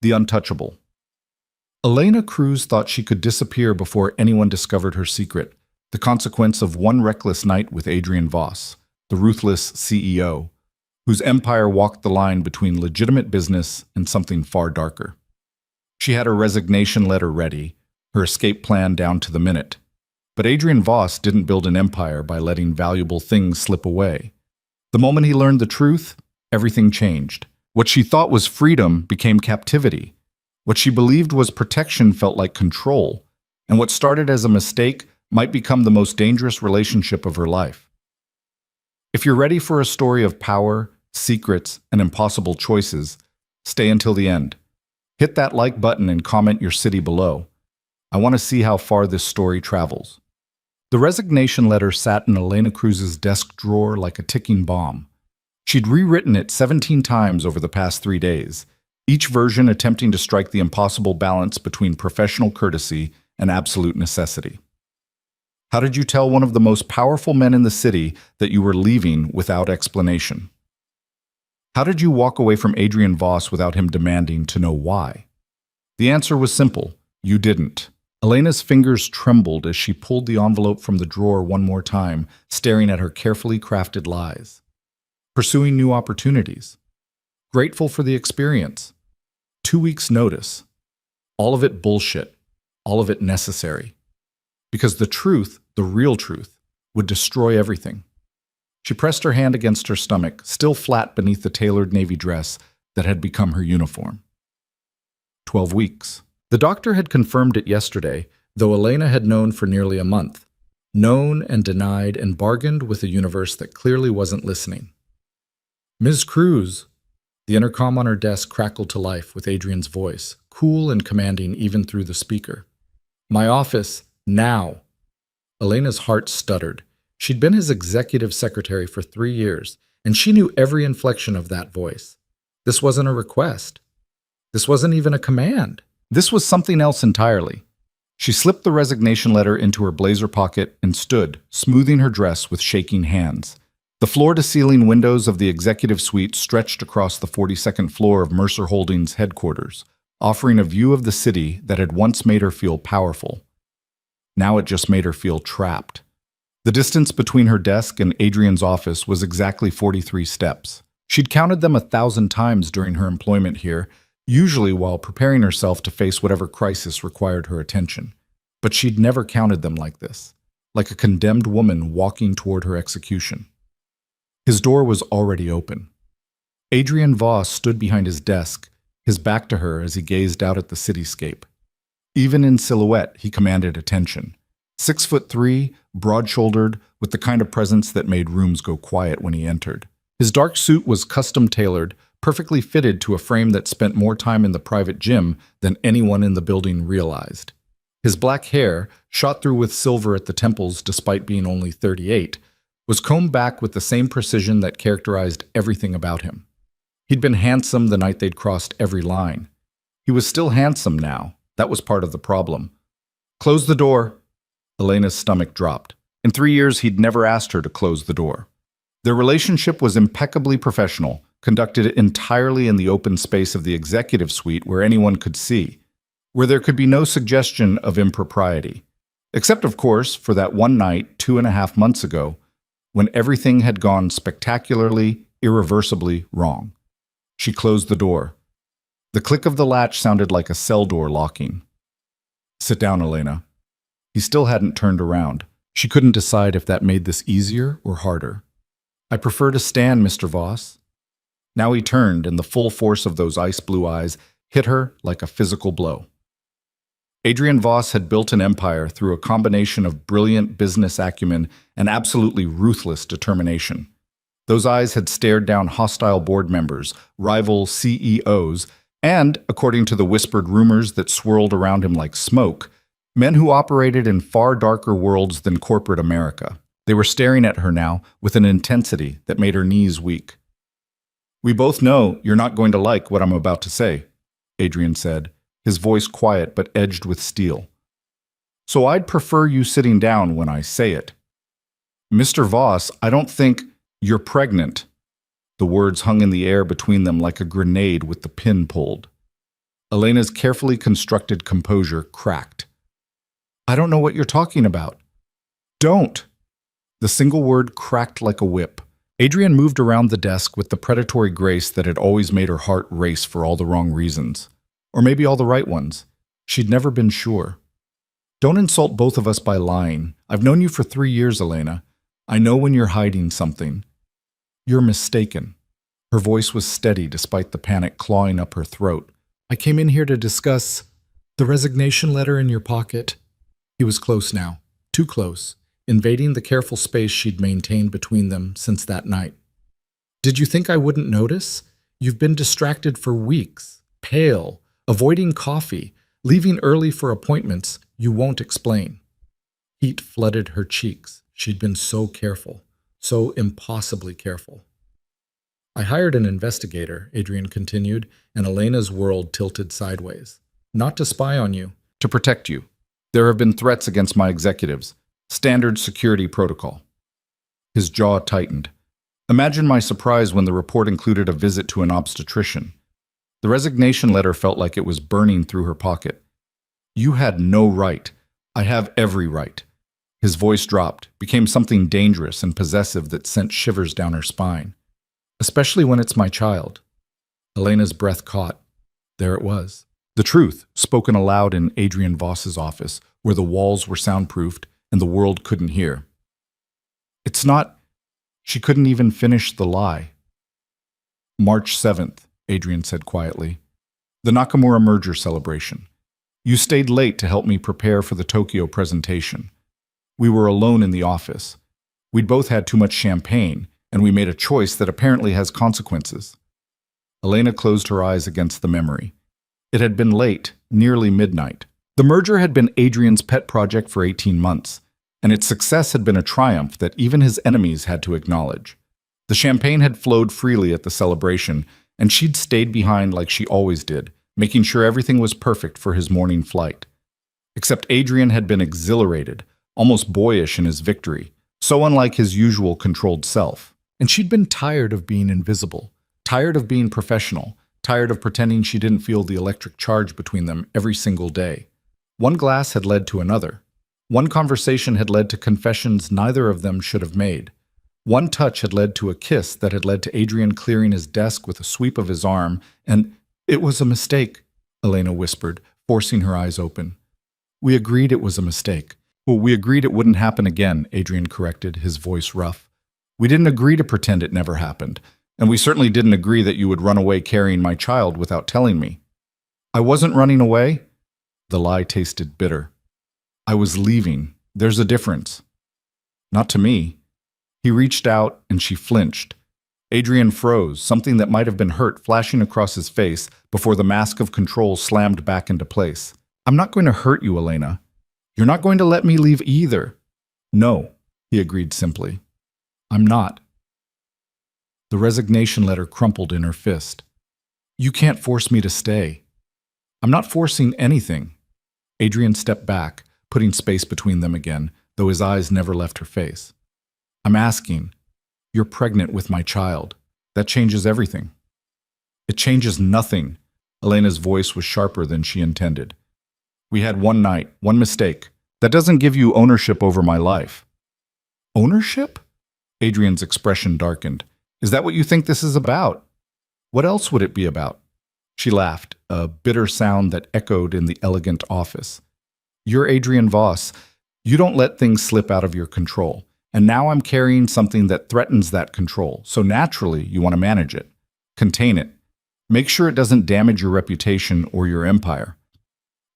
the untouchable. Elena Cruz thought she could disappear before anyone discovered her secret, the consequence of one reckless night with Adrian Voss, the ruthless CEO, whose empire walked the line between legitimate business and something far darker. She had her resignation letter ready, her escape plan down to the minute. But Adrian Voss didn't build an empire by letting valuable things slip away. The moment he learned the truth, everything changed. What she thought was freedom became captivity. What she believed was protection felt like control. And what started as a mistake might become the most dangerous relationship of her life. If you're ready for a story of power, secrets, and impossible choices, stay until the end. Hit that like button and comment your city below. I want to see how far this story travels. The resignation letter sat in Elena Cruz's desk drawer like a ticking bomb. She'd rewritten it 17 times over the past 3 days, each version attempting to strike the impossible balance between professional courtesy and absolute necessity. How did you tell one of the most powerful men in the city that you were leaving without explanation? How did you walk away from Adrian Voss without him demanding to know why? The answer was simple: you didn't. Elena's fingers trembled as she pulled the envelope from the drawer one more time, staring at her carefully crafted lies. Pursuing new opportunities. Grateful for the experience. 2 weeks' notice. All of it bullshit. All of it necessary. Because the truth, the real truth, would destroy everything. She pressed her hand against her stomach, still flat beneath the tailored navy dress that had become her uniform. 12 weeks. The doctor had confirmed it yesterday, though Elena had known for nearly a month. Known and denied and bargained with a universe that clearly wasn't listening. Ms. Cruz. The intercom on her desk crackled to life with Adrian's voice, cool and commanding even through the speaker. My office, now. Elena's heart stuttered. She'd been his executive secretary for 3 years, and she knew every inflection of that voice. This wasn't a request. This wasn't even a command. This was something else entirely. She slipped the resignation letter into her blazer pocket and stood, smoothing her dress with shaking hands. The floor-to-ceiling windows of the executive suite stretched across the 42nd floor of Mercer Holdings' headquarters, offering a view of the city that had once made her feel powerful. Now it just made her feel trapped. The distance between her desk and Adrian's office was exactly 43 steps. She'd counted them 1,000 times during her employment here, usually while preparing herself to face whatever crisis required her attention. But she'd never counted them like this, like a condemned woman walking toward her execution. His door was already open. Adrian Voss stood behind his desk, his back to her as he gazed out at the cityscape. Even in silhouette, he commanded attention. 6'3", broad-shouldered, with the kind of presence that made rooms go quiet when he entered. His dark suit was custom-tailored, perfectly fitted to a frame that spent more time in the private gym than anyone in the building realized. His black hair, shot through with silver at the temples despite being only 38, was combed back with the same precision that characterized everything about him. He'd been handsome the night they'd crossed every line. He was still handsome now. That was part of the problem. Close the door. Elena's stomach dropped. In 3 years, he'd never asked her to close the door. Their relationship was impeccably professional, conducted entirely in the open space of the executive suite where anyone could see, where there could be no suggestion of impropriety. Except, of course, for that one night 2.5 months ago, when everything had gone spectacularly, irreversibly wrong. She closed the door. The click of the latch sounded like a cell door locking. Sit down, Elena. He still hadn't turned around. She couldn't decide if that made this easier or harder. I prefer to stand, Mr. Voss. Now he turned, and the full force of those ice-blue eyes hit her like a physical blow. Adrian Voss had built an empire through a combination of brilliant business acumen and absolutely ruthless determination. Those eyes had stared down hostile board members, rival CEOs, and, according to the whispered rumors that swirled around him like smoke, men who operated in far darker worlds than corporate America. They were staring at her now with an intensity that made her knees weak. We both know you're not going to like what I'm about to say, Adrian said, his voice quiet but edged with steel. So I'd prefer you sitting down when I say it. Mr. Voss, I don't think you're pregnant. The words hung in the air between them like a grenade with the pin pulled. Elena's carefully constructed composure cracked. I don't know what you're talking about. Don't! The single word cracked like a whip. Adrian moved around the desk with the predatory grace that had always made her heart race for all the wrong reasons. Or maybe all the right ones. She'd never been sure. Don't insult both of us by lying. I've known you for 3 years, Elena. I know when you're hiding something. You're mistaken. Her voice was steady despite the panic clawing up her throat. I came in here to discuss the resignation letter in your pocket. He was close now. Too close. Invading the careful space she'd maintained between them since that night. Did you think I wouldn't notice? You've been distracted for weeks. Pale. Avoiding coffee. Leaving early for appointments you won't explain. Heat flooded her cheeks. She'd been so careful. So impossibly careful. I hired an investigator, Adrian continued, and Elena's world tilted sideways. Not to spy on you. To protect you. There have been threats against my executives. Standard security protocol. His jaw tightened. Imagine my surprise when the report included a visit to an obstetrician. The resignation letter felt like it was burning through her pocket. You had no right. I have every right. His voice dropped, became something dangerous and possessive that sent shivers down her spine. Especially when it's my child. Elena's breath caught. There it was. The truth, spoken aloud in Adrian Voss's office, where the walls were soundproofed and the world couldn't hear. It's not... She couldn't even finish the lie. March 7th, Adrian said quietly. The Nakamura merger celebration. You stayed late to help me prepare for the Tokyo presentation. We were alone in the office. We'd both had too much champagne, and we made a choice that apparently has consequences. Elena closed her eyes against the memory. It had been late, nearly midnight. The merger had been Adrian's pet project for 18 months, and its success had been a triumph that even his enemies had to acknowledge. The champagne had flowed freely at the celebration, and she'd stayed behind like she always did, making sure everything was perfect for his morning flight. Except Adrian had been exhilarated, almost boyish in his victory, so unlike his usual controlled self. And she'd been tired of being invisible, tired of being professional, tired of pretending she didn't feel the electric charge between them every single day. One glass had led to another. One conversation had led to confessions neither of them should have made. One touch had led to a kiss that had led to Adrian clearing his desk with a sweep of his arm, and it was a mistake, Elena whispered, forcing her eyes open. We agreed it was a mistake. Well, we agreed it wouldn't happen again, Adrian corrected, his voice rough. We didn't agree to pretend it never happened, and we certainly didn't agree that you would run away carrying my child without telling me. I wasn't running away. The lie tasted bitter. I was leaving. There's a difference. Not to me. He reached out, and she flinched. Adrian froze, something that might have been hurt flashing across his face before the mask of control slammed back into place. I'm not going to hurt you, Elena. You're not going to let me leave either. No, he agreed simply. I'm not. The resignation letter crumpled in her fist. You can't force me to stay. I'm not forcing anything. Adrian stepped back, putting space between them again, though his eyes never left her face. I'm asking. You're pregnant with my child. That changes everything. It changes nothing. Elena's voice was sharper than she intended. We had one night, one mistake. That doesn't give you ownership over my life. Ownership? Adrian's expression darkened. Is that what you think this is about? What else would it be about? She laughed, a bitter sound that echoed in the elegant office. You're Adrian Voss. You don't let things slip out of your control. And now I'm carrying something that threatens that control, so naturally you want to manage it. Contain it. Make sure it doesn't damage your reputation or your empire.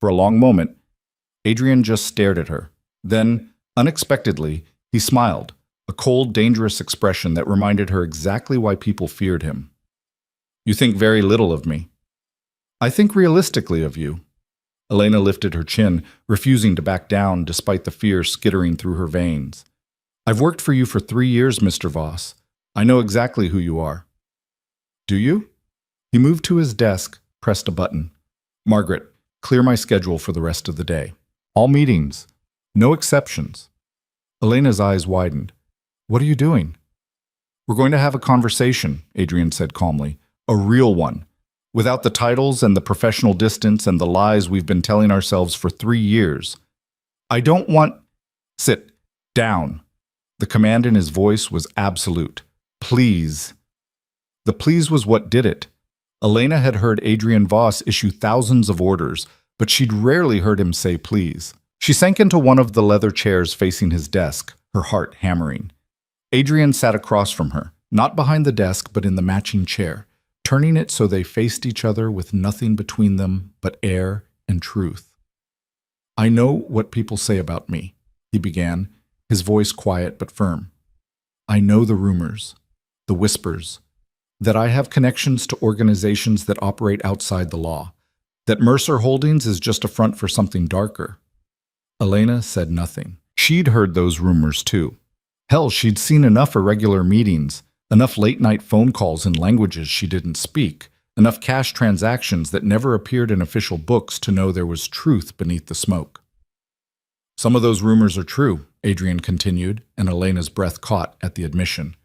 For a long moment, Adrian just stared at her. Then, unexpectedly, he smiled, a cold, dangerous expression that reminded her exactly why people feared him. You think very little of me. I think realistically of you. Elena lifted her chin, refusing to back down despite the fear skittering through her veins. I've worked for you for 3 years, Mr. Voss. I know exactly who you are. Do you? He moved to his desk, pressed a button. Margaret, clear my schedule for the rest of the day. All meetings. No exceptions. Elena's eyes widened. What are you doing? We're going to have a conversation, Adrian said calmly. A real one. Without the titles and the professional distance and the lies we've been telling ourselves for 3 years. I don't want... Sit down. The command in his voice was absolute. Please. The please was what did it. Elena had heard Adrian Voss issue thousands of orders, but she'd rarely heard him say please. She sank into one of the leather chairs facing his desk, her heart hammering. Adrian sat across from her, not behind the desk but in the matching chair, turning it so they faced each other with nothing between them but air and truth. I know what people say about me, he began, his voice quiet but firm. I know the rumors, the whispers, that I have connections to organizations that operate outside the law, that Mercer Holdings is just a front for something darker. Elena said nothing. She'd heard those rumors too. Hell, she'd seen enough irregular meetings, enough late-night phone calls in languages she didn't speak, enough cash transactions that never appeared in official books to know there was truth beneath the smoke. Some of those rumors are true, Adrian continued, and Elena's breath caught at the admission.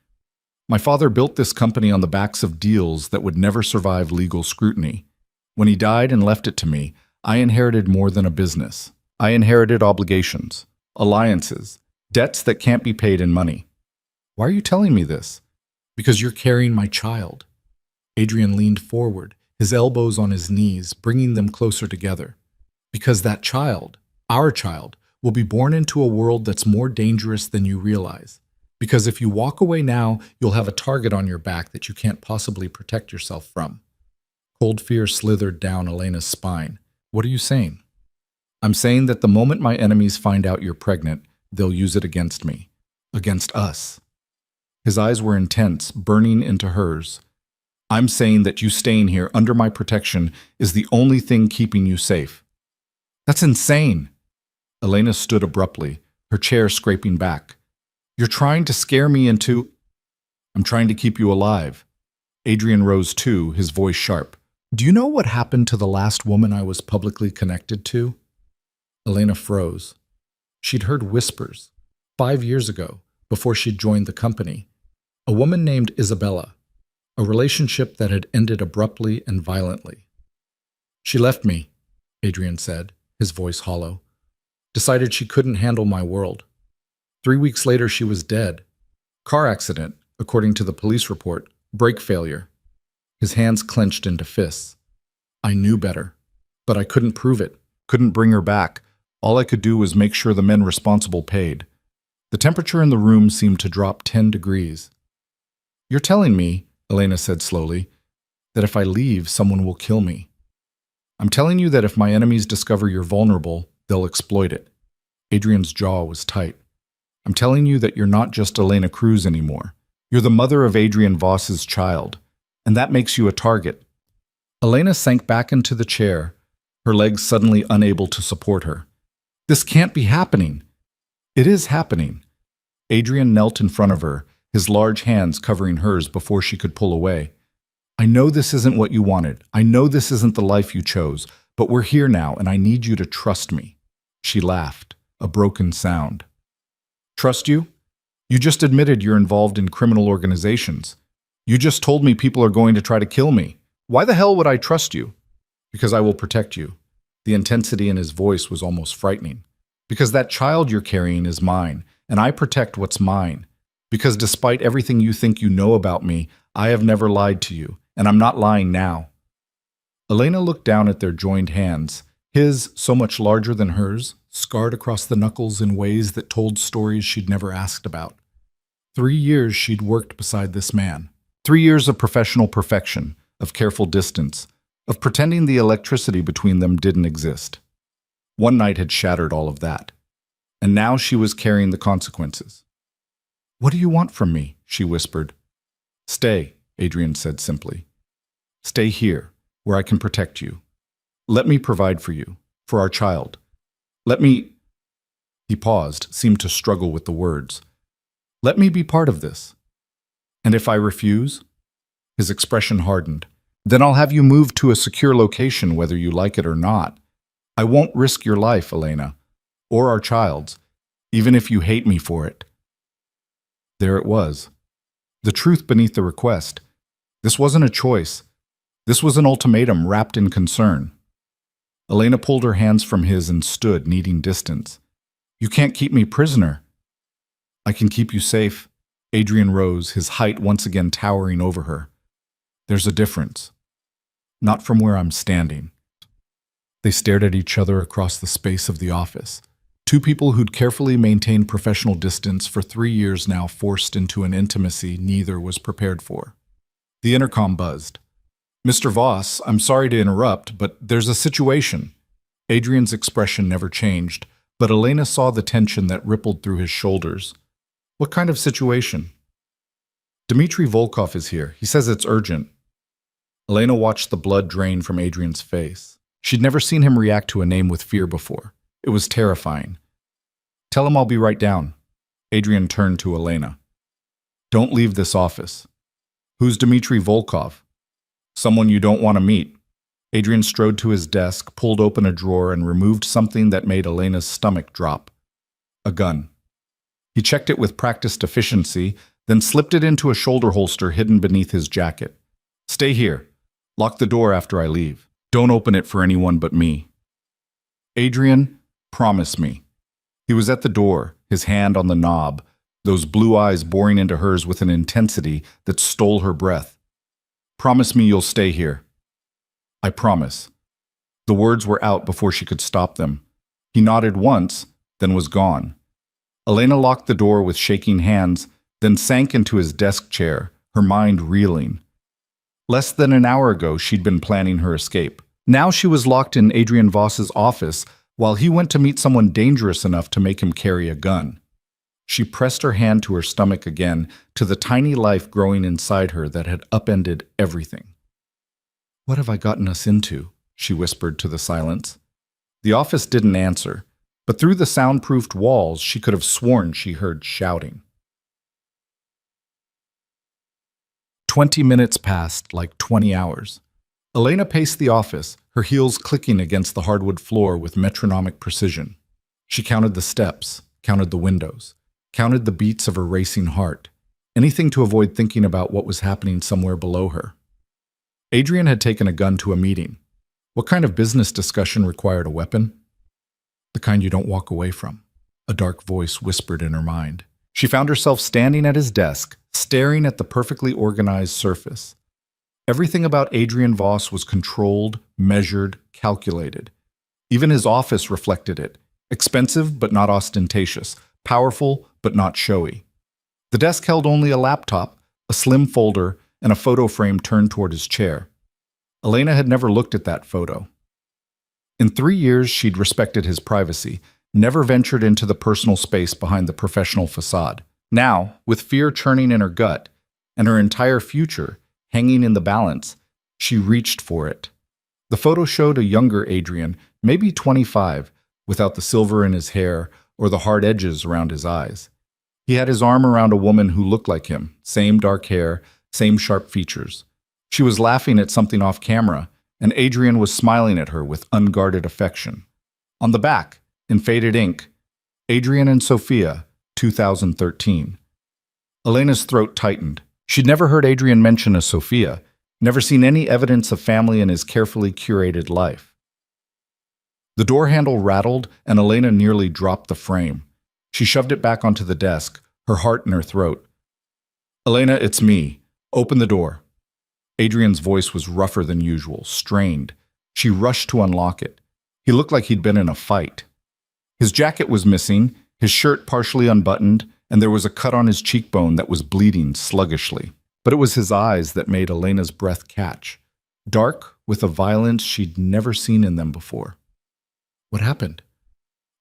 My father built this company on the backs of deals that would never survive legal scrutiny. When he died and left it to me, I inherited more than a business. I inherited obligations, alliances, debts that can't be paid in money. Why are you telling me this? Because you're carrying my child. Adrian leaned forward, his elbows on his knees, bringing them closer together. Because that child, our child, will be born into a world that's more dangerous than you realize. Because if you walk away now, you'll have a target on your back that you can't possibly protect yourself from. Cold fear slithered down Elena's spine. What are you saying? I'm saying that the moment my enemies find out you're pregnant, they'll use it against me. Against us. His eyes were intense, burning into hers. I'm saying that you staying here under my protection is the only thing keeping you safe. That's insane. Elena stood abruptly, her chair scraping back. You're trying to scare me into... I'm trying to keep you alive. Adrian rose too, his voice sharp. Do you know what happened to the last woman I was publicly connected to? Elena froze. She'd heard whispers, 5 years ago, before she'd joined the company. A woman named Isabella, a relationship that had ended abruptly and violently. She left me, Adrian said, his voice hollow. Decided she couldn't handle my world. 3 weeks later, she was dead. Car accident, according to the police report. Brake failure. His hands clenched into fists. I knew better, but I couldn't prove it. Couldn't bring her back. All I could do was make sure the men responsible paid. The temperature in the room seemed to drop 10 degrees. You're telling me, Elena said slowly, that if I leave, someone will kill me. I'm telling you that if my enemies discover you're vulnerable, they'll exploit it. Adrian's jaw was tight. I'm telling you that you're not just Elena Cruz anymore. You're the mother of Adrian Voss's child, and that makes you a target. Elena sank back into the chair, her legs suddenly unable to support her. This can't be happening. It is happening. Adrian knelt in front of her, his large hands covering hers before she could pull away. I know this isn't what you wanted. I know this isn't the life you chose, but we're here now, and I need you to trust me. She laughed, a broken sound. Trust you? You just admitted you're involved in criminal organizations. You just told me people are going to try to kill me. Why the hell would I trust you? Because I will protect you. The intensity in his voice was almost frightening. Because that child you're carrying is mine, and I protect what's mine. Because despite everything you think you know about me, I have never lied to you, and I'm not lying now. Elena looked down at their joined hands, his so much larger than hers, scarred across the knuckles in ways that told stories she'd never asked about. 3 years she'd worked beside this man. 3 years of professional perfection, of careful distance, of pretending the electricity between them didn't exist. One night had shattered all of that. And now she was carrying the consequences. What do you want from me? She whispered. Stay, Adrian said simply. Stay here, where I can protect you. Let me provide for you, for our child. Let me... He paused, seemed to struggle with the words. Let me be part of this. And if I refuse? His expression hardened. Then I'll have you moved to a secure location whether you like it or not. I won't risk your life, Elena, or our child's, even if you hate me for it. There it was. The truth beneath the request. This wasn't a choice. This was an ultimatum wrapped in concern. Elena pulled her hands from his and stood, needing distance. You can't keep me prisoner. I can keep you safe. Adrian rose, his height once again towering over her. There's a difference. Not from where I'm standing. They stared at each other across the space of the office. Two people who'd carefully maintained professional distance for 3 years now forced into an intimacy neither was prepared for. The intercom buzzed. Mr. Voss, I'm sorry to interrupt, but there's a situation. Adrian's expression never changed, but Elena saw the tension that rippled through his shoulders. What kind of situation? Dmitry Volkov is here. He says it's urgent. Elena watched the blood drain from Adrian's face. She'd never seen him react to a name with fear before. It was terrifying. Tell him I'll be right down. Adrian turned to Elena. Don't leave this office. Who's Dmitry Volkov? Someone you don't want to meet. Adrian strode to his desk, pulled open a drawer, and removed something that made Elena's stomach drop. A gun. He checked it with practiced efficiency, then slipped it into a shoulder holster hidden beneath his jacket. Stay here. Lock the door after I leave. Don't open it for anyone but me. Adrian, promise me. He was at the door, his hand on the knob, those blue eyes boring into hers with an intensity that stole her breath. Promise me you'll stay here. I promise. The words were out before she could stop them. He nodded once, then was gone. Elena locked the door with shaking hands, then sank into his desk chair, her mind reeling. Less than an hour ago, she'd been planning her escape. Now she was locked in Adrian Voss's office while he went to meet someone dangerous enough to make him carry a gun. She pressed her hand to her stomach again, to the tiny life growing inside her that had upended everything. What have I gotten us into? She whispered to the silence. The office didn't answer, but through the soundproofed walls she could have sworn she heard shouting. 20 minutes passed like 20 hours. Elena paced the office, her heels clicking against the hardwood floor with metronomic precision. She counted the steps, counted the windows, counted the beats of her racing heart, anything to avoid thinking about what was happening somewhere below her. Adrian had taken a gun to a meeting. What kind of business discussion required a weapon? The kind you don't walk away from, a dark voice whispered in her mind. She found herself standing at his desk, staring at the perfectly organized surface. Everything about Adrian Voss was controlled, measured, calculated. Even his office reflected it. Expensive but not ostentatious, powerful but not showy. The desk held only a laptop, a slim folder, and a photo frame turned toward his chair. Elena had never looked at that photo. In 3 years, she'd respected his privacy, never ventured into the personal space behind the professional facade. Now, with fear churning in her gut, and her entire future hanging in the balance, she reached for it. The photo showed a younger Adrian, maybe 25, without the silver in his hair or the hard edges around his eyes. He had his arm around a woman who looked like him, same dark hair, same sharp features. She was laughing at something off camera, and Adrian was smiling at her with unguarded affection. On the back, in faded ink, Adrian and Sophia, 2013. Elena's throat tightened. She'd never heard Adrian mention a Sophia, never seen any evidence of family in his carefully curated life. The door handle rattled, and Elena nearly dropped the frame. She shoved it back onto the desk, her heart in her throat. Elena, it's me. Open the door. Adrian's voice was rougher than usual, strained. She rushed to unlock it. He looked like he'd been in a fight. His jacket was missing, his shirt partially unbuttoned, and there was a cut on his cheekbone that was bleeding sluggishly. But it was his eyes that made Elena's breath catch, dark with a violence she'd never seen in them before. What happened?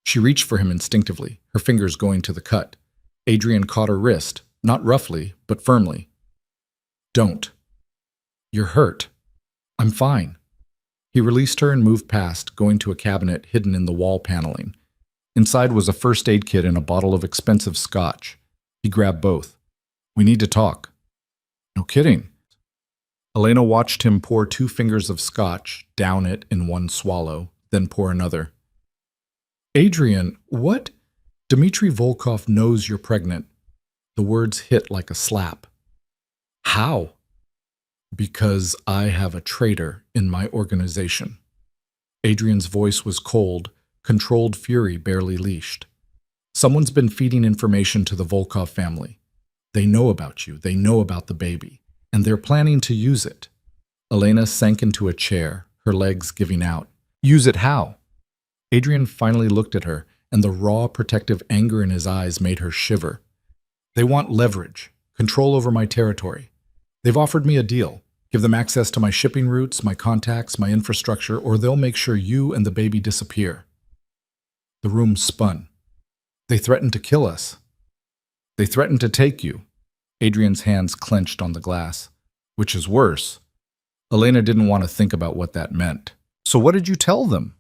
She reached for him instinctively, her fingers going to the cut. Adrian caught her wrist, not roughly, but firmly. Don't. You're hurt. I'm fine. He released her and moved past, going to a cabinet hidden in the wall paneling. Inside was a first aid kit and a bottle of expensive scotch. He grabbed both. We need to talk. No kidding. Elena watched him pour 2 fingers of scotch, down it in one swallow, then pour another. Adrian, what? Dmitry Volkov knows you're pregnant. The words hit like a slap. How? Because I have a traitor in my organization. Adrian's voice was cold, controlled fury barely leashed. Someone's been feeding information to the Volkov family. They know about you, they know about the baby, and they're planning to use it. Elena sank into a chair, her legs giving out. Use it how? Adrian finally looked at her, and the raw, protective anger in his eyes made her shiver. They want leverage, control over my territory. They've offered me a deal. Give them access to my shipping routes, my contacts, my infrastructure, or they'll make sure you and the baby disappear. The room spun. They threatened to kill us. They threatened to take you. Adrian's hands clenched on the glass. Which is worse. Elena didn't want to think about what that meant. So what did you tell them?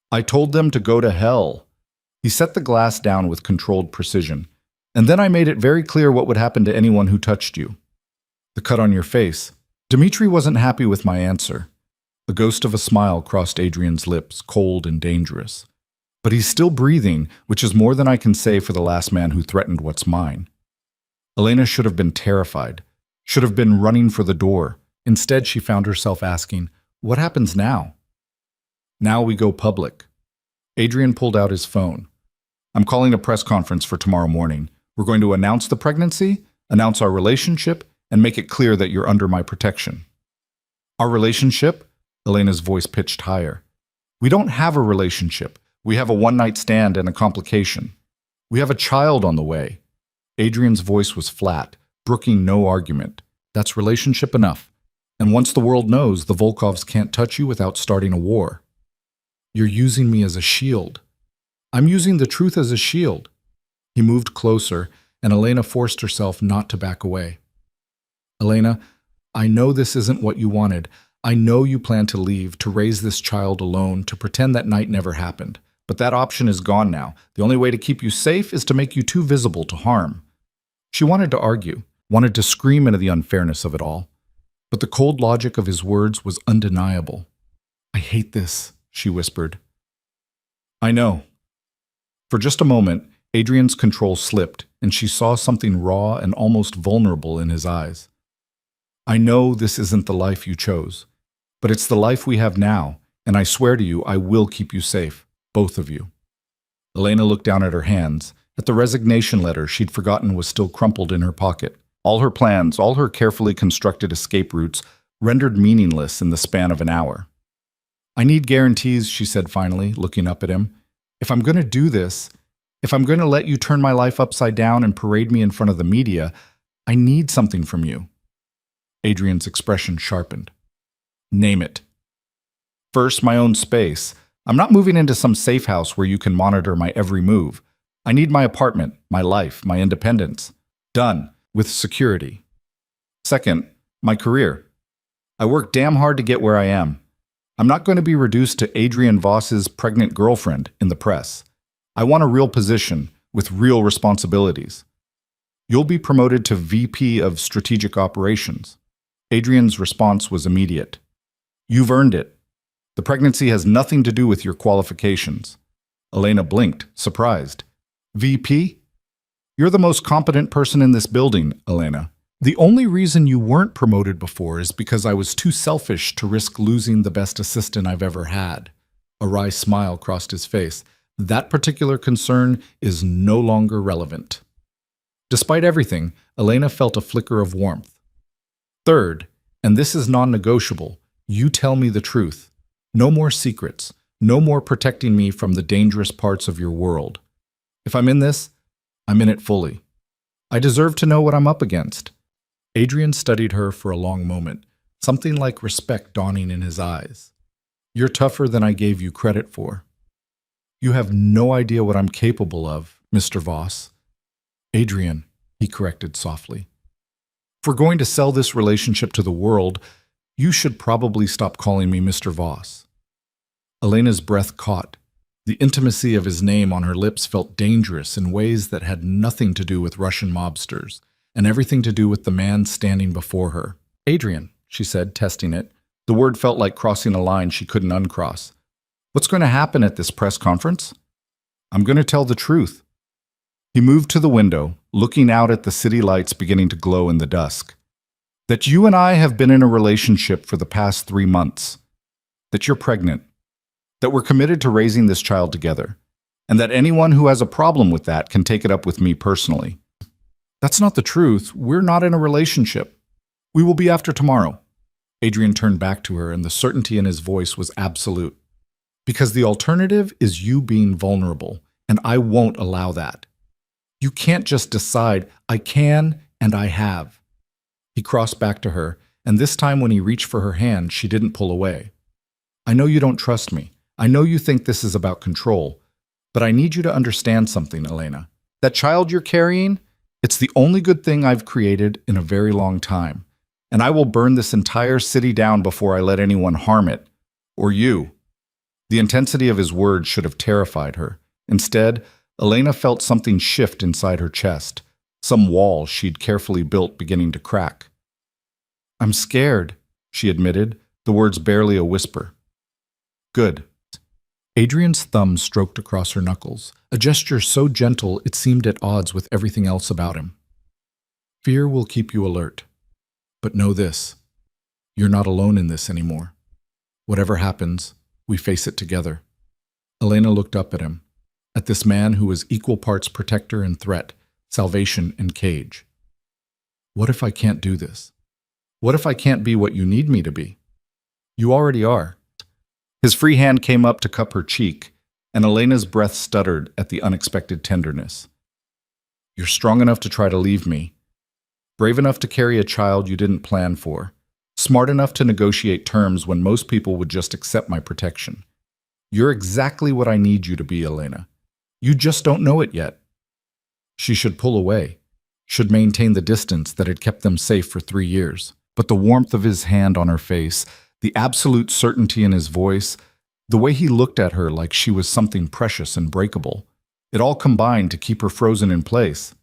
I told them to go to hell. He set the glass down with controlled precision. And then I made it very clear what would happen to anyone who touched you. The cut on your face. Dmitri wasn't happy with my answer. A ghost of a smile crossed Adrian's lips, cold and dangerous. But he's still breathing, which is more than I can say for the last man who threatened what's mine. Elena should have been terrified, should have been running for the door. Instead, she found herself asking, what happens now? Now we go public. Adrian pulled out his phone. I'm calling a press conference for tomorrow morning. We're going to announce the pregnancy, announce our relationship, and make it clear that you're under my protection. Our relationship? Elena's voice pitched higher. We don't have a relationship. We have a one-night stand and a complication. We have a child on the way. Adrian's voice was flat, brooking no argument. That's relationship enough. And once the world knows, the Volkovs can't touch you without starting a war. You're using me as a shield. I'm using the truth as a shield. He moved closer, and Elena forced herself not to back away. Elena, I know this isn't what you wanted. I know you plan to leave, to raise this child alone, to pretend that night never happened. But that option is gone now. The only way to keep you safe is to make you too visible to harm. She wanted to argue, wanted to scream into the unfairness of it all. But the cold logic of his words was undeniable. I hate this, she whispered. I know. For just a moment, Adrian's control slipped, and she saw something raw and almost vulnerable in his eyes. I know this isn't the life you chose, but it's the life we have now, and I swear to you I will keep you safe, both of you. Elena looked down at her hands, at the resignation letter she'd forgotten was still crumpled in her pocket. All her plans, all her carefully constructed escape routes, rendered meaningless in the span of an hour. I need guarantees, she said finally, looking up at him. If I'm going to do this, if I'm going to let you turn my life upside down and parade me in front of the media, I need something from you. Adrian's expression sharpened. Name it. First, my own space. I'm not moving into some safe house where you can monitor my every move. I need my apartment, my life, my independence. Done. With security. Second, my career. I worked damn hard to get where I am. I'm not going to be reduced to Adrian Voss's pregnant girlfriend in the press. I want a real position with real responsibilities. You'll be promoted to VP of Strategic Operations. Adrian's response was immediate. You've earned it. The pregnancy has nothing to do with your qualifications. Elena blinked, surprised. VP? You're the most competent person in this building, Elena. The only reason you weren't promoted before is because I was too selfish to risk losing the best assistant I've ever had. A wry smile crossed his face. That particular concern is no longer relevant. Despite everything, Elena felt a flicker of warmth. Third, and this is non-negotiable, you tell me the truth. No more secrets. No more protecting me from the dangerous parts of your world. If I'm in this, I'm in it fully. I deserve to know what I'm up against. Adrian studied her for a long moment, something like respect dawning in his eyes. You're tougher than I gave you credit for. You have no idea what I'm capable of, Mr. Voss. Adrian, he corrected softly. If we're going to sell this relationship to the world, you should probably stop calling me Mr. Voss. Elena's breath caught. The intimacy of his name on her lips felt dangerous in ways that had nothing to do with Russian mobsters, and everything to do with the man standing before her. Adrian, she said, testing it. The word felt like crossing a line she couldn't uncross. What's going to happen at this press conference? I'm going to tell the truth. He moved to the window, looking out at the city lights beginning to glow in the dusk. That you and I have been in a relationship for the past 3 months. That you're pregnant. That we're committed to raising this child together. And that anyone who has a problem with that can take it up with me personally. That's not the truth. We're not in a relationship. We will be after tomorrow. Adrian turned back to her, and the certainty in his voice was absolute. Because the alternative is you being vulnerable, and I won't allow that. You can't just decide, I can and I have. He crossed back to her, and this time when he reached for her hand, she didn't pull away. I know you don't trust me. I know you think this is about control. But I need you to understand something, Elena. That child you're carrying, it's the only good thing I've created in a very long time. And I will burn this entire city down before I let anyone harm it. Or you. The intensity of his words should have terrified her. Instead, Elena felt something shift inside her chest, some wall she'd carefully built beginning to crack. I'm scared, she admitted, the words barely a whisper. Good. Adrian's thumb stroked across her knuckles, a gesture so gentle it seemed at odds with everything else about him. Fear will keep you alert. But know this, you're not alone in this anymore. Whatever happens, we face it together. Elena looked up at him, at this man who was equal parts protector and threat, salvation and cage. What if I can't do this? What if I can't be what you need me to be? You already are. His free hand came up to cup her cheek, and Elena's breath stuttered at the unexpected tenderness. You're strong enough to try to leave me, brave enough to carry a child you didn't plan for, smart enough to negotiate terms when most people would just accept my protection. You're exactly what I need you to be, Elena. You just don't know it yet. She should pull away, should maintain the distance that had kept them safe for 3 years. But the warmth of his hand on her face, the absolute certainty in his voice, the way he looked at her like she was something precious and breakable, it all combined to keep her frozen in place.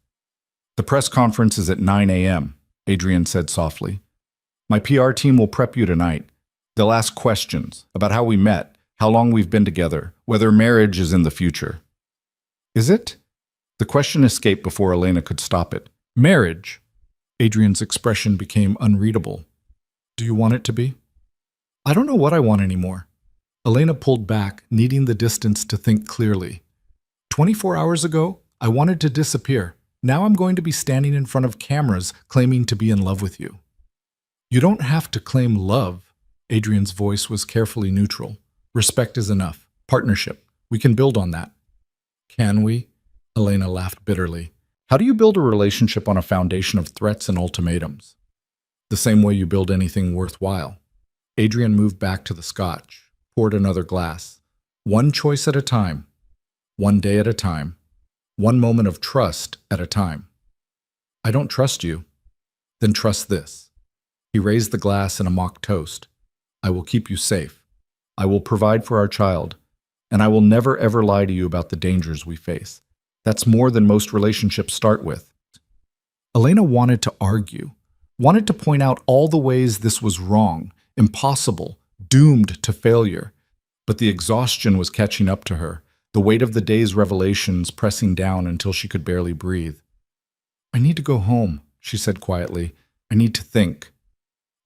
The press conference is at 9 a.m., Adrian said softly. My PR team will prep you tonight. They'll ask questions about how we met, how long we've been together, whether marriage is in the future. Is it? The question escaped before Elena could stop it. Marriage? Adrian's expression became unreadable. Do you want it to be? I don't know what I want anymore. Elena pulled back, needing the distance to think clearly. 24 hours ago, I wanted to disappear. Now I'm going to be standing in front of cameras claiming to be in love with you. You don't have to claim love. Adrian's voice was carefully neutral. Respect is enough. Partnership. We can build on that. Can we? Elena laughed bitterly. How do you build a relationship on a foundation of threats and ultimatums? The same way you build anything worthwhile. Adrian moved back to the scotch, poured another glass. One choice at a time. One day at a time. One moment of trust at a time. I don't trust you. Then trust this. He raised the glass in a mock toast. I will keep you safe. I will provide for our child. And I will never ever lie to you about the dangers we face. That's more than most relationships start with. Elena wanted to argue, wanted to point out all the ways this was wrong, impossible, doomed to failure. But the exhaustion was catching up to her, the weight of the day's revelations pressing down until she could barely breathe. I need to go home, she said quietly. I need to think.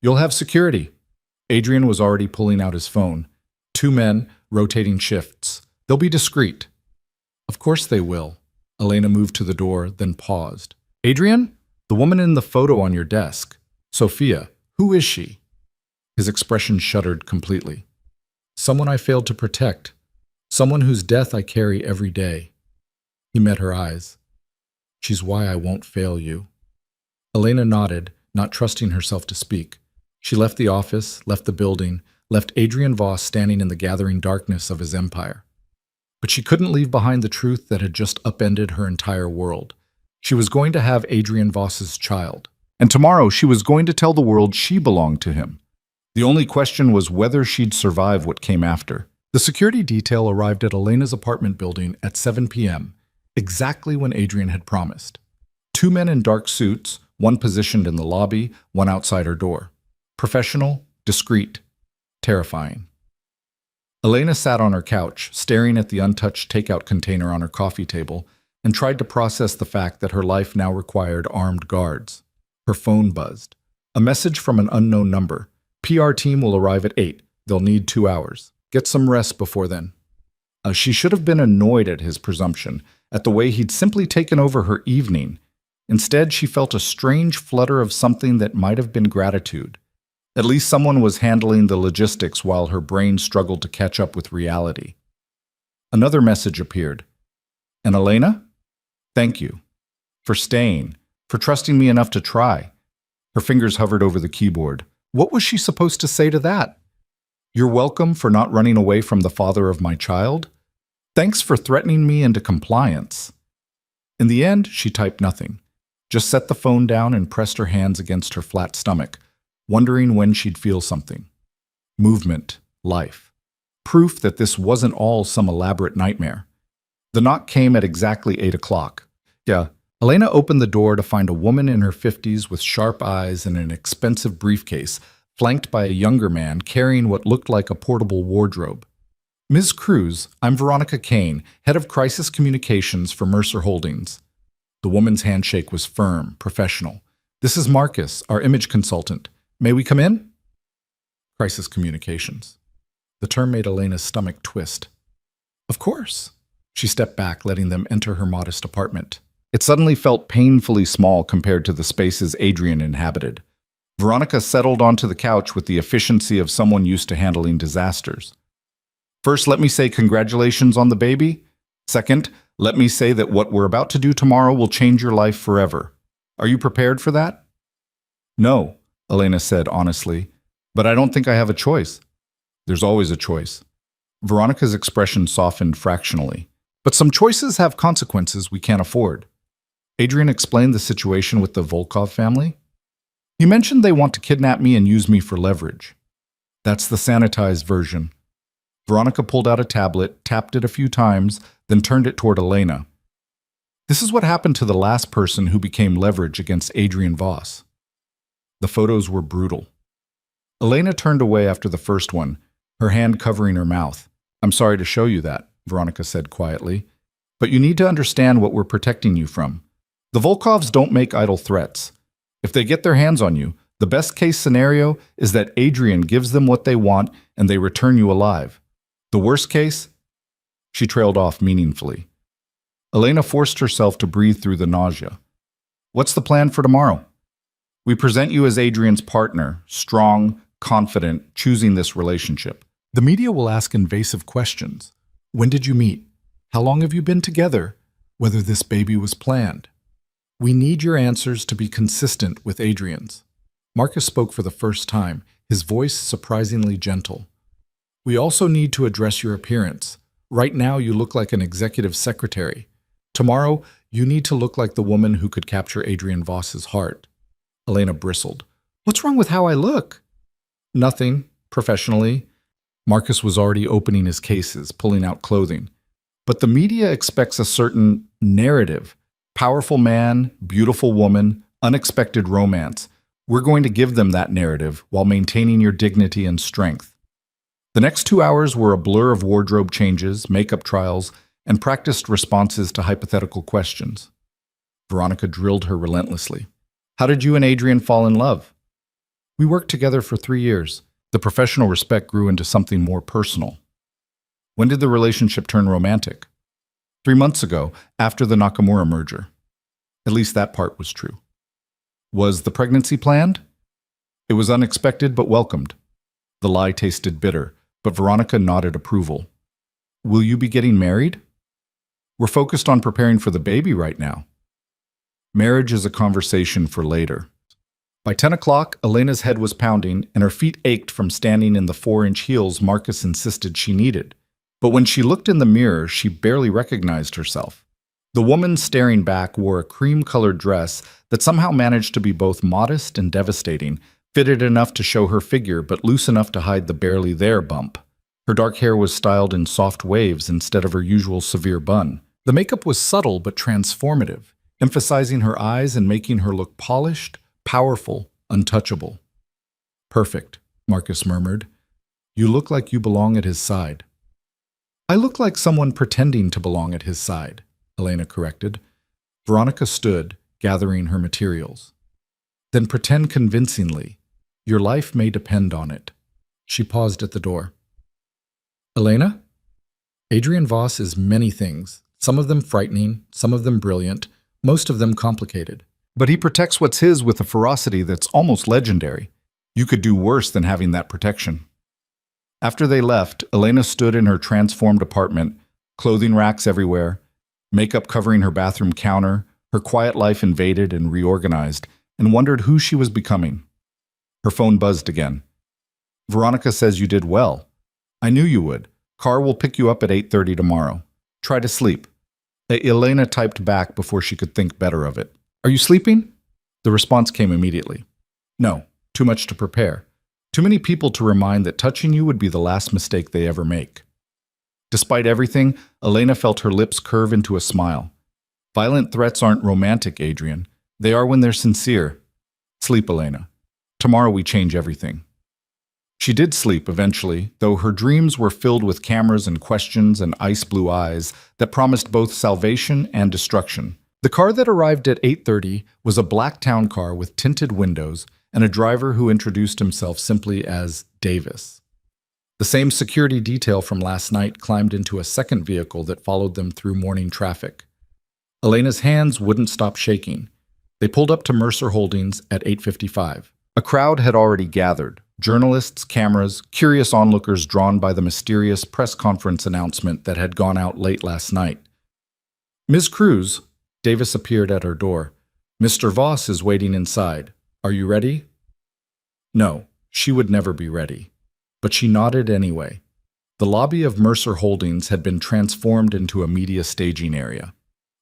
You'll have security. Adrian was already pulling out his phone. 2 men, rotating shifts. They'll be discreet. Of course they will. Elena moved to the door, then paused. Adrian? The woman in the photo on your desk. Sophia. Who is she? His expression shuddered completely. Someone I failed to protect. Someone whose death I carry every day. He met her eyes. She's why I won't fail you. Elena nodded, not trusting herself to speak. She left the office, left the building, left Adrian Voss standing in the gathering darkness of his empire. But she couldn't leave behind the truth that had just upended her entire world. She was going to have Adrian Voss's child. And tomorrow she was going to tell the world she belonged to him. The only question was whether she'd survive what came after. The security detail arrived at Elena's apartment building at 7 p.m., exactly when Adrian had promised. 2 men in dark suits, one positioned in the lobby, one outside her door. Professional, discreet, terrifying. Elena sat on her couch, staring at the untouched takeout container on her coffee table, and tried to process the fact that her life now required armed guards. Her phone buzzed. A message from an unknown number. PR team will arrive at 8. They'll need 2 hours. Get some rest before then. She should have been annoyed at his presumption, at the way he'd simply taken over her evening. Instead, she felt a strange flutter of something that might have been gratitude. At least someone was handling the logistics while her brain struggled to catch up with reality. Another message appeared. And Elena? Thank you. For staying. For trusting me enough to try. Her fingers hovered over the keyboard. What was she supposed to say to that? You're welcome for not running away from the father of my child. Thanks for threatening me into compliance. In the end, she typed nothing. Just set the phone down and pressed her hands against her flat stomach, wondering when she'd feel something. Movement, life. Proof that this wasn't all some elaborate nightmare. The knock came at exactly 8 o'clock. Yeah, Elena opened the door to find a woman in her 50s with sharp eyes and an expensive briefcase, flanked by a younger man carrying what looked like a portable wardrobe. Ms. Cruz, I'm Veronica Kane, head of crisis communications for Mercer Holdings. The woman's handshake was firm, professional. This is Marcus, our image consultant. May we come in? Crisis communications. The term made Elena's stomach twist. Of course. She stepped back, letting them enter her modest apartment. It suddenly felt painfully small compared to the spaces Adrian inhabited. Veronica settled onto the couch with the efficiency of someone used to handling disasters. First, let me say congratulations on the baby. Second, let me say that what we're about to do tomorrow will change your life forever. Are you prepared for that? No, Elena said honestly, but I don't think I have a choice. There's always a choice. Veronica's expression softened fractionally. But some choices have consequences we can't afford. Adrian explained the situation with the Volkov family. He mentioned they want to kidnap me and use me for leverage. That's the sanitized version. Veronica pulled out a tablet, tapped it a few times, then turned it toward Elena. This is what happened to the last person who became leverage against Adrian Voss. The photos were brutal. Elena turned away after the first one, her hand covering her mouth. I'm sorry to show you that, Veronica said quietly, but you need to understand what we're protecting you from. The Volkovs don't make idle threats. If they get their hands on you, the best-case scenario is that Adrian gives them what they want and they return you alive. The worst case? She trailed off meaningfully. Elena forced herself to breathe through the nausea. What's the plan for tomorrow? We present you as Adrian's partner, strong, confident, choosing this relationship. The media will ask invasive questions. When did you meet? How long have you been together? Whether this baby was planned. We need your answers to be consistent with Adrian's. Marcus spoke for the first time, his voice surprisingly gentle. We also need to address your appearance. Right now, you look like an executive secretary. Tomorrow, you need to look like the woman who could capture Adrian Voss's heart. Elena bristled. What's wrong with how I look? Nothing, professionally. Marcus was already opening his cases, pulling out clothing. But the media expects a certain narrative. Powerful man, beautiful woman, unexpected romance. We're going to give them that narrative while maintaining your dignity and strength. The next 2 hours were a blur of wardrobe changes, makeup trials, and practiced responses to hypothetical questions. Veronica drilled her relentlessly. How did you and Adrian fall in love? We worked together for 3 years. The professional respect grew into something more personal. When did the relationship turn romantic? 3 months ago, after the Nakamura merger. At least that part was true. Was the pregnancy planned? It was unexpected but welcomed. The lie tasted bitter, but Veronica nodded approval. Will you be getting married? We're focused on preparing for the baby right now. Marriage is a conversation for later. By 10 o'clock, Elena's head was pounding, and her feet ached from standing in the 4-inch heels Marcus insisted she needed. But when she looked in the mirror, she barely recognized herself. The woman staring back wore a cream-colored dress that somehow managed to be both modest and devastating, fitted enough to show her figure but loose enough to hide the barely there bump. Her dark hair was styled in soft waves instead of her usual severe bun. The makeup was subtle but transformative, emphasizing her eyes and making her look polished, powerful, untouchable. Perfect, Marcus murmured. You look like you belong at his side. I look like someone pretending to belong at his side, Elena corrected. Veronica stood, gathering her materials. Then pretend convincingly. Your life may depend on it. She paused at the door. Elena? Adrian Voss is many things, some of them frightening, some of them brilliant, most of them complicated. But he protects what's his with a ferocity that's almost legendary. You could do worse than having that protection. After they left, Elena stood in her transformed apartment, clothing racks everywhere, makeup covering her bathroom counter, her quiet life invaded and reorganized, and wondered who she was becoming. Her phone buzzed again. Veronica says you did well. I knew you would. Car will pick you up at 8:30 tomorrow. Try to sleep. Elena typed back before she could think better of it. Are you sleeping? The response came immediately. No, too much to prepare. Too many people to remind that touching you would be the last mistake they ever make. Despite everything, Elena felt her lips curve into a smile. Violent threats aren't romantic, Adrian. They are when they're sincere. Sleep, Elena. Tomorrow we change everything. She did sleep eventually, though her dreams were filled with cameras and questions and ice blue eyes that promised both salvation and destruction. The car that arrived at 8:30 was a black town car with tinted windows and a driver who introduced himself simply as Davis. The same security detail from last night climbed into a second vehicle that followed them through morning traffic. Elena's hands wouldn't stop shaking. They pulled up to Mercer Holdings at 8:55. A crowd had already gathered. Journalists, cameras, curious onlookers drawn by the mysterious press conference announcement that had gone out late last night. Ms. Cruz, Davis appeared at her door. Mr. Voss is waiting inside. Are you ready? No, she would never be ready. But she nodded anyway. The lobby of Mercer Holdings had been transformed into a media staging area.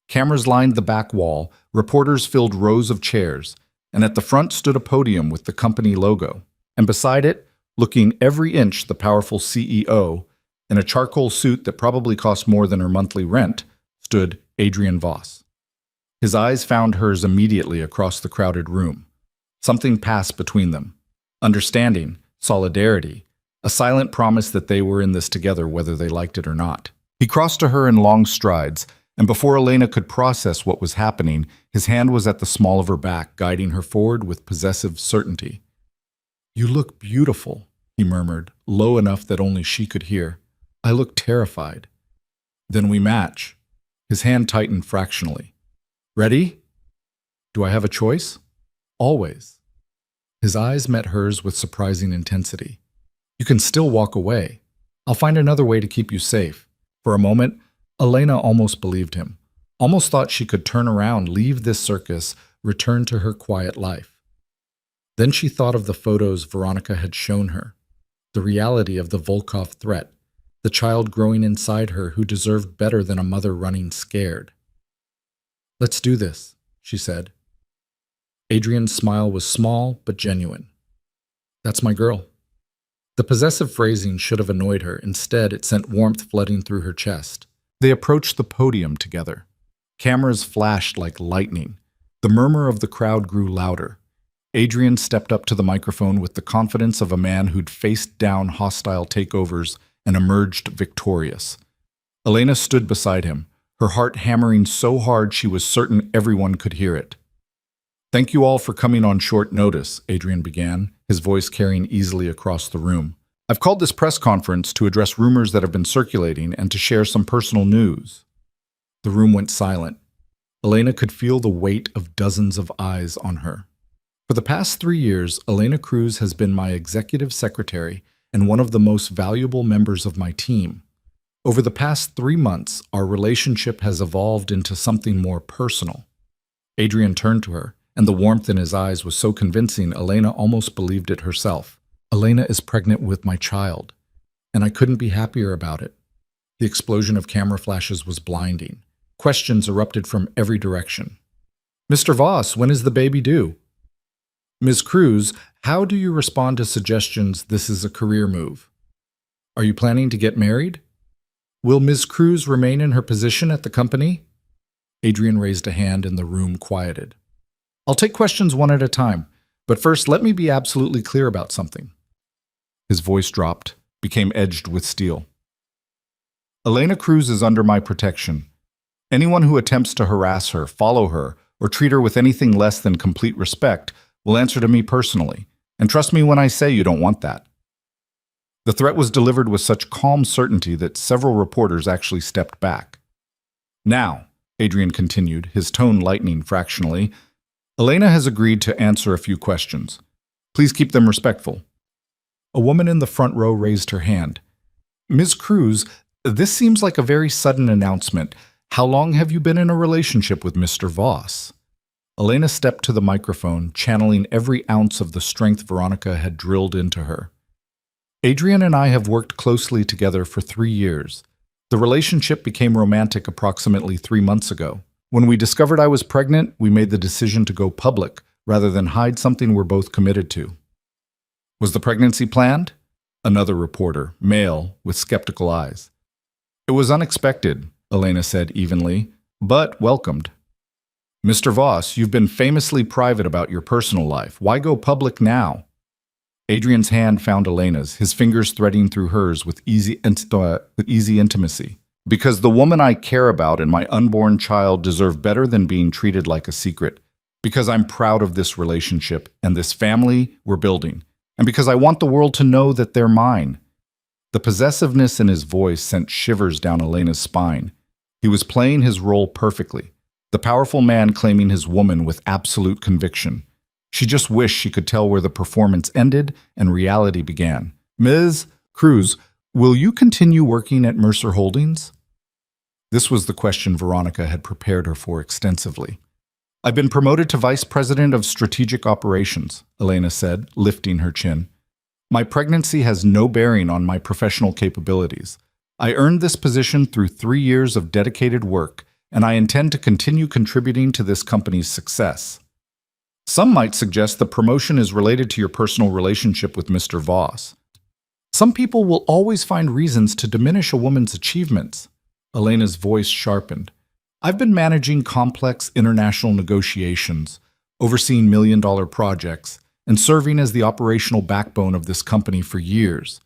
Cameras lined the back wall, reporters filled rows of chairs, and at the front stood a podium with the company logo. And beside it, looking every inch the powerful CEO, in a charcoal suit that probably cost more than her monthly rent, stood Adrian Voss. His eyes found hers immediately across the crowded room. Something passed between them. Understanding, solidarity, a silent promise that they were in this together whether they liked it or not. He crossed to her in long strides, and before Elena could process what was happening, his hand was at the small of her back, guiding her forward with possessive certainty. You look beautiful, he murmured, low enough that only she could hear. I look terrified. Then we match. His hand tightened fractionally. Ready? Do I have a choice? Always. His eyes met hers with surprising intensity. You can still walk away. I'll find another way to keep you safe. For a moment, Elena almost believed him, almost thought she could turn around, leave this circus, return to her quiet life. Then she thought of the photos Veronica had shown her, the reality of the Volkov threat, the child growing inside her who deserved better than a mother running scared. Let's do this, she said. Adrian's smile was small but genuine. That's my girl. The possessive phrasing should have annoyed her. Instead, it sent warmth flooding through her chest. They approached the podium together. Cameras flashed like lightning. The murmur of the crowd grew louder. Adrian stepped up to the microphone with the confidence of a man who'd faced down hostile takeovers and emerged victorious. Elena stood beside him, her heart hammering so hard she was certain everyone could hear it. Thank you all for coming on short notice, Adrian began, his voice carrying easily across the room. I've called this press conference to address rumors that have been circulating and to share some personal news. The room went silent. Elena could feel the weight of dozens of eyes on her. For the past 3 years, Elena Cruz has been my executive secretary and one of the most valuable members of my team. Over the past 3 months, our relationship has evolved into something more personal. Adrian turned to her, and the warmth in his eyes was so convincing Elena almost believed it herself. Elena is pregnant with my child, and I couldn't be happier about it. The explosion of camera flashes was blinding. Questions erupted from every direction. Mr. Voss, when is the baby due? Ms. Cruz, how do you respond to suggestions this is a career move? Are you planning to get married? Will Ms. Cruz remain in her position at the company? Adrian raised a hand and the room quieted. I'll take questions one at a time, but first let me be absolutely clear about something. His voice dropped, became edged with steel. Elena Cruz is under my protection. Anyone who attempts to harass her, follow her, or treat her with anything less than complete respect will answer to me personally. And trust me when I say you don't want that. The threat was delivered with such calm certainty that several reporters actually stepped back. Now, Adrian continued, his tone lightening fractionally, Elena has agreed to answer a few questions. Please keep them respectful. A woman in the front row raised her hand. Ms. Cruz, this seems like a very sudden announcement. How long have you been in a relationship with Mr. Voss? Elena stepped to the microphone, channeling every ounce of the strength Veronica had drilled into her. Adrian and I have worked closely together for 3 years. The relationship became romantic approximately 3 months ago. When we discovered I was pregnant, we made the decision to go public rather than hide something we're both committed to. Was the pregnancy planned? Another reporter, male, with skeptical eyes. It was unexpected, Elena said evenly, but welcomed. Mr. Voss, you've been famously private about your personal life. Why go public now? Adrian's hand found Elena's, his fingers threading through hers with easy intimacy. Because the woman I care about and my unborn child deserve better than being treated like a secret. Because I'm proud of this relationship and this family we're building. And because I want the world to know that they're mine. The possessiveness in his voice sent shivers down Elena's spine. He was playing his role perfectly. The powerful man claiming his woman with absolute conviction. She just wished she could tell where the performance ended and reality began. Ms. Cruz, will you continue working at Mercer Holdings? This was the question Veronica had prepared her for extensively. I've been promoted to Vice President of Strategic Operations, Elena said, lifting her chin. My pregnancy has no bearing on my professional capabilities. I earned this position through 3 years of dedicated work, and I intend to continue contributing to this company's success. Some might suggest the promotion is related to your personal relationship with Mr. Voss. Some people will always find reasons to diminish a woman's achievements. Elena's voice sharpened. I've been managing complex international negotiations, overseeing million-dollar projects, and serving as the operational backbone of this company for years.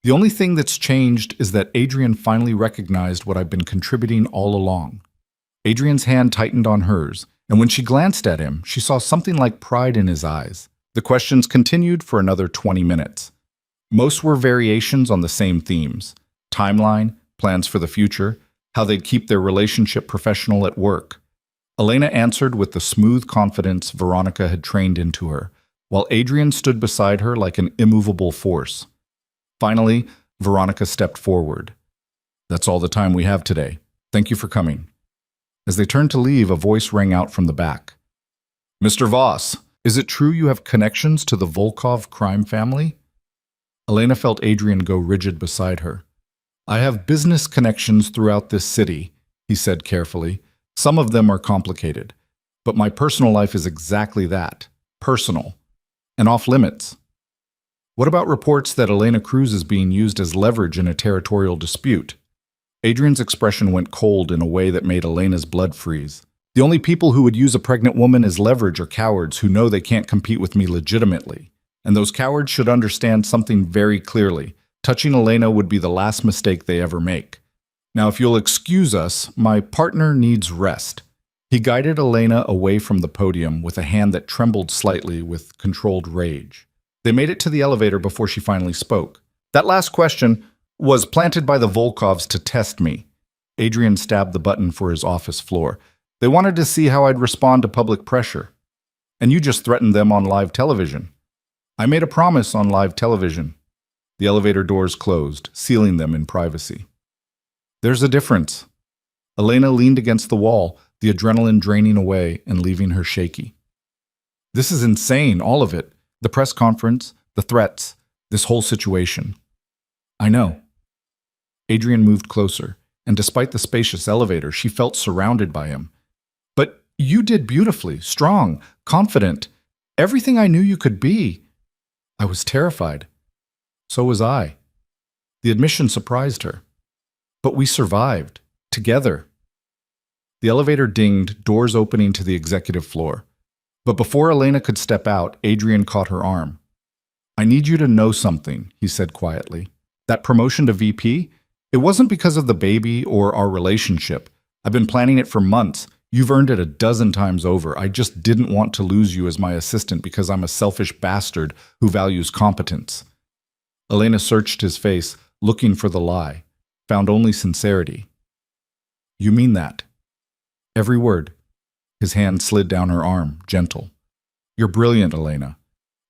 The only thing that's changed is that Adrian finally recognized what I've been contributing all along. Adrian's hand tightened on hers, and when she glanced at him, she saw something like pride in his eyes. The questions continued for another 20 minutes. Most were variations on the same themes: timeline, plans for the future, how they'd keep their relationship professional at work. Elena answered with the smooth confidence Veronica had trained into her, while Adrian stood beside her like an immovable force. Finally, Veronica stepped forward. That's all the time we have today. Thank you for coming. As they turned to leave, a voice rang out from the back. Mr. Voss, is it true you have connections to the Volkov crime family? Elena felt Adrian go rigid beside her. I have business connections throughout this city, he said carefully. Some of them are complicated, but my personal life is exactly that, personal, and off limits. What about reports that Elena Cruz is being used as leverage in a territorial dispute? Adrian's expression went cold in a way that made Elena's blood freeze. The only people who would use a pregnant woman as leverage are cowards who know they can't compete with me legitimately. And those cowards should understand something very clearly. Touching Elena would be the last mistake they ever make. Now, if you'll excuse us, my partner needs rest. He guided Elena away from the podium with a hand that trembled slightly with controlled rage. They made it to the elevator before she finally spoke. That last question was planted by the Volkovs to test me. Adrian stabbed the button for his office floor. They wanted to see how I'd respond to public pressure. And you just threatened them on live television. I made a promise on live television. The elevator doors closed, sealing them in privacy. There's a difference. Elena leaned against the wall, the adrenaline draining away and leaving her shaky. This is insane, all of it. The press conference, the threats, this whole situation. I know. Adrian moved closer, and despite the spacious elevator, she felt surrounded by him. But you did beautifully, strong, confident, everything I knew you could be. I was terrified. So was I. The admission surprised her. But we survived, together. The elevator dinged, doors opening to the executive floor. But before Elena could step out, Adrian caught her arm. I need you to know something, he said quietly. That promotion to VP, it wasn't because of the baby or our relationship. I've been planning it for months. You've earned it a dozen times over. I just didn't want to lose you as my assistant because I'm a selfish bastard who values competence. Elena searched his face, looking for the lie, found only sincerity. You mean that? Every word. His hand slid down her arm, gentle. You're brilliant, Elena.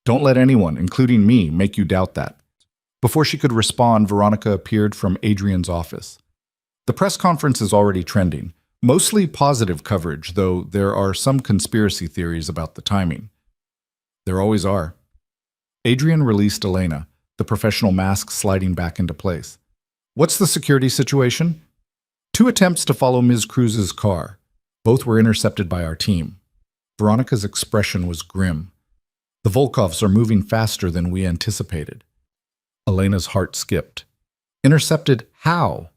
Don't let anyone, including me, make you doubt that. Before she could respond, Veronica appeared from Adrian's office. The press conference is already trending. Mostly positive coverage, though there are some conspiracy theories about the timing. There always are. Adrian released Elena, the professional mask sliding back into place. What's the security situation? 2 attempts to follow Ms. Cruz's car. Both were intercepted by our team. Veronica's expression was grim. The Volkovs are moving faster than we anticipated. Elena's heart skipped. Intercepted how?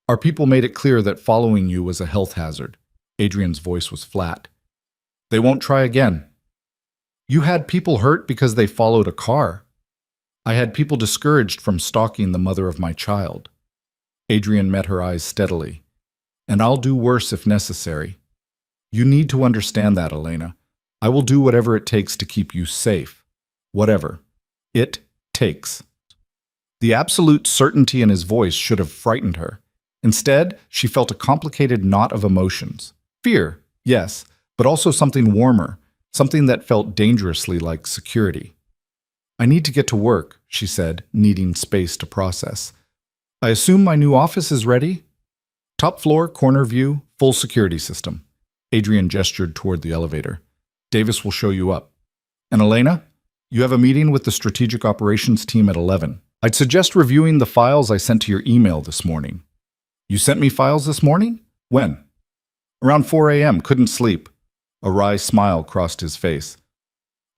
Our people made it clear that following you was a health hazard. Adrian's voice was flat. They won't try again. You had people hurt because they followed a car. I had people discouraged from stalking the mother of my child. Adrian met her eyes steadily. And I'll do worse if necessary. You need to understand that, Elena. I will do whatever it takes to keep you safe. Whatever it takes. The absolute certainty in his voice should have frightened her. Instead, she felt a complicated knot of emotions. Fear, yes, but also something warmer, something that felt dangerously like security. I need to get to work, she said, needing space to process. I assume my new office is ready? Top floor, corner view, full security system. Adrian gestured toward the elevator. Davis will show you up. And Elena, you have a meeting with the strategic operations team at 11. I'd suggest reviewing the files I sent to your email this morning. You sent me files this morning? When? Around 4 a.m., couldn't sleep. A wry smile crossed his face.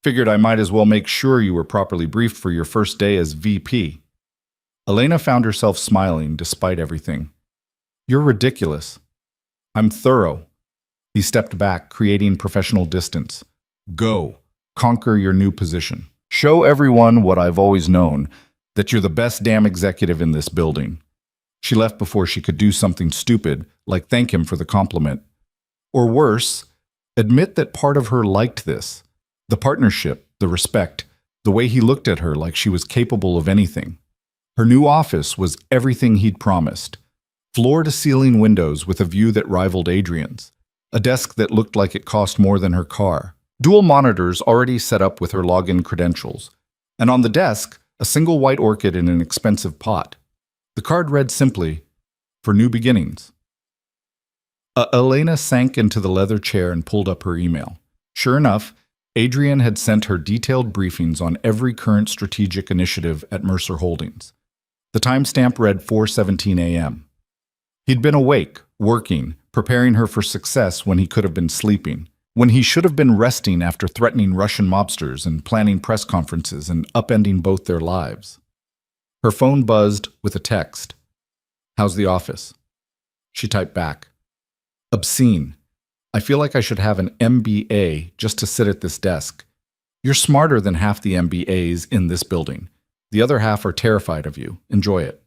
Figured I might as well make sure you were properly briefed for your first day as VP. Elena found herself smiling despite everything. You're ridiculous. I'm thorough. He stepped back, creating professional distance. Go. Conquer your new position. Show everyone what I've always known, that you're the best damn executive in this building. She left before she could do something stupid, like thank him for the compliment. Or worse, admit that part of her liked this. The partnership, the respect, the way he looked at her like she was capable of anything. Her new office was everything he'd promised. Floor-to-ceiling windows with a view that rivaled Adrian's. A desk that looked like it cost more than her car. Dual monitors already set up with her login credentials. And on the desk, a single white orchid in an expensive pot. The card read simply, for new beginnings. Elena sank into the leather chair and pulled up her email. Sure enough, Adrian had sent her detailed briefings on every current strategic initiative at Mercer Holdings. The timestamp read 4:17 a.m. He'd been awake, working, preparing her for success when he could have been sleeping, when he should have been resting after threatening Russian mobsters and planning press conferences and upending both their lives. Her phone buzzed with a text. How's the office? She typed back. Obscene. I feel like I should have an MBA just to sit at this desk. You're smarter than half the MBAs in this building. The other half are terrified of you. Enjoy it.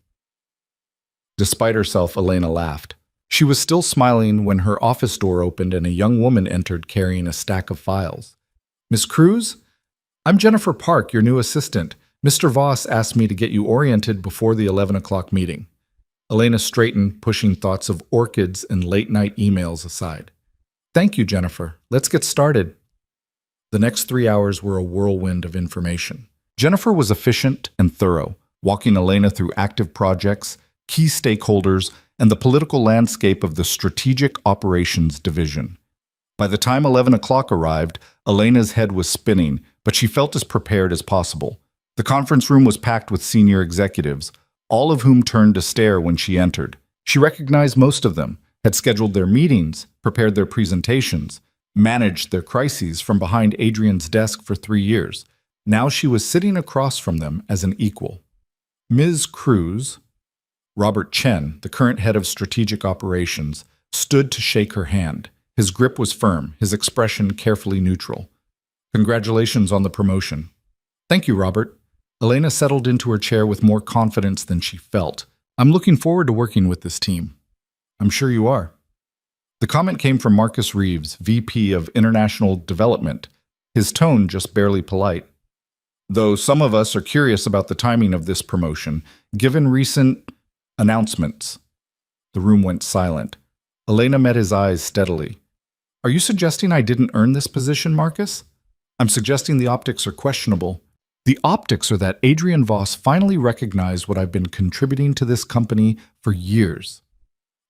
Despite herself, Elena laughed. She was still smiling when her office door opened and a young woman entered carrying a stack of files. Miss Cruz? I'm Jennifer Park, your new assistant. Mr. Voss asked me to get you oriented before the 11 o'clock meeting. Elena straightened, pushing thoughts of orchids and late-night emails aside. Thank you, Jennifer. Let's get started. The next 3 hours were a whirlwind of information. Jennifer was efficient and thorough, walking Elena through active projects, key stakeholders, and the political landscape of the Strategic Operations Division. By the time 11 o'clock arrived, Elena's head was spinning, but she felt as prepared as possible. The conference room was packed with senior executives, all of whom turned to stare when she entered. She recognized most of them, had scheduled their meetings, prepared their presentations, managed their crises from behind Adrian's desk for 3 years. Now she was sitting across from them as an equal. Ms. Cruz, Robert Chen, the current head of strategic operations, stood to shake her hand. His grip was firm, his expression carefully neutral. Congratulations on the promotion. Thank you, Robert. Elena settled into her chair with more confidence than she felt. I'm looking forward to working with this team. I'm sure you are. The comment came from Marcus Reeves, VP of International Development, his tone just barely polite. Though some of us are curious about the timing of this promotion, given recent announcements. The room went silent. Elena met his eyes steadily. Are you suggesting I didn't earn this position, Marcus? I'm suggesting the optics are questionable. The optics are that Adrian Voss finally recognized what I've been contributing to this company for years.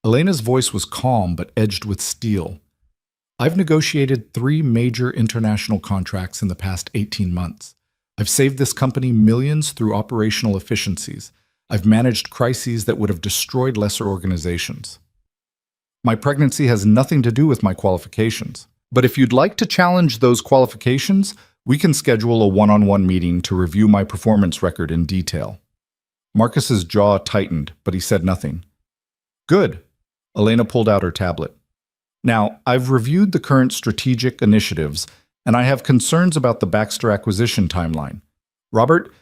Elena's voice was calm but edged with steel. I've negotiated 3 major international contracts in the past 18 months. I've saved this company millions through operational efficiencies. I've managed crises that would have destroyed lesser organizations. My pregnancy has nothing to do with my qualifications. But if you'd like to challenge those qualifications, we can schedule a one-on-one meeting to review my performance record in detail. Marcus's jaw tightened, but he said nothing. Good. Elena pulled out her tablet. Now, I've reviewed the current strategic initiatives, and I have concerns about the Baxter acquisition timeline. Robert,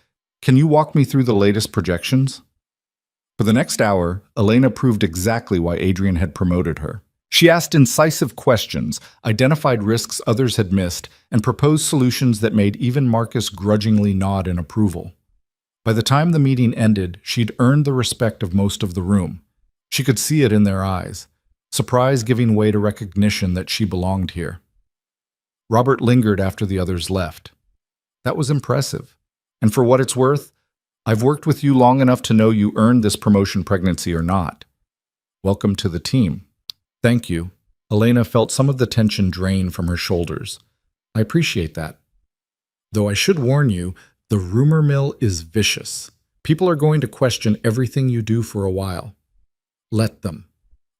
can you walk me through the latest projections? For the next hour, Elena proved exactly why Adrian had promoted her. She asked incisive questions, identified risks others had missed, and proposed solutions that made even Marcus grudgingly nod in approval. By the time the meeting ended, she'd earned the respect of most of the room. She could see it in their eyes, surprise giving way to recognition that she belonged here. Robert lingered after the others left. That was impressive. And for what it's worth, I've worked with you long enough to know you earned this promotion, pregnancy or not. Welcome to the team. Thank you. Elena felt some of the tension drain from her shoulders. I appreciate that. Though I should warn you, the rumor mill is vicious. People are going to question everything you do for a while. Let them.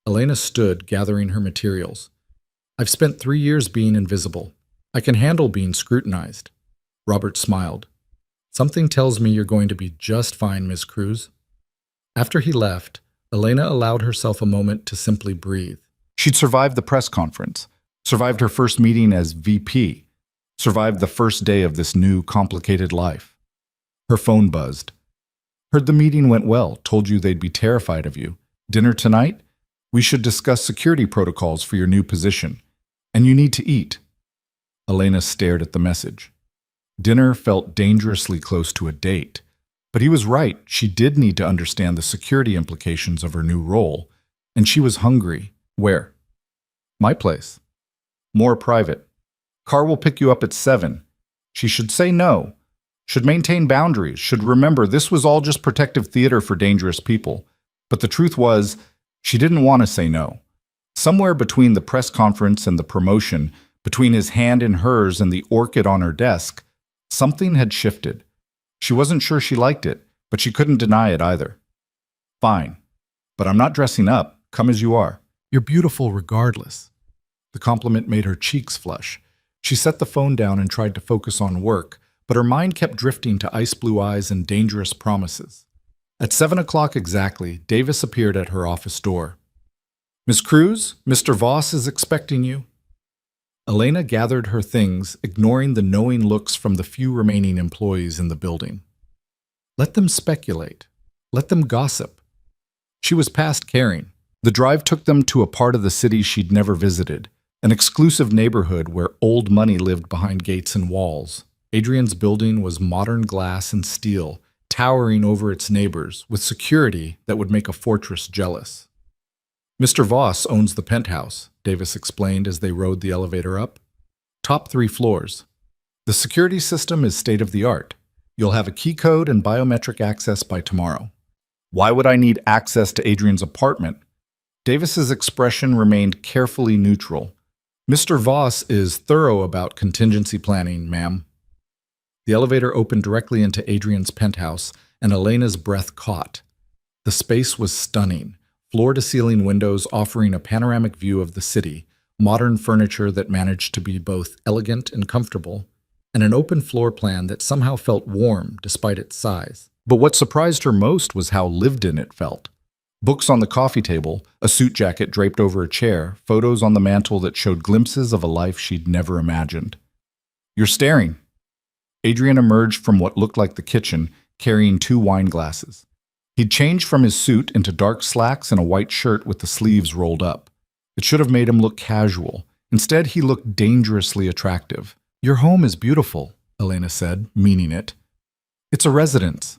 Elena stood, gathering her materials. I've spent 3 years being invisible. I can handle being scrutinized. Robert smiled. Something tells me you're going to be just fine, Miss Cruz. After he left, Elena allowed herself a moment to simply breathe. She'd survived the press conference, survived her first meeting as VP, survived the first day of this new, complicated life. Her phone buzzed. Heard the meeting went well, told you they'd be terrified of you. Dinner tonight? We should discuss security protocols for your new position. And you need to eat. Elena stared at the message. Dinner felt dangerously close to a date. But he was right, she did need to understand the security implications of her new role. And she was hungry. Where? My place. More private. Car will pick you up at 7. She should say no. Should maintain boundaries. Should remember this was all just protective theater for dangerous people. But the truth was, she didn't want to say no. Somewhere between the press conference and the promotion, between his hand in hers and the orchid on her desk, something had shifted. She wasn't sure she liked it, but she couldn't deny it either. Fine. But I'm not dressing up. Come as you are. You're beautiful regardless. The compliment made her cheeks flush. She set the phone down and tried to focus on work, but her mind kept drifting to ice blue eyes and dangerous promises. At 7 o'clock exactly, Davis appeared at her office door. Miss Cruz, Mr. Voss is expecting you. Elena gathered her things, ignoring the knowing looks from the few remaining employees in the building. Let them speculate. Let them gossip. She was past caring. The drive took them to a part of the city she'd never visited, an exclusive neighborhood where old money lived behind gates and walls. Adrian's building was modern glass and steel, towering over its neighbors, with security that would make a fortress jealous. Mr. Voss owns the penthouse, Davis explained as they rode the elevator up. Top 3 floors. The security system is state-of-the-art. You'll have a key code and biometric access by tomorrow. Why would I need access to Adrian's apartment? Davis's expression remained carefully neutral. Mr. Voss is thorough about contingency planning, ma'am. The elevator opened directly into Adrian's penthouse, and Elena's breath caught. The space was stunning, floor-to-ceiling windows offering a panoramic view of the city, modern furniture that managed to be both elegant and comfortable, and an open floor plan that somehow felt warm despite its size. But what surprised her most was how lived-in it felt. Books on the coffee table, a suit jacket draped over a chair, photos on the mantel that showed glimpses of a life she'd never imagined. You're staring. Adrian emerged from what looked like the kitchen, carrying 2 wine glasses. He'd changed from his suit into dark slacks and a white shirt with the sleeves rolled up. It should have made him look casual. Instead, he looked dangerously attractive. "Your home is beautiful," Elena said, meaning it. "It's a residence."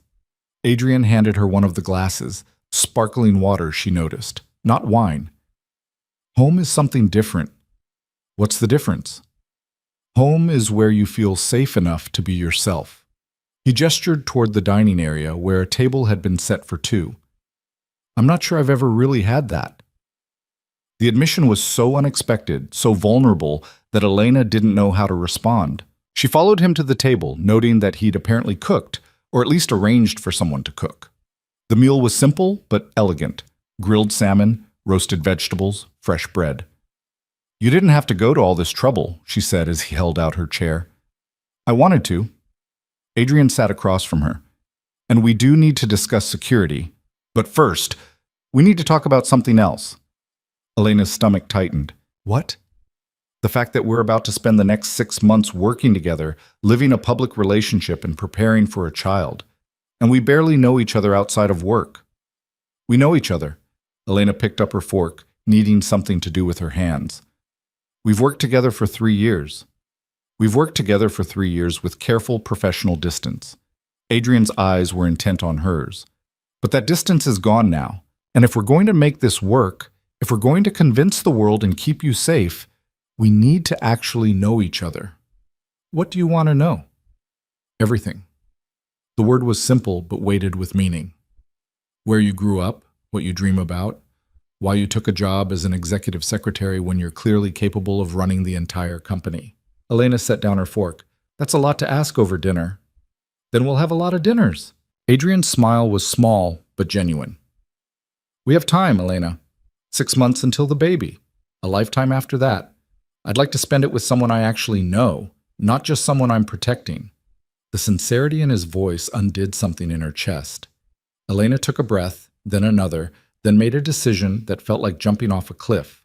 Adrian handed her one of the glasses. Sparkling water, she noticed, not wine. "Home is something different." "What's the difference?" "Home is where you feel safe enough to be yourself." He gestured toward the dining area where a table had been set for two. "I'm not sure I've ever really had that." The admission was so unexpected, so vulnerable, that Elena didn't know how to respond. She followed him to the table, noting that he'd apparently cooked, or at least arranged for someone to cook. The meal was simple but elegant: grilled salmon, roasted vegetables, fresh bread. "You didn't have to go to all this trouble," she said as he held out her chair. "I wanted to." Adrian sat across from her. "And we do need to discuss security. But first, we need to talk about something else." Elena's stomach tightened. "What?" "The fact that we're about to spend the next 6 months working together, living a public relationship and preparing for a child. And we barely know each other outside of work." "We know each other." Elena picked up her fork, needing something to do with her hands. "We've worked together for 3 years." "We've worked together for 3 years with careful professional distance." Adrian's eyes were intent on hers. "But that distance is gone now. And if we're going to make this work, if we're going to convince the world and keep you safe, we need to actually know each other." "What do you want to know?" "Everything." The word was simple but weighted with meaning. Where you grew up, what you dream about, why you took a job as an executive secretary when you're clearly capable of running the entire company. Elena set down her fork. "That's a lot to ask over dinner." "Then we'll have a lot of dinners." Adrian's smile was small but genuine. "We have time, Elena. 6 months until the baby. A lifetime after that. I'd like to spend it with someone I actually know, not just someone I'm protecting." The sincerity in his voice undid something in her chest. Elena took a breath, then another, then made a decision that felt like jumping off a cliff.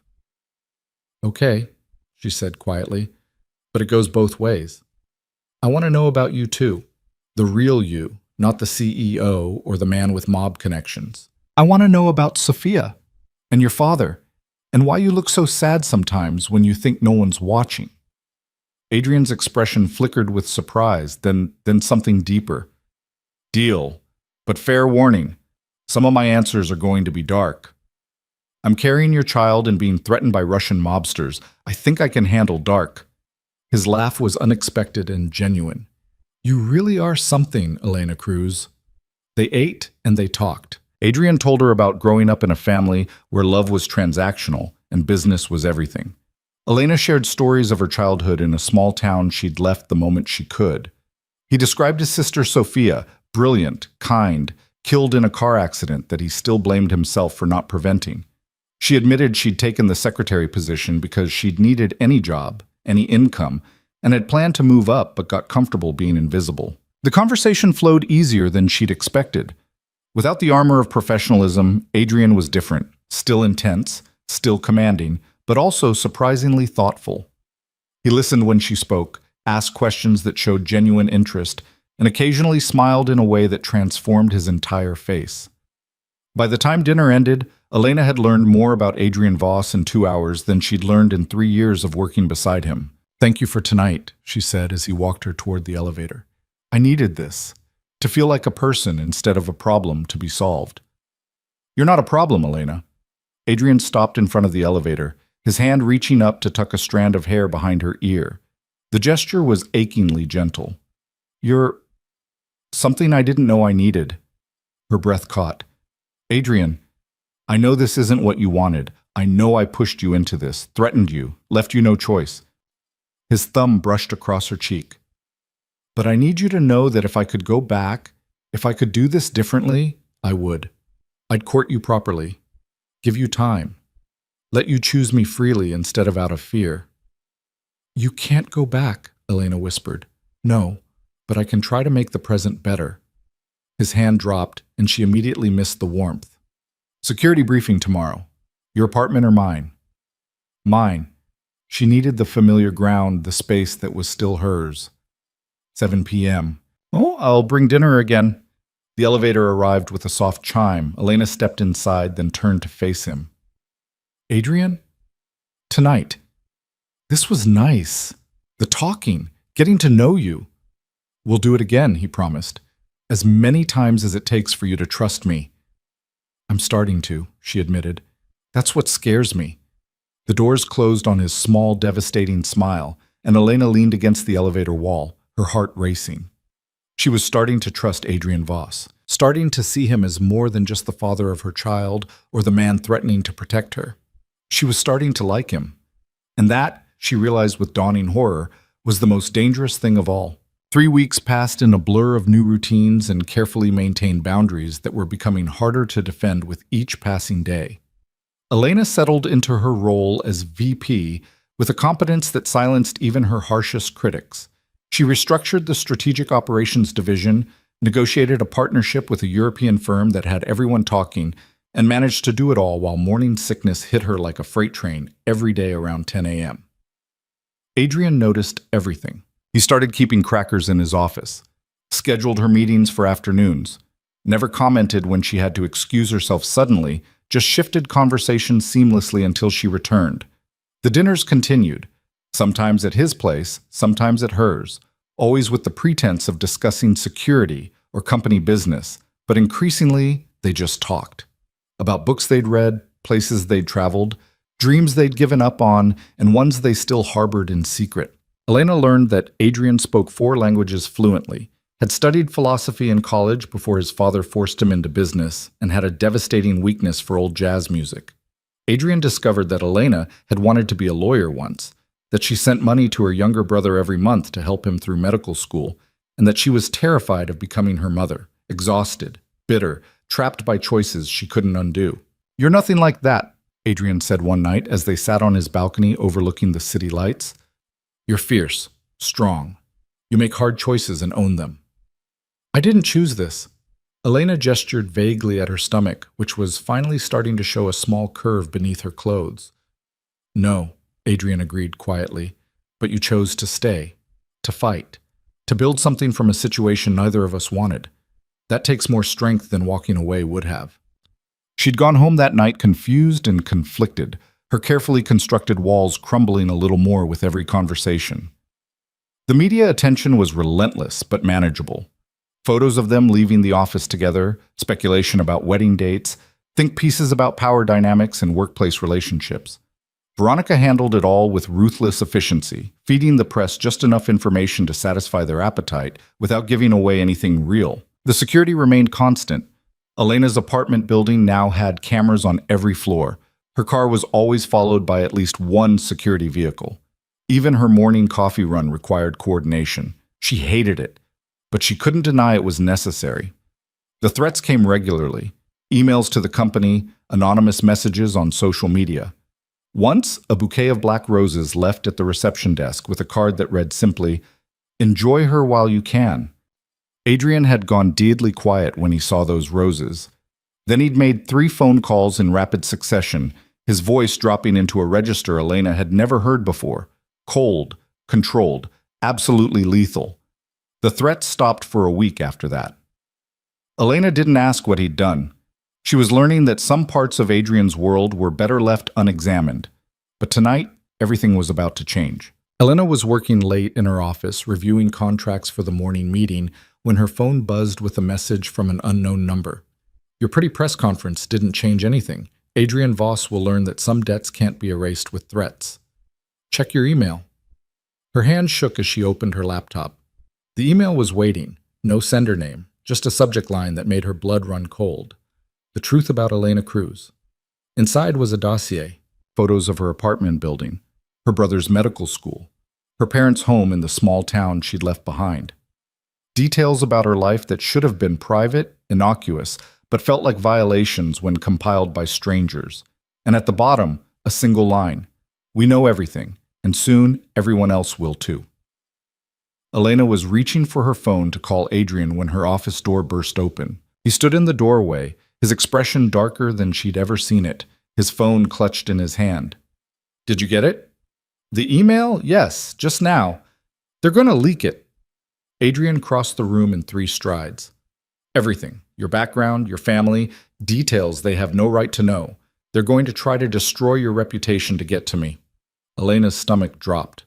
"Okay," she said quietly, "but it goes both ways. I want to know about you too. The real you, not the CEO or the man with mob connections. I want to know about Sophia and your father, and why you look so sad sometimes when you think no one's watching." Adrian's expression flickered with surprise, then something deeper. "Deal. But fair warning, some of my answers are going to be dark. I'm carrying your child and being threatened by Russian mobsters. I think I can handle dark." His laugh was unexpected and genuine. "You really are something, Elena Cruz." They ate and they talked. Adrian told her about growing up in a family where love was transactional and business was everything. Elena shared stories of her childhood in a small town she'd left the moment she could. He described his sister Sophia, brilliant, kind, killed in a car accident that he still blamed himself for not preventing. She admitted she'd taken the secretary position because she'd needed any job, any income, and had planned to move up but got comfortable being invisible. The conversation flowed easier than she'd expected. Without the armor of professionalism, Adrian was different, still intense, still commanding, but also surprisingly thoughtful. He listened when she spoke, asked questions that showed genuine interest, and occasionally smiled in a way that transformed his entire face. By the time dinner ended, Elena had learned more about Adrian Voss in 2 hours than she'd learned in 3 years of working beside him. "Thank you for tonight," she said as he walked her toward the elevator. "I needed this, to feel like a person instead of a problem to be solved." "You're not a problem, Elena." Adrian stopped in front of the elevator, his hand reaching up to tuck a strand of hair behind her ear. The gesture was achingly gentle. "You're something I didn't know I needed." Her breath caught. "Adrian, I know this isn't what you wanted. I know I pushed you into this, threatened you, left you no choice." His thumb brushed across her cheek. "But I need you to know that if I could go back, if I could do this differently, I would. I'd court you properly, give you time, let you choose me freely instead of out of fear." "You can't go back," Elena whispered. "No, but I can try to make the present better." His hand dropped, and she immediately missed the warmth. "Security briefing tomorrow. Your apartment or mine?" "Mine." She needed the familiar ground, the space that was still hers. 7 p.m. "Oh, I'll bring dinner again." The elevator arrived with a soft chime. Elena stepped inside, then turned to face him. "Adrian?" Tonight. This was nice. The talking, getting to know you. We'll do it again, he promised. As many times as it takes for you to trust me. I'm starting to, she admitted. That's what scares me. The doors closed on his small, devastating smile, and Elena leaned against the elevator wall, her heart racing. She was starting to trust Adrian Voss, starting to see him as more than just the father of her child or the man threatening to protect her. She was starting to like him. And that, she realized with dawning horror, was the most dangerous thing of all. 3 weeks passed in a blur of new routines and carefully maintained boundaries that were becoming harder to defend with each passing day. Elena settled into her role as VP with a competence that silenced even her harshest critics. She restructured the Strategic Operations Division, negotiated a partnership with a European firm that had everyone talking, and managed to do it all while morning sickness hit her like a freight train every day around 10 a.m. Adrian noticed everything. He started keeping crackers in his office, scheduled her meetings for afternoons, never commented when she had to excuse herself suddenly, just shifted conversation seamlessly until she returned. The dinners continued, sometimes at his place, sometimes at hers, always with the pretense of discussing security or company business, but increasingly they just talked. About books they'd read, places they'd traveled, dreams they'd given up on, and ones they still harbored in secret. Elena learned that Adrian spoke 4 languages fluently, had studied philosophy in college before his father forced him into business, and had a devastating weakness for old jazz music. Adrian discovered that Elena had wanted to be a lawyer once, that she sent money to her younger brother every month to help him through medical school, and that she was terrified of becoming her mother, exhausted, bitter, trapped by choices she couldn't undo. "You're nothing like that," Adrian said one night as they sat on his balcony overlooking the city lights. "You're fierce, strong. You make hard choices and own them." "I didn't choose this." Elena gestured vaguely at her stomach, which was finally starting to show a small curve beneath her clothes. "No," Adrian agreed quietly, "but you chose to stay, to fight, to build something from a situation neither of us wanted. That takes more strength than walking away would have." She'd gone home that night confused and conflicted, her carefully constructed walls crumbling a little more with every conversation. The media attention was relentless but manageable. Photos of them leaving the office together, speculation about wedding dates, think pieces about power dynamics and workplace relationships. Veronica handled it all with ruthless efficiency, feeding the press just enough information to satisfy their appetite without giving away anything real. The security remained constant. Elena's apartment building now had cameras on every floor. Her car was always followed by at least one security vehicle. Even her morning coffee run required coordination. She hated it, but she couldn't deny it was necessary. The threats came regularly. Emails to the company, anonymous messages on social media. Once, a bouquet of black roses left at the reception desk with a card that read simply, "Enjoy her while you can." Adrian had gone deadly quiet when he saw those roses. Then he'd made 3 phone calls in rapid succession, his voice dropping into a register Elena had never heard before. Cold, controlled, absolutely lethal. The threats stopped for a week after that. Elena didn't ask what he'd done. She was learning that some parts of Adrian's world were better left unexamined. But tonight, everything was about to change. Elena was working late in her office, reviewing contracts for the morning meeting, when her phone buzzed with a message from an unknown number. "Your pretty press conference didn't change anything. Adrian Voss will learn that some debts can't be erased with threats. Check your email." Her hand shook as she opened her laptop. The email was waiting, no sender name, just a subject line that made her blood run cold. The truth about Elena Cruz. Inside was a dossier, photos of her apartment building, her brother's medical school, her parents' home in the small town she'd left behind. Details about her life that should have been private, innocuous, but felt like violations when compiled by strangers. And at the bottom, a single line. "We know everything, and soon everyone else will too." Elena was reaching for her phone to call Adrian when her office door burst open. He stood in the doorway, his expression darker than she'd ever seen it, his phone clutched in his hand. "Did you get it?" "The email? Yes, just now. They're going to leak it." Adrian crossed the room in 3 strides. "Everything. Your background, your family, details they have no right to know. They're going to try to destroy your reputation to get to me." Elena's stomach dropped.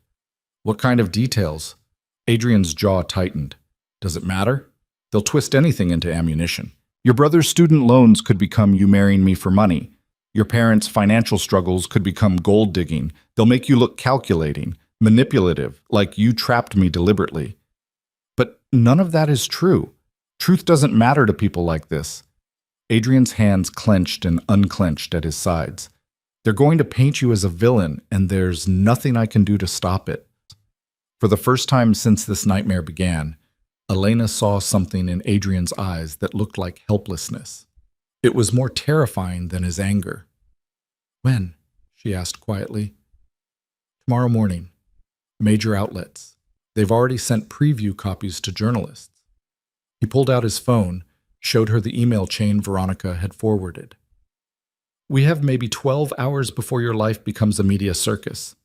What kind of details? Adrian's jaw tightened. Does it matter? They'll twist anything into ammunition. Your brother's student loans could become you marrying me for money. Your parents' financial struggles could become gold digging. They'll make you look calculating, manipulative, like you trapped me deliberately. But none of that is true. Truth doesn't matter to people like this. Adrian's hands clenched and unclenched at his sides. They're going to paint you as a villain, and there's nothing I can do to stop it. For the first time since this nightmare began, Elena saw something in Adrian's eyes that looked like helplessness. It was more terrifying than his anger. When? She asked quietly. Tomorrow morning. Major outlets. They've already sent preview copies to journalists. He pulled out his phone, showed her the email chain Veronica had forwarded. We have maybe 12 hours before your life becomes a media circus.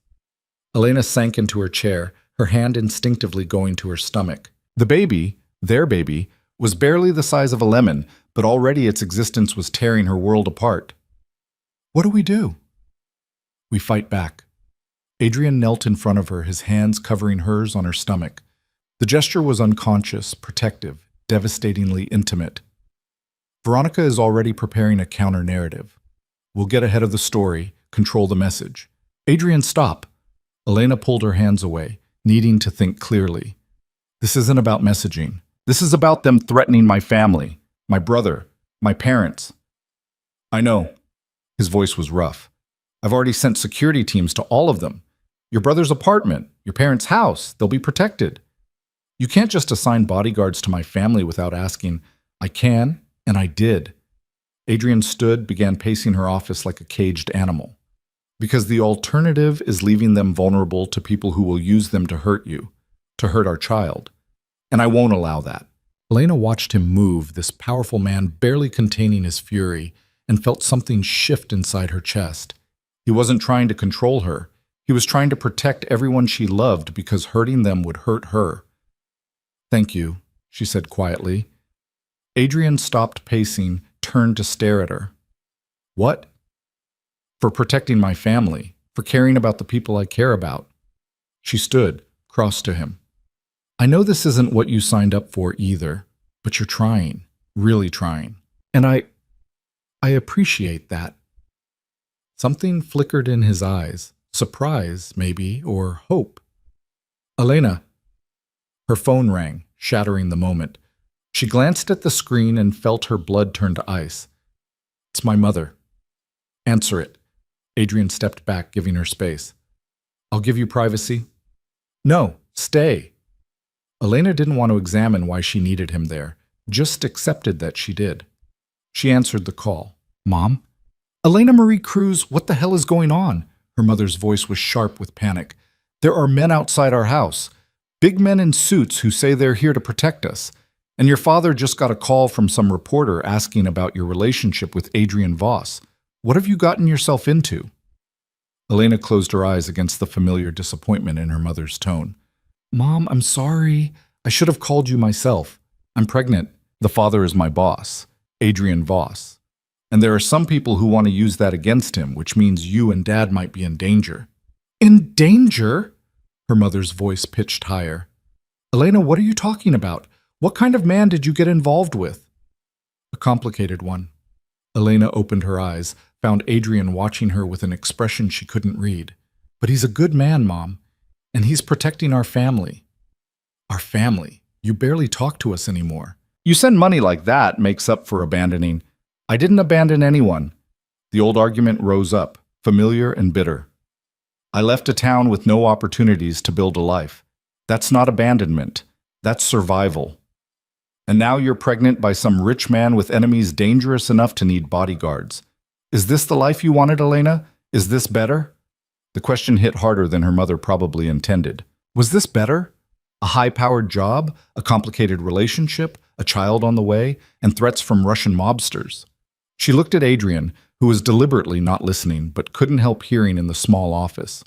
Elena sank into her chair, her hand instinctively going to her stomach. The baby, their baby, was barely the size of a lemon, but already its existence was tearing her world apart. What do? We fight back. Adrian knelt in front of her, his hands covering hers on her stomach. The gesture was unconscious, protective, devastatingly intimate. Veronica is already preparing a counter-narrative. We'll get ahead of the story, control the message. Adrian, stop. Elena pulled her hands away, needing to think clearly. This isn't about messaging. This is about them threatening my family, my brother, my parents. I know. His voice was rough. I've already sent security teams to all of them. Your brother's apartment, your parents' house, they'll be protected. You can't just assign bodyguards to my family without asking. I can, and I did. Adrian stood, began pacing her office like a caged animal. Because the alternative is leaving them vulnerable to people who will use them to hurt you, to hurt our child. And I won't allow that. Elena watched him move, this powerful man barely containing his fury, and felt something shift inside her chest. He wasn't trying to control her. He was trying to protect everyone she loved because hurting them would hurt her. Thank you, she said quietly. Adrian stopped pacing, turned to stare at her. What? For protecting my family, for caring about the people I care about. She stood, crossed to him. I know this isn't what you signed up for either, but you're trying, really trying. And I appreciate that. Something flickered in his eyes, surprise, maybe, or hope. Elena. Her phone rang, shattering the moment. She glanced at the screen and felt her blood turn to ice. It's my mother. Answer it. Adrian stepped back, giving her space. I'll give you privacy. No, stay. Elena didn't want to examine why she needed him there, just accepted that she did. She answered the call. Mom? Elena Marie Cruz, what the hell is going on? Her mother's voice was sharp with panic. There are men outside our house. Big men in suits who say they're here to protect us. And your father just got a call from some reporter asking about your relationship with Adrian Voss. What have you gotten yourself into? Elena closed her eyes against the familiar disappointment in her mother's tone. Mom, I'm sorry. I should have called you myself. I'm pregnant. The father is my boss, Adrian Voss. And there are some people who want to use that against him, which means you and Dad might be in danger. In danger? Her mother's voice pitched higher. Elena, what are you talking about? What kind of man did you get involved with? A complicated one. Elena opened her eyes, found Adrian watching her with an expression she couldn't read. But he's a good man, Mom. And he's protecting our family. Our family? You barely talk to us anymore. You send money like that makes up for abandoning. I didn't abandon anyone. The old argument rose up, familiar and bitter. I left a town with no opportunities to build a life. That's not abandonment. That's survival. And now you're pregnant by some rich man with enemies dangerous enough to need bodyguards. Is this the life you wanted, Elena? Is this better? The question hit harder than her mother probably intended. Was this better? A high-powered job, a complicated relationship, a child on the way, and threats from Russian mobsters. She looked at Adrian, who was deliberately not listening but couldn't help hearing in the small office.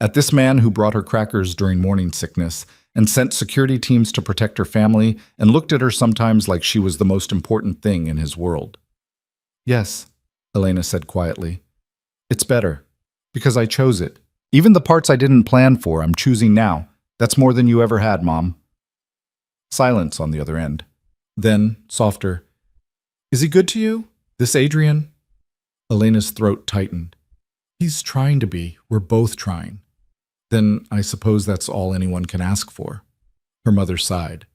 At this man who brought her crackers during morning sickness and sent security teams to protect her family and looked at her sometimes like she was the most important thing in his world. Yes, Elena said quietly. It's better. Because I chose it, Even the parts I didn't plan for, I'm choosing now. That's more than you ever had, Mom. Silence on the other end. Then, softer, "Is he good to you? This Adrian?" Elena's throat tightened. "He's trying to be. We're both trying." "Then I suppose that's all anyone can ask for." Her mother sighed.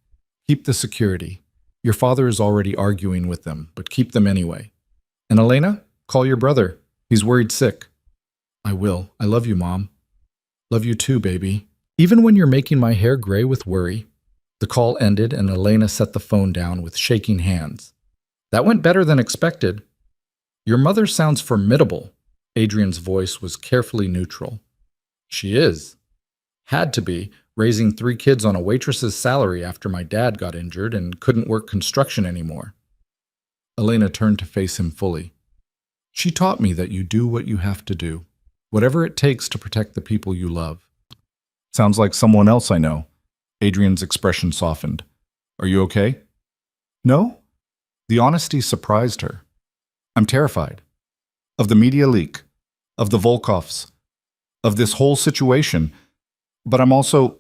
"Keep the security. Your father is already arguing with them, but keep them anyway. And Elena, call your brother. He's worried sick." "I will. I love you, Mom." "Love you too, baby. Even when you're making my hair gray with worry." The call ended and Elena set the phone down with shaking hands. "That went better than expected." "Your mother sounds formidable." Adrian's voice was carefully neutral. "She is. Had to be, raising 3 kids on a waitress's salary after my dad got injured and couldn't work construction anymore." Elena turned to face him fully. "She taught me that you do what you have to do, whatever it takes to protect the people you love." "Sounds like someone else I know." Adrian's expression softened. "Are you okay?" "No." The honesty surprised her. "I'm terrified. Of the media leak. Of the Volkovs. Of this whole situation. But I'm also—"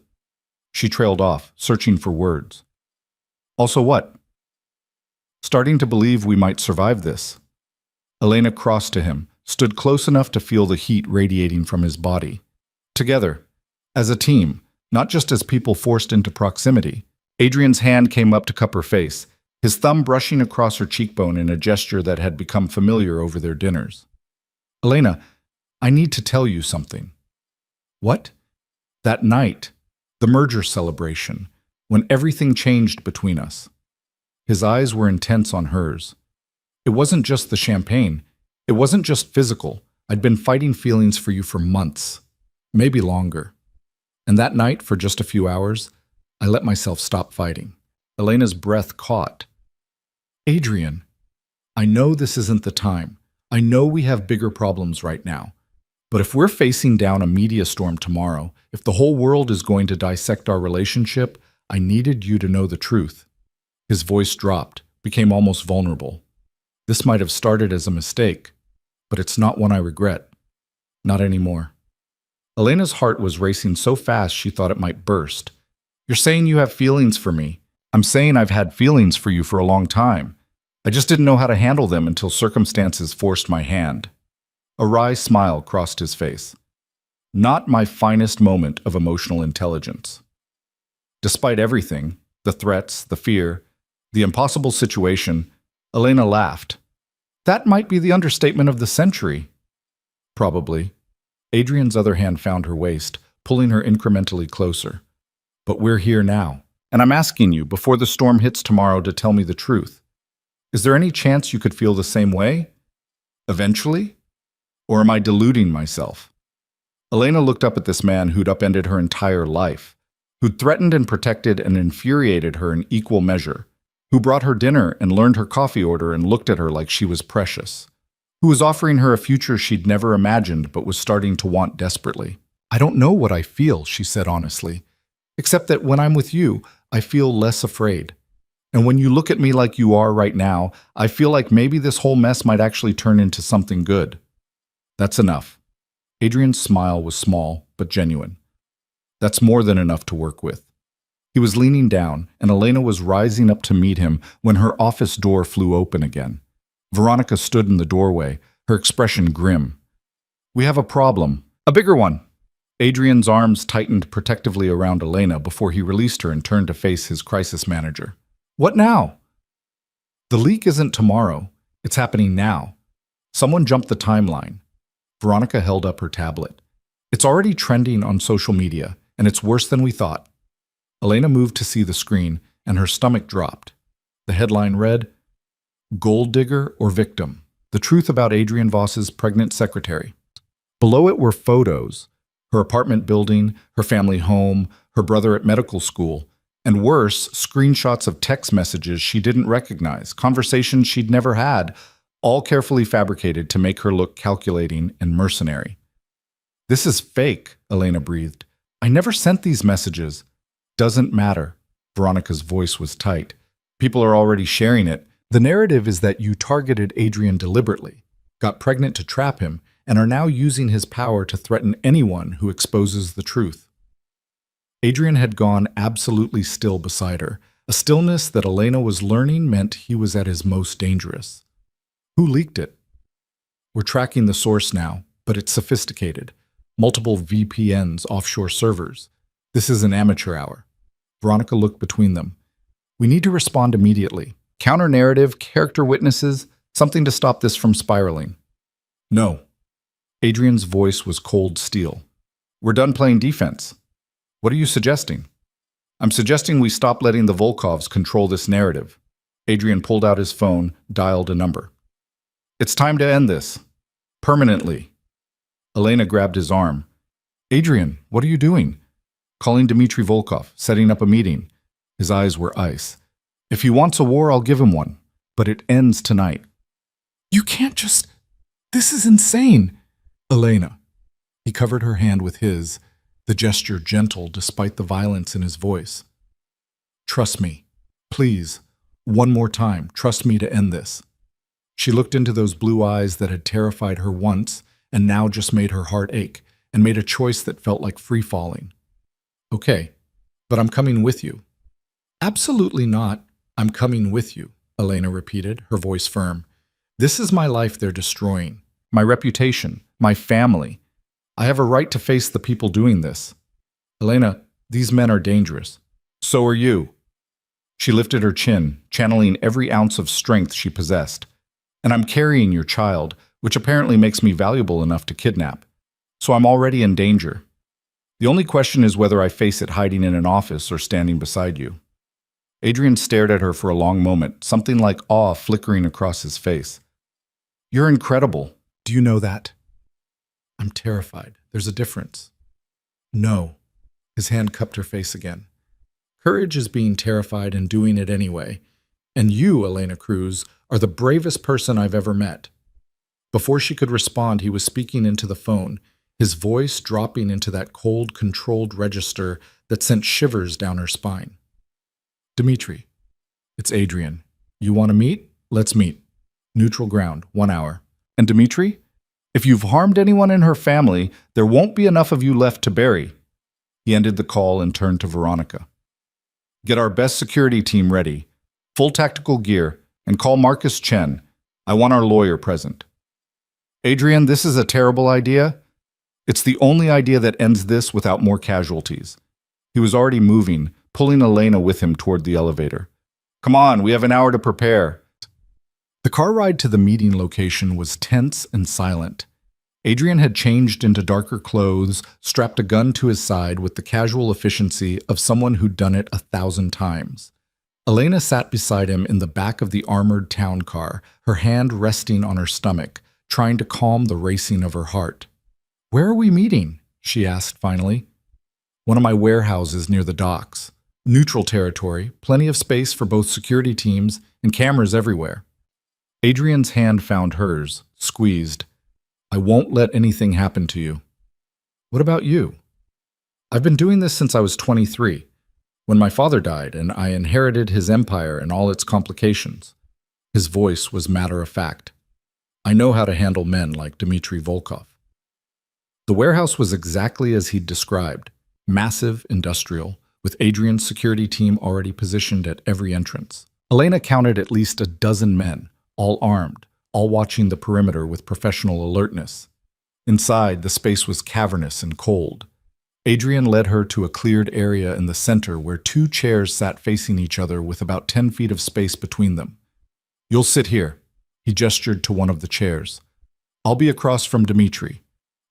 She trailed off, searching for words. "Also what?" "Starting to believe we might survive this." Elena crossed to him, stood close enough to feel the heat radiating from his body. "Together. As a team. Not just as people forced into proximity." Adrian's hand came up to cup her face, his thumb brushing across her cheekbone in a gesture that had become familiar over their dinners. "Elena, I need to tell you something." "What?" "That night, the merger celebration, when everything changed between us." His eyes were intense on hers. "It wasn't just the champagne. It wasn't just physical. I'd been fighting feelings for you for months, maybe longer. And that night, for just a few hours, I let myself stop fighting." Elena's breath caught. "Adrian, I know this isn't the time. I know we have bigger problems right now. But if we're facing down a media storm tomorrow, if the whole world is going to dissect our relationship, I needed you to know the truth." His voice dropped, became almost vulnerable. "This might have started as a mistake, but it's not one I regret. Not anymore." Elena's heart was racing so fast she thought it might burst. "You're saying you have feelings for me. I'm saying I've had feelings for you for a long time. I just didn't know how to handle them until circumstances forced my hand." A wry smile crossed his face. "Not my finest moment of emotional intelligence." Despite everything, the threats, the fear, the impossible situation, Elena laughed. "That might be the understatement of the century." "Probably." Adrian's other hand found her waist, pulling her incrementally closer. "But we're here now, and I'm asking you, before the storm hits tomorrow, to tell me the truth. Is there any chance you could feel the same way? Eventually? Or am I deluding myself?" Elena looked up at this man who'd upended her entire life, who'd threatened and protected and infuriated her in equal measure, who brought her dinner and learned her coffee order and looked at her like she was precious, who was offering her a future she'd never imagined but was starting to want desperately. "I don't know what I feel," she said honestly, "except that when I'm with you, I feel less afraid. And when you look at me like you are right now, I feel like maybe this whole mess might actually turn into something good." "That's enough." Adrian's smile was small, but genuine. "That's more than enough to work with." He was leaning down, and Elena was rising up to meet him when her office door flew open again. Veronica stood in the doorway, her expression grim. "We have a problem. A bigger one." Adrian's arms tightened protectively around Elena before he released her and turned to face his crisis manager. "What now?" "The leak isn't tomorrow. It's happening now. Someone jumped the timeline." Veronica held up her tablet. "It's already trending on social media, and it's worse than we thought." Elena moved to see the screen, and her stomach dropped. The headline read, "Gold Digger or Victim? The Truth About Adrian Voss's Pregnant Secretary." Below it were photos, her apartment building, her family home, her brother at medical school, and worse, screenshots of text messages she didn't recognize, conversations she'd never had, all carefully fabricated to make her look calculating and mercenary. "This is fake," Elena breathed. "I never sent these messages." "Doesn't matter." Veronica's voice was tight. "People are already sharing it. The narrative is that you targeted Adrian deliberately, got pregnant to trap him, and are now using his power to threaten anyone who exposes the truth. Adrian had gone absolutely still beside her, a stillness that Elena was learning meant he was at his most dangerous. Who leaked it? We're tracking the source now, but it's sophisticated. Multiple VPNs, offshore servers. This is an amateur hour. Veronica looked between them. We need to respond immediately. Counter-narrative, character witnesses, something to stop this from spiraling. No. Adrian's voice was cold steel. We're done playing defense. What are you suggesting? I'm suggesting we stop letting the Volkovs control this narrative. Adrian pulled out his phone, dialed a number. It's time to end this. Permanently. Elena grabbed his arm. Adrian, what are you doing? Calling Dmitry Volkov, setting up a meeting. His eyes were ice. If he wants a war, I'll give him one. But it ends tonight. You can't just... This is insane. Elena. He covered her hand with his, the gesture gentle despite the violence in his voice. Trust me. Please. One more time. Trust me to end this. She looked into those blue eyes that had terrified her once and now just made her heart ache, and made a choice that felt like free-falling. Okay, but I'm coming with you. Absolutely not. I'm coming with you, Elena repeated, her voice firm. This is my life they're destroying. My reputation. My family. I have a right to face the people doing this. Elena, these men are dangerous. So are you. She lifted her chin, channeling every ounce of strength she possessed. And I'm carrying your child, which apparently makes me valuable enough to kidnap. So I'm already in danger. The only question is whether I face it hiding in an office or standing beside you. Adrian stared at her for a long moment, something like awe flickering across his face. You're incredible. Do you know that? I'm terrified. There's a difference. No. His hand cupped her face again. Courage is being terrified and doing it anyway. And you, Elena Cruz, are the bravest person I've ever met. Before she could respond, he was speaking into the phone, his voice dropping into that cold, controlled register that sent shivers down her spine. Dmitry, it's Adrian. You want to meet? Let's meet. Neutral ground, 1 hour. And Dmitry, if you've harmed anyone in her family, there won't be enough of you left to bury. He ended the call and turned to Veronica. Get our best security team ready, full tactical gear, and call Marcus Chen. I want our lawyer present. Adrian, this is a terrible idea. It's the only idea that ends this without more casualties. He was already moving, pulling Elena with him toward the elevator. Come on, we have an hour to prepare. The car ride to the meeting location was tense and silent. Adrian had changed into darker clothes, strapped a gun to his side with the casual efficiency of someone who'd done it 1,000 times. Elena sat beside him in the back of the armored town car, her hand resting on her stomach, trying to calm the racing of her heart. Where are we meeting? She asked finally. One of my warehouses near the docks. Neutral territory, plenty of space for both security teams, and cameras everywhere. Adrian's hand found hers, squeezed. I won't let anything happen to you. What about you? I've been doing this since I was 23, when my father died and I inherited his empire and all its complications. His voice was matter of fact. I know how to handle men like Dmitry Volkov. The warehouse was exactly as he'd described, massive, industrial, with Adrian's security team already positioned at every entrance. Elena counted at least a dozen men, all armed, all watching the perimeter with professional alertness. Inside, the space was cavernous and cold. Adrian led her to a cleared area in the center where 2 chairs sat facing each other with about 10 feet of space between them. You'll sit here. He gestured to one of the chairs. I'll be across from Dmitry.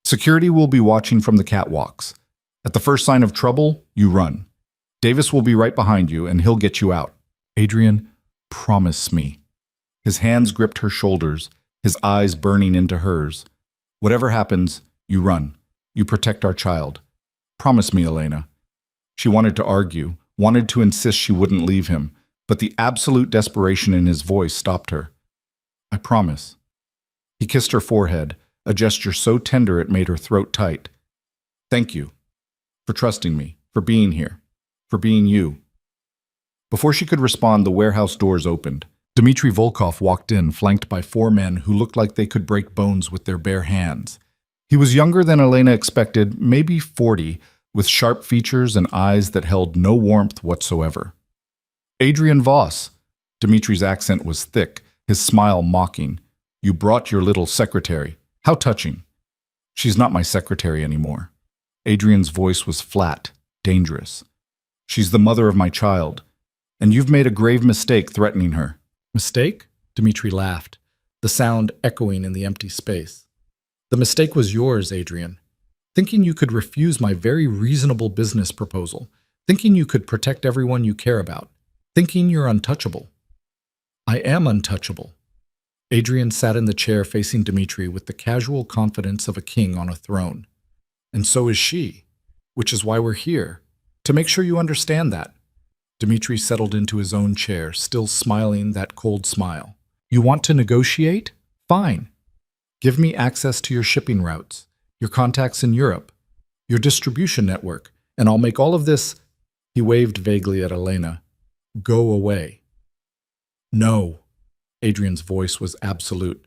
Security will be watching from the catwalks. At the first sign of trouble, you run. Davis will be right behind you, and he'll get you out. Adrian, promise me. His hands gripped her shoulders, his eyes burning into hers. Whatever happens, you run. You protect our child. Promise me, Elena. She wanted to argue, wanted to insist she wouldn't leave him, but the absolute desperation in his voice stopped her. I promise. He kissed her forehead, a gesture so tender it made her throat tight. Thank you. For trusting me, for being here, for being you. Before she could respond, the warehouse doors opened. Dmitry Volkov walked in, flanked by 4 men who looked like they could break bones with their bare hands. He was younger than Elena expected, maybe 40, with sharp features and eyes that held no warmth whatsoever. Adrian Voss. Dmitry's accent was thick, his smile mocking. You brought your little secretary. How touching. She's not my secretary anymore. Adrian's voice was flat, dangerous. She's the mother of my child, and you've made a grave mistake threatening her. Mistake? Dmitry laughed, the sound echoing in the empty space. The mistake was yours, Adrian. Thinking you could refuse my very reasonable business proposal. Thinking you could protect everyone you care about. Thinking you're untouchable. I am untouchable. Adrian sat in the chair facing Dmitry with the casual confidence of a king on a throne. And so is she, which is why we're here, to make sure you understand that. Dmitry settled into his own chair, still smiling that cold smile. You want to negotiate? Fine. Give me access to your shipping routes, your contacts in Europe, your distribution network, and I'll make all of this, he waved vaguely at Elena, go away. No. Adrian's voice was absolute.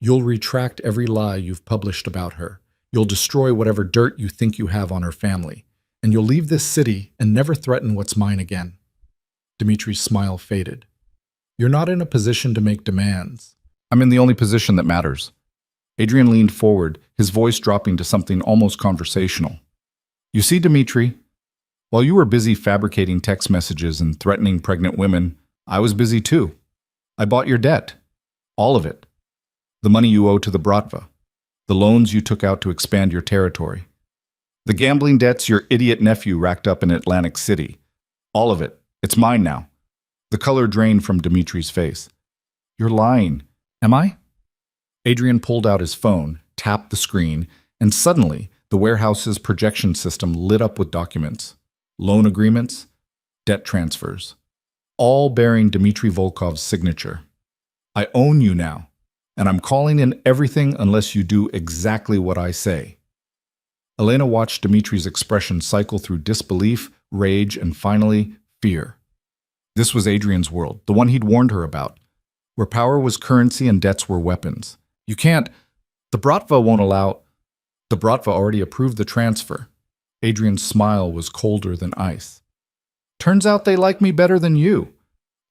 You'll retract every lie you've published about her. You'll destroy whatever dirt you think you have on her family. And you'll leave this city and never threaten what's mine again. Dmitry's smile faded. You're not in a position to make demands. I'm in the only position that matters. Adrian leaned forward, his voice dropping to something almost conversational. You see, Dmitry, while you were busy fabricating text messages and threatening pregnant women, I was busy too. I bought your debt. All of it. The money you owe to the Bratva. The loans you took out to expand your territory. The gambling debts your idiot nephew racked up in Atlantic City. All of it. It's mine now. The color drained from Dmitry's face. You're lying. Am I? Adrian pulled out his phone, tapped the screen, and suddenly the warehouse's projection system lit up with documents. Loan agreements, debt transfers, all bearing Dmitry Volkov's signature. I own you now, and I'm calling in everything unless you do exactly what I say. Elena watched Dmitry's expression cycle through disbelief, rage, and finally, fear. This was Adrian's world, the one he'd warned her about, where power was currency and debts were weapons. You can't. The Bratva won't allow. The Bratva already approved the transfer. Adrian's smile was colder than ice. Turns out they like me better than you.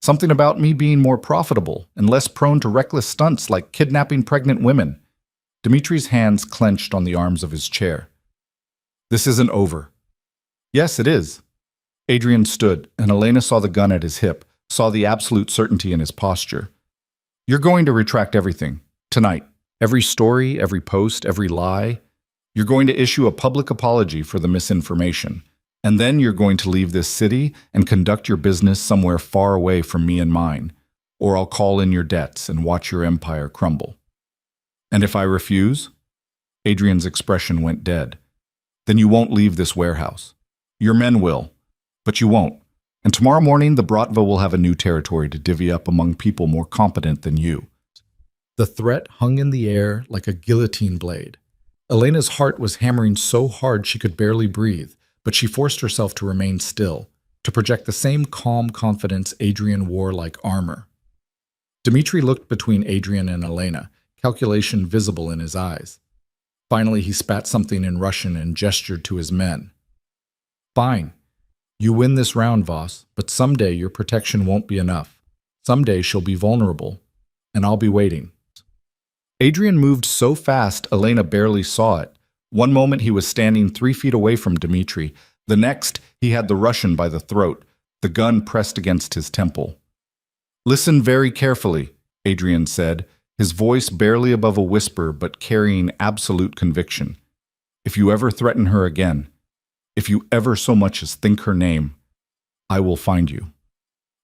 Something about me being more profitable and less prone to reckless stunts like kidnapping pregnant women. Dmitry's hands clenched on the arms of his chair. This isn't over. Yes, it is. Adrian stood, and Elena saw the gun at his hip, saw the absolute certainty in his posture. You're going to retract everything. Tonight. Every story, every post, every lie. You're going to issue a public apology for the misinformation. And then you're going to leave this city and conduct your business somewhere far away from me and mine. Or I'll call in your debts and watch your empire crumble. And if I refuse? Adrian's expression went dead. Then you won't leave this warehouse. Your men will. But you won't. And tomorrow morning, the Bratva will have a new territory to divvy up among people more competent than you. The threat hung in the air like a guillotine blade. Elena's heart was hammering so hard she could barely breathe, but she forced herself to remain still, to project the same calm confidence Adrian wore like armor. Dmitry looked between Adrian and Elena, calculation visible in his eyes. Finally, he spat something in Russian and gestured to his men. Fine. You win this round, Voss, but someday your protection won't be enough. Someday she'll be vulnerable, and I'll be waiting. Adrian moved so fast Elena barely saw it. One moment he was standing 3 feet away from Dmitry. The next, he had the Russian by the throat, the gun pressed against his temple. Listen very carefully, Adrian said, his voice barely above a whisper but carrying absolute conviction. If you ever threaten her again, if you ever so much as think her name, I will find you.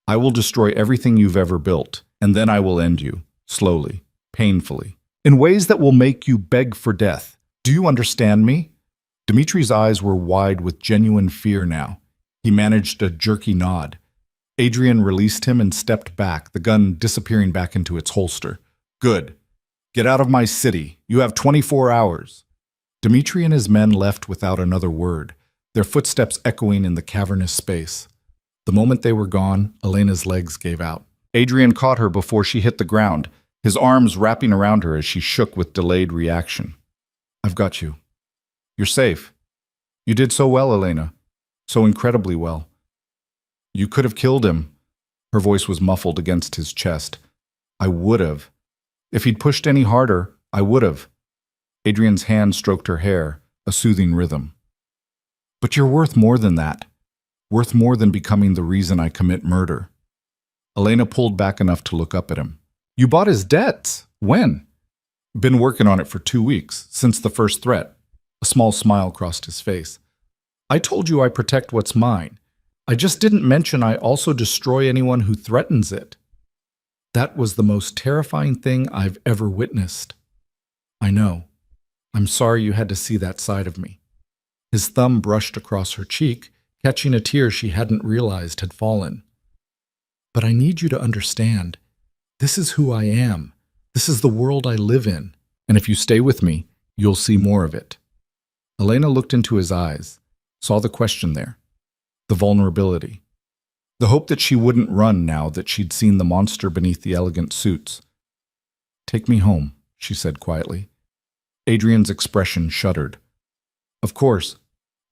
I will destroy everything you've ever built, and then I will end you, slowly, painfully, in ways that will make you beg for death. Do you understand me? Dmitry's eyes were wide with genuine fear now. He managed a jerky nod. Adrian released him and stepped back, the gun disappearing back into its holster. Good. Get out of my city. You have 24 hours. Dmitry and his men left without another word, their footsteps echoing in the cavernous space. The moment they were gone, Elena's legs gave out. Adrian caught her before she hit the ground, his arms wrapping around her as she shook with delayed reaction. I've got you. You're safe. You did so well, Elena. So incredibly well. You could have killed him. Her voice was muffled against his chest. I would have. If he'd pushed any harder, I would have. Adrian's hand stroked her hair, a soothing rhythm. But you're worth more than that. Worth more than becoming the reason I commit murder. Elena pulled back enough to look up at him. You bought his debts. When? Been working on it for 2 weeks, since the first threat. A small smile crossed his face. I told you I protect what's mine. I just didn't mention I also destroy anyone who threatens it. That was the most terrifying thing I've ever witnessed. I know. I'm sorry you had to see that side of me. His thumb brushed across her cheek, catching a tear she hadn't realized had fallen. But I need you to understand. This is who I am. This is the world I live in. And if you stay with me, you'll see more of it. Elena looked into his eyes, saw the question there, the vulnerability, the hope that she wouldn't run now that she'd seen the monster beneath the elegant suits. Take me home, she said quietly. Adrian's expression shuddered. Of course.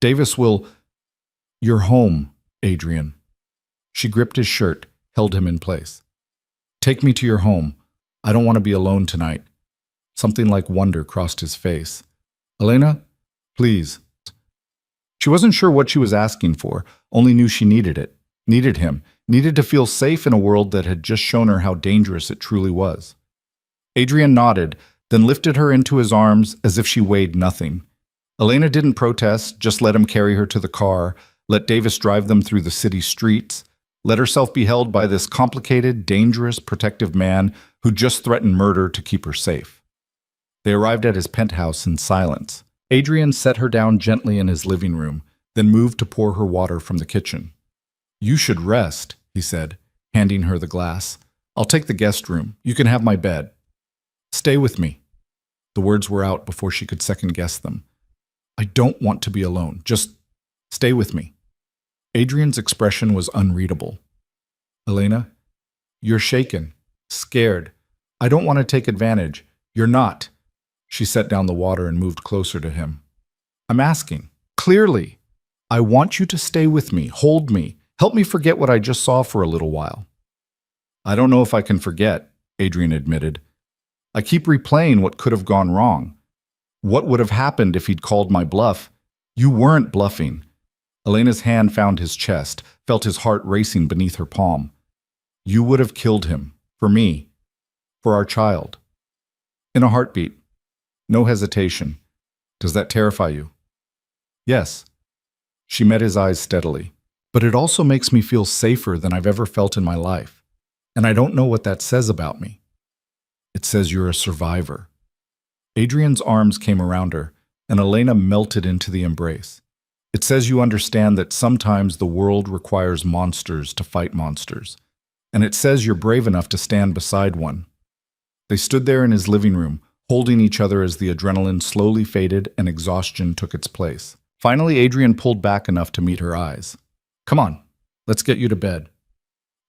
Davis will... You're home, Adrian. She gripped his shirt, held him in place. Take me to your home. I don't want to be alone tonight. Something like wonder crossed his face. Elena, please. She wasn't sure what she was asking for, only knew she needed it, needed him, needed to feel safe in a world that had just shown her how dangerous it truly was. Adrian nodded, then lifted her into his arms as if she weighed nothing. Elena didn't protest, just let him carry her to the car, let Davis drive them through the city streets, let herself be held by this complicated, dangerous, protective man who just threatened murder to keep her safe. They arrived at his penthouse in silence. Adrian set her down gently in his living room, then moved to pour her water from the kitchen. You should rest, he said, handing her the glass. I'll take the guest room. You can have my bed. Stay with me. The words were out before she could second-guess them. I don't want to be alone. Just stay with me. Adrian's expression was unreadable. Elena, you're shaken, scared. I don't want to take advantage. You're not. She set down the water and moved closer to him. I'm asking, clearly. I want you to stay with me, hold me, help me forget what I just saw for a little while. I don't know if I can forget, Adrian admitted. I keep replaying what could have gone wrong. What would have happened if he'd called my bluff? You weren't bluffing. Elena's hand found his chest, felt his heart racing beneath her palm. You would have killed him. For me. For our child. In a heartbeat. No hesitation. Does that terrify you? Yes. She met his eyes steadily. But it also makes me feel safer than I've ever felt in my life. And I don't know what that says about me. It says you're a survivor. Adrian's arms came around her, and Elena melted into the embrace. It says you understand that sometimes the world requires monsters to fight monsters. And it says you're brave enough to stand beside one. They stood there in his living room, holding each other as the adrenaline slowly faded and exhaustion took its place. Finally, Adrian pulled back enough to meet her eyes. Come on, let's get you to bed.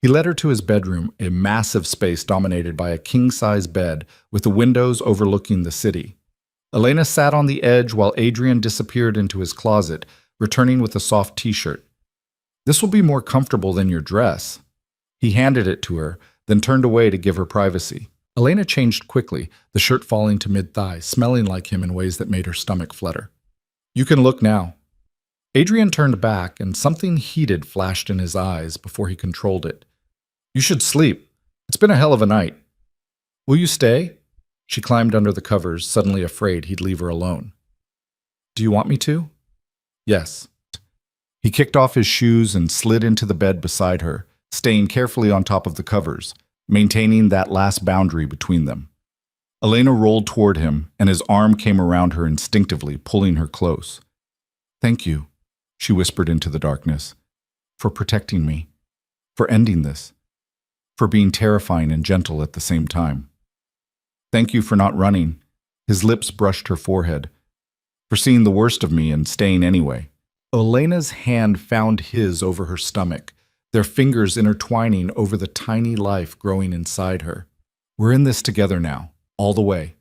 He led her to his bedroom, a massive space dominated by a king-size bed with the windows overlooking the city. Elena sat on the edge while Adrian disappeared into his closet, returning with a soft t-shirt. This will be more comfortable than your dress. He handed it to her, then turned away to give her privacy. Elena changed quickly, the shirt falling to mid-thigh, smelling like him in ways that made her stomach flutter. You can look now. Adrian turned back, and something heated flashed in his eyes before he controlled it. You should sleep. It's been a hell of a night. Will you stay? She climbed under the covers, suddenly afraid he'd leave her alone. Do you want me to? Yes. He kicked off his shoes and slid into the bed beside her, staying carefully on top of the covers, maintaining that last boundary between them. Elena rolled toward him, and his arm came around her instinctively, pulling her close. Thank you, she whispered into the darkness, for protecting me, for ending this, for being terrifying and gentle at the same time. Thank you for not running. His lips brushed her forehead. For seeing the worst of me and staying anyway. Elena's hand found his over her stomach, their fingers intertwining over the tiny life growing inside her. We're in this together now, all the way.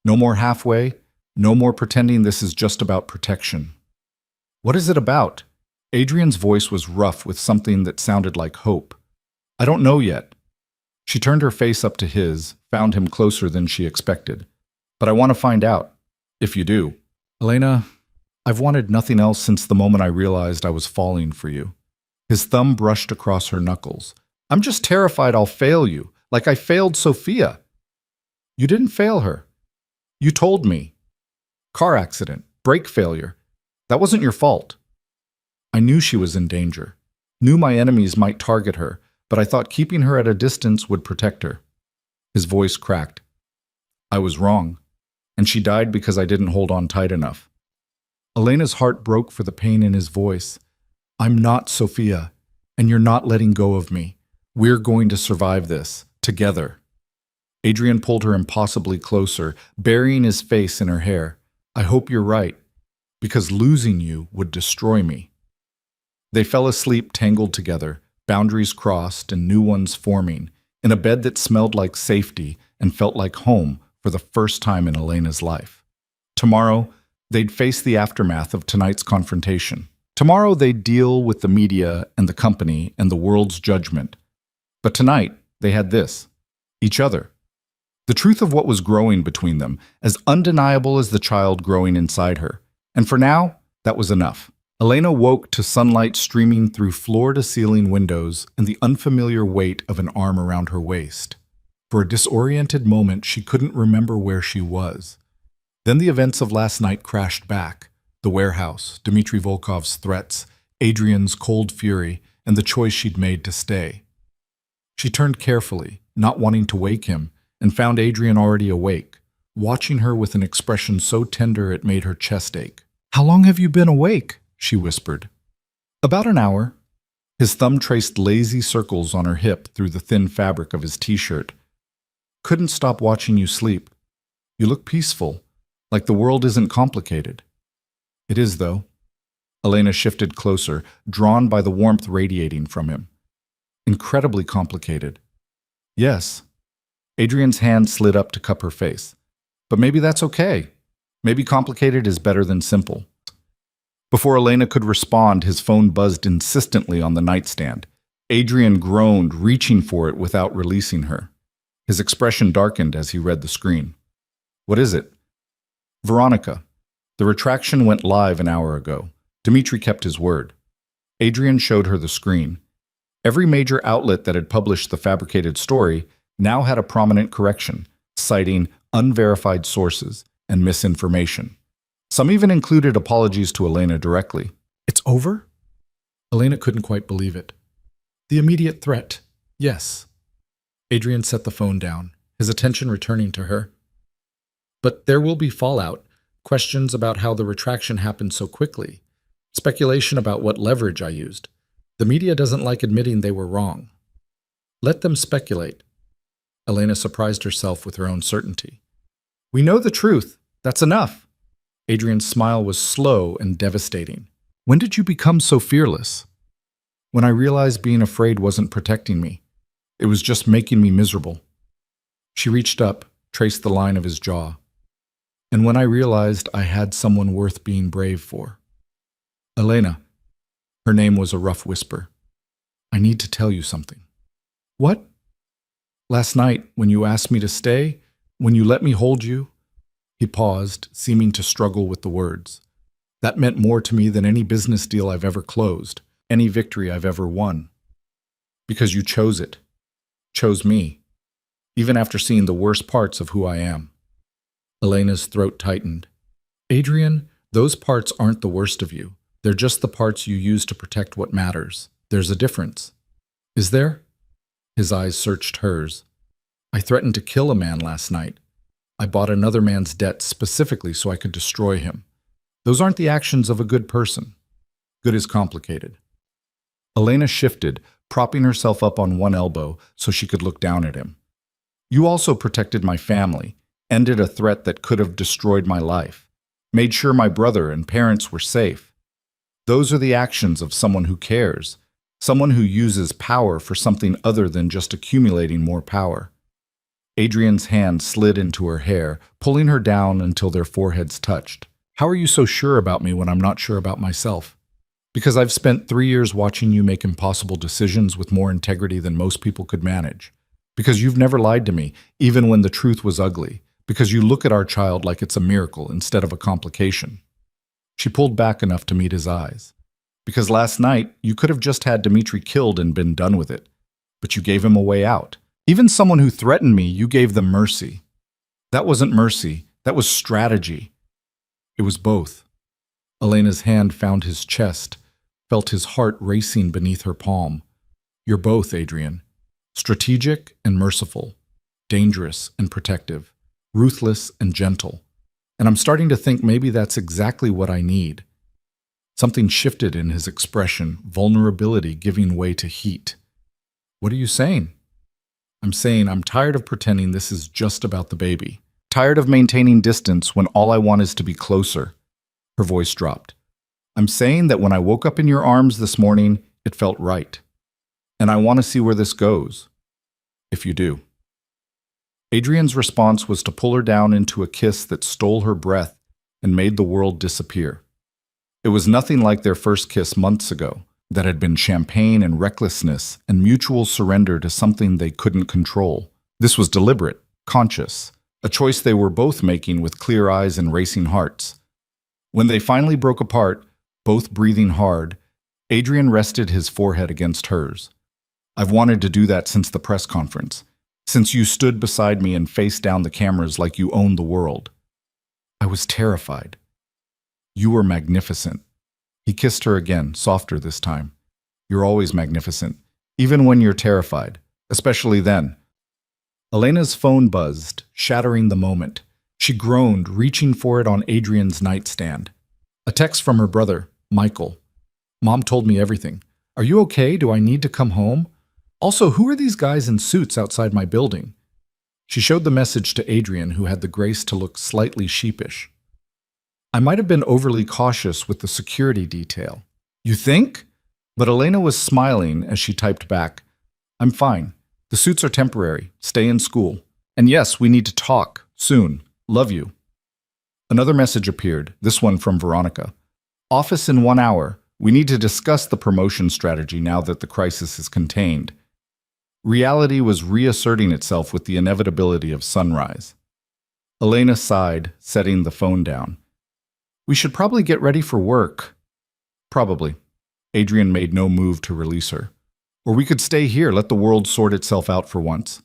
No more halfway, no more pretending this is just about protection. What is it about? Adrian's voice was rough with something that sounded like hope. I don't know yet. She turned her face up to his, found him closer than she expected. But I want to find out, if you do. Elena, I've wanted nothing else since the moment I realized I was falling for you. His thumb brushed across her knuckles. I'm just terrified I'll fail you, like I failed Sophia. You didn't fail her. You told me. Car accident, brake failure. That wasn't your fault. I knew she was in danger. Knew my enemies might target her, but I thought keeping her at a distance would protect her. His voice cracked. I was wrong, and she died because I didn't hold on tight enough. Elena's heart broke for the pain in his voice. I'm not Sophia, and you're not letting go of me. We're going to survive this, together. Adrian pulled her impossibly closer, burying his face in her hair. I hope you're right, because losing you would destroy me. They fell asleep tangled together, boundaries crossed and new ones forming, in a bed that smelled like safety and felt like home for the first time in Elena's life. Tomorrow, they'd face the aftermath of tonight's confrontation. Tomorrow, they'd deal with the media and the company and the world's judgment. But tonight, they had this, each other. The truth of what was growing between them, as undeniable as the child growing inside her. And for now, that was enough. Elena woke to sunlight streaming through floor-to-ceiling windows and the unfamiliar weight of an arm around her waist. For a disoriented moment, she couldn't remember where she was. Then the events of last night crashed back. The warehouse, Dmitry Volkov's threats, Adrian's cold fury, and the choice she'd made to stay. She turned carefully, not wanting to wake him, and found Adrian already awake, watching her with an expression so tender it made her chest ache. How long have you been awake? She whispered. About an hour. His thumb traced lazy circles on her hip through the thin fabric of his t-shirt. Couldn't stop watching you sleep. You look peaceful, like the world isn't complicated. It is, though. Elena shifted closer, drawn by the warmth radiating from him. Incredibly complicated. Yes. Adrian's hand slid up to cup her face. But maybe that's okay. Maybe complicated is better than simple. Before Elena could respond, his phone buzzed insistently on the nightstand. Adrian groaned, reaching for it without releasing her. His expression darkened as he read the screen. What is it? Veronica. The retraction went live an hour ago. Dmitry kept his word. Adrian showed her the screen. Every major outlet that had published the fabricated story now had a prominent correction, citing unverified sources and misinformation. Some even included apologies to Elena directly. It's over? Elena couldn't quite believe it. The immediate threat, yes. Adrian set the phone down, his attention returning to her. But there will be fallout, questions about how the retraction happened so quickly, speculation about what leverage I used. The media doesn't like admitting they were wrong. Let them speculate. Elena surprised herself with her own certainty. We know the truth. That's enough. Adrian's smile was slow and devastating. When did you become so fearless? When I realized being afraid wasn't protecting me. It was just making me miserable. She reached up, traced the line of his jaw. And when I realized I had someone worth being brave for. Elena. Her name was a rough whisper. I need to tell you something. What? Last night, when you asked me to stay, when you let me hold you, he paused, seeming to struggle with the words. That meant more to me than any business deal I've ever closed, any victory I've ever won. Because you chose it. Chose me. Even after seeing the worst parts of who I am. Elena's throat tightened. Adrian, those parts aren't the worst of you. They're just the parts you use to protect what matters. There's a difference. Is there? His eyes searched hers. I threatened to kill a man last night. I bought another man's debt specifically so I could destroy him. Those aren't the actions of a good person. Good is complicated. Elena shifted, propping herself up on one elbow so she could look down at him. You also protected my family, ended a threat that could have destroyed my life, made sure my brother and parents were safe. Those are the actions of someone who cares, Someone who uses power for something other than just accumulating more power. Adrian's hand slid into her hair, pulling her down until their foreheads touched. How are you so sure about me when I'm not sure about myself? Because I've spent 3 years watching you make impossible decisions with more integrity than most people could manage. Because you've never lied to me, even when the truth was ugly. Because you look at our child like it's a miracle instead of a complication. She pulled back enough to meet his eyes. Because last night, you could have just had Dimitri killed and been done with it. But you gave him a way out. Even someone who threatened me, you gave them mercy. That wasn't mercy. That was strategy. It was both. Elena's hand found his chest, felt his heart racing beneath her palm. You're both, Adrian. Strategic and merciful. Dangerous and protective. Ruthless and gentle. And I'm starting to think maybe that's exactly what I need. Something shifted in his expression, vulnerability giving way to heat. What are you saying? I'm saying I'm tired of pretending this is just about the baby. Tired of maintaining distance when all I want is to be closer. Her voice dropped. I'm saying that when I woke up in your arms this morning, it felt right. And I want to see where this goes. If you do. Adrian's response was to pull her down into a kiss that stole her breath and made the world disappear. It was nothing like their first kiss months ago, that had been champagne and recklessness and mutual surrender to something they couldn't control. This was deliberate, conscious, a choice they were both making with clear eyes and racing hearts. When they finally broke apart, both breathing hard, Adrian rested his forehead against hers. I've wanted to do that since the press conference, since you stood beside me and faced down the cameras like you owned the world. I was terrified. You were magnificent. He kissed her again, softer this time. You're always magnificent, even when you're terrified, especially then. Elena's phone buzzed, shattering the moment. She groaned, reaching for it on Adrian's nightstand. A text from her brother, Michael. Mom told me everything. Are you okay? Do I need to come home? Also, who are these guys in suits outside my building? She showed the message to Adrian, who had the grace to look slightly sheepish. I might have been overly cautious with the security detail. You think? But Elena was smiling as she typed back. I'm fine. The suits are temporary. Stay in school. And yes, we need to talk. Soon. Love you. Another message appeared, this one from Veronica. Office in 1 hour. We need to discuss the promotion strategy now that the crisis is contained. Reality was reasserting itself with the inevitability of sunrise. Elena sighed, setting the phone down. We should probably get ready for work. Probably. Adrian made no move to release her. Or we could stay here, let the world sort itself out for once.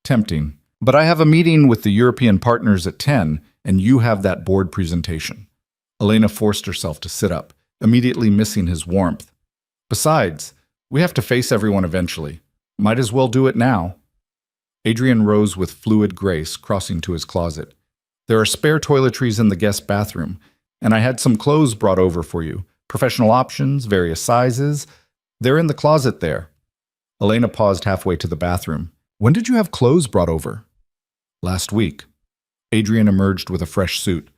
Tempting. But I have a meeting with the European partners at 10, and you have that board presentation. Elena forced herself to sit up, immediately missing his warmth. Besides, we have to face everyone eventually. Might as well do it now. Adrian rose with fluid grace, crossing to his closet. There are spare toiletries in the guest bathroom, and I had some clothes brought over for you. Professional options, various sizes. They're in the closet there. Elena paused halfway to the bathroom. When did you have clothes brought over? Last week. Adrian emerged with a fresh suit.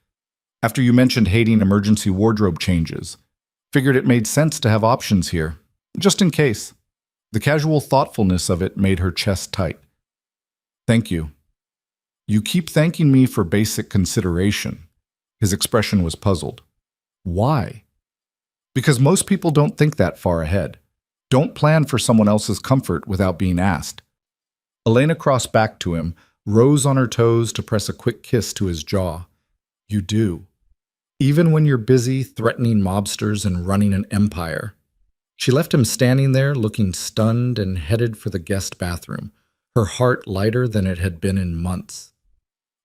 After you mentioned hating emergency wardrobe changes. Figured it made sense to have options here, just in case. The casual thoughtfulness of it made her chest tight. Thank you. You keep thanking me for basic consideration. His expression was puzzled. Why? Because most people don't think that far ahead. Don't plan for someone else's comfort without being asked. Elena crossed back to him, rose on her toes to press a quick kiss to his jaw. You do. Even when you're busy threatening mobsters and running an empire. She left him standing there, looking stunned and headed for the guest bathroom, her heart lighter than it had been in months.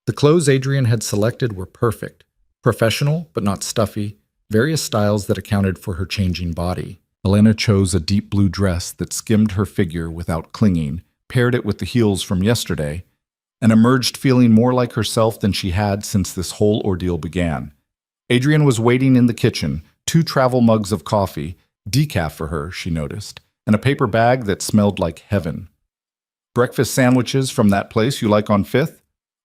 The clothes Adrian had selected were perfect. Professional, but not stuffy, various styles that accounted for her changing body. Elena chose a deep blue dress that skimmed her figure without clinging, paired it with the heels from yesterday, and emerged feeling more like herself than she had since this whole ordeal began. Adrian was waiting in the kitchen, 2 travel mugs of coffee, decaf for her, she noticed, and a paper bag that smelled like heaven. Breakfast sandwiches from that place you like on 5th?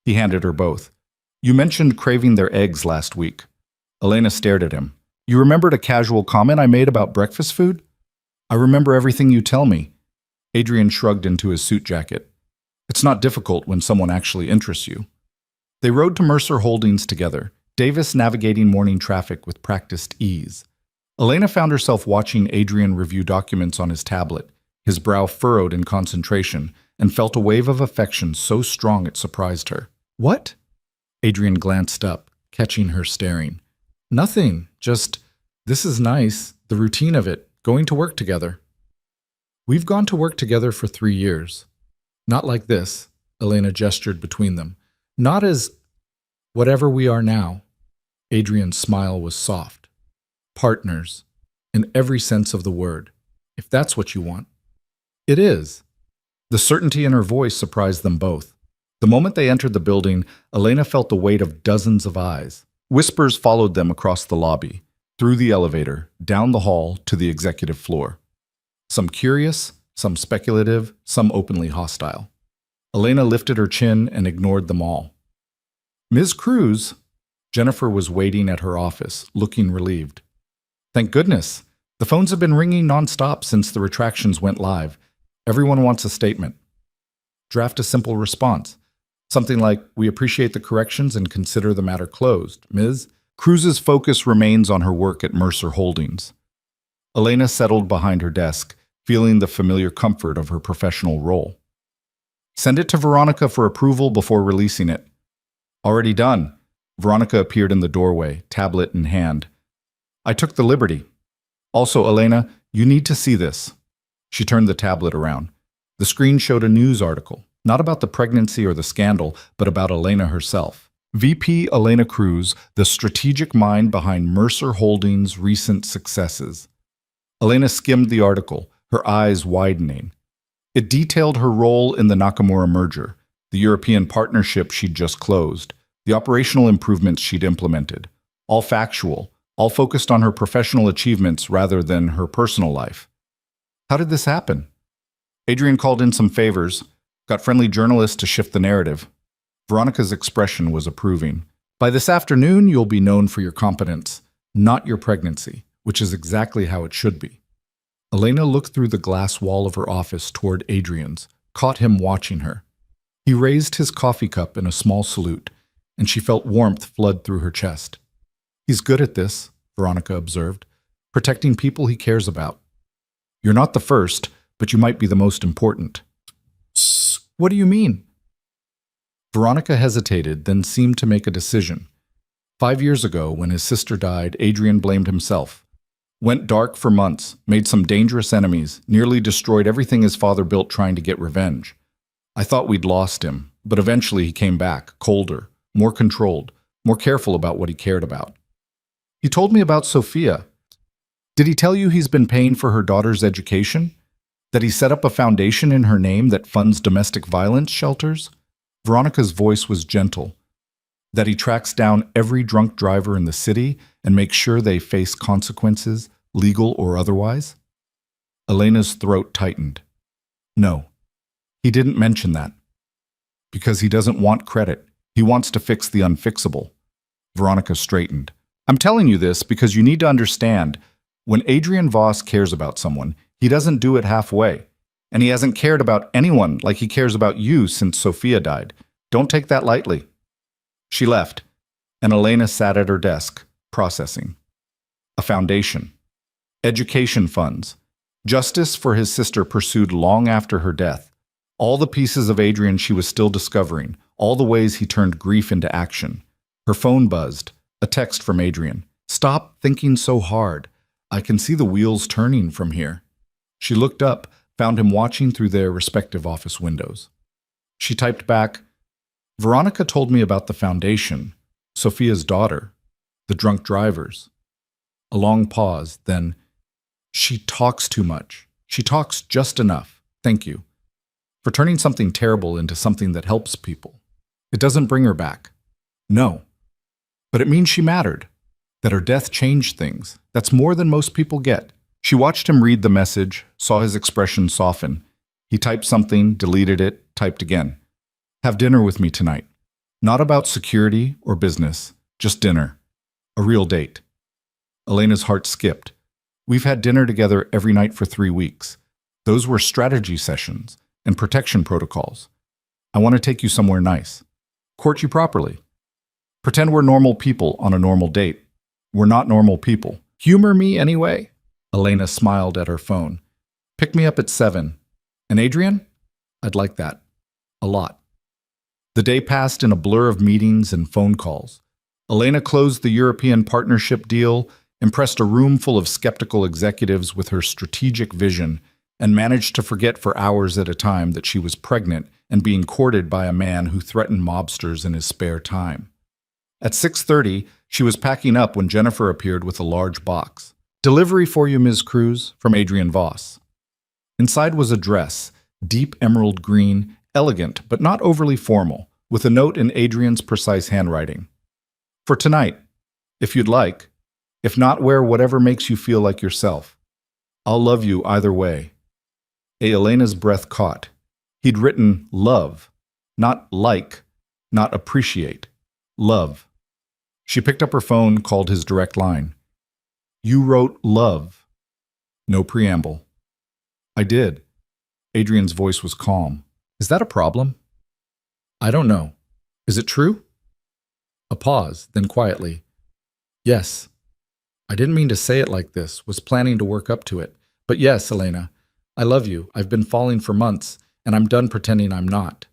He handed her both. You mentioned craving their eggs last week. Elena stared at him. You remembered a casual comment I made about breakfast food? I remember everything you tell me. Adrian shrugged into his suit jacket. It's not difficult when someone actually interests you. They rode to Mercer Holdings together, Davis navigating morning traffic with practiced ease. Elena found herself watching Adrian review documents on his tablet, his brow furrowed in concentration, and felt a wave of affection so strong it surprised her. What? Adrian glanced up, catching her staring. Nothing, just, this is nice, the routine of it, going to work together. We've gone to work together for 3 years. Not like this, Elena gestured between them. Not as whatever we are now. Adrian's smile was soft. Partners, in every sense of the word, if that's what you want. It is. The certainty in her voice surprised them both. The moment they entered the building, Elena felt the weight of dozens of eyes. Whispers followed them across the lobby, through the elevator, down the hall to the executive floor. Some curious, some speculative, some openly hostile. Elena lifted her chin and ignored them all. Ms. Cruz, Jennifer was waiting at her office, looking relieved. Thank goodness. The phones have been ringing nonstop since the retractions went live. Everyone wants a statement. Draft a simple response. Something like, we appreciate the corrections and consider the matter closed. Ms. Cruz's focus remains on her work at Mercer Holdings. Elena settled behind her desk, feeling the familiar comfort of her professional role. Send it to Veronica for approval before releasing it. Already done. Veronica appeared in the doorway, tablet in hand. I took the liberty. Also, Elena, you need to see this. She turned the tablet around. The screen showed a news article, not about the pregnancy or the scandal, but about Elena herself. VP Elena Cruz, the strategic mind behind Mercer Holdings' recent successes. Elena skimmed the article, her eyes widening. It detailed her role in the Nakamura merger, the European partnership she'd just closed, the operational improvements she'd implemented, all factual, all focused on her professional achievements rather than her personal life. How did this happen? Adrian called in some favors, got friendly journalists to shift the narrative. Veronica's expression was approving. By this afternoon, you'll be known for your competence, not your pregnancy, which is exactly how it should be. Elena looked through the glass wall of her office toward Adrian's, caught him watching her. He raised his coffee cup in a small salute, and she felt warmth flood through her chest. He's good at this, Veronica observed, protecting people he cares about. You're not the first, but you might be the most important. What do you mean? Veronica hesitated, then seemed to make a decision. 5 years ago, when his sister died, Adrian blamed himself. Went dark for months, made some dangerous enemies, nearly destroyed everything his father built trying to get revenge. I thought we'd lost him, but eventually he came back, colder, more controlled, more careful about what he cared about. He told me about Sophia. Did he tell you he's been paying for her daughter's education? That he set up a foundation in her name that funds domestic violence shelters? Veronica's voice was gentle. That he tracks down every drunk driver in the city and makes sure they face consequences, legal or otherwise? Elena's throat tightened. No, he didn't mention that. Because he doesn't want credit. He wants to fix the unfixable. Veronica straightened. I'm telling you this because you need to understand, when Adrian Voss cares about someone, he doesn't do it halfway. And he hasn't cared about anyone like he cares about you since Sophia died. Don't take that lightly. She left, and Elena sat at her desk, processing. A foundation. Education funds. Justice for his sister pursued long after her death. All the pieces of Adrian she was still discovering, all the ways he turned grief into action. Her phone buzzed. A text from Adrian. Stop thinking so hard. I can see the wheels turning from here. She looked up, found him watching through their respective office windows. She typed back, Veronica told me about the foundation, Sophia's daughter, the drunk drivers. A long pause, then, she talks too much. She talks just enough. Thank you. For turning something terrible into something that helps people. It doesn't bring her back. No. But it means she mattered. That her death changed things. That's more than most people get. She watched him read the message, saw his expression soften. He typed something, deleted it, typed again. Have dinner with me tonight. Not about security or business, just dinner. A real date. Elena's heart skipped. We've had dinner together every night for 3 weeks. Those were strategy sessions and protection protocols. I want to take you somewhere nice. Court you properly. Pretend we're normal people on a normal date. We're not normal people. Humor me anyway." Elena smiled at her phone. "Pick me up at 7. And Adrian? I'd like that. A lot." The day passed in a blur of meetings and phone calls. Elena closed the European partnership deal, impressed a room full of skeptical executives with her strategic vision, and managed to forget for hours at a time that she was pregnant and being courted by a man who threatened mobsters in his spare time. At 6:30, she was packing up when Jennifer appeared with a large box. "Delivery for you, Ms. Cruz," from Adrian Voss. Inside was a dress, deep emerald green, elegant but not overly formal, with a note in Adrian's precise handwriting. "For tonight, if you'd like. If not, wear whatever makes you feel like yourself. I'll love you either way." Elena's breath caught. He'd written love, not like, not appreciate. Love. She picked up her phone, called his direct line. "You wrote love." No preamble. "I did." Adrian's voice was calm. "Is that a problem?" "I don't know. Is it true?" A pause, then quietly. "Yes. I didn't mean to say it like this, was planning to work up to it. But yes, Elena, I love you. I've been falling for months, and I'm done pretending I'm not."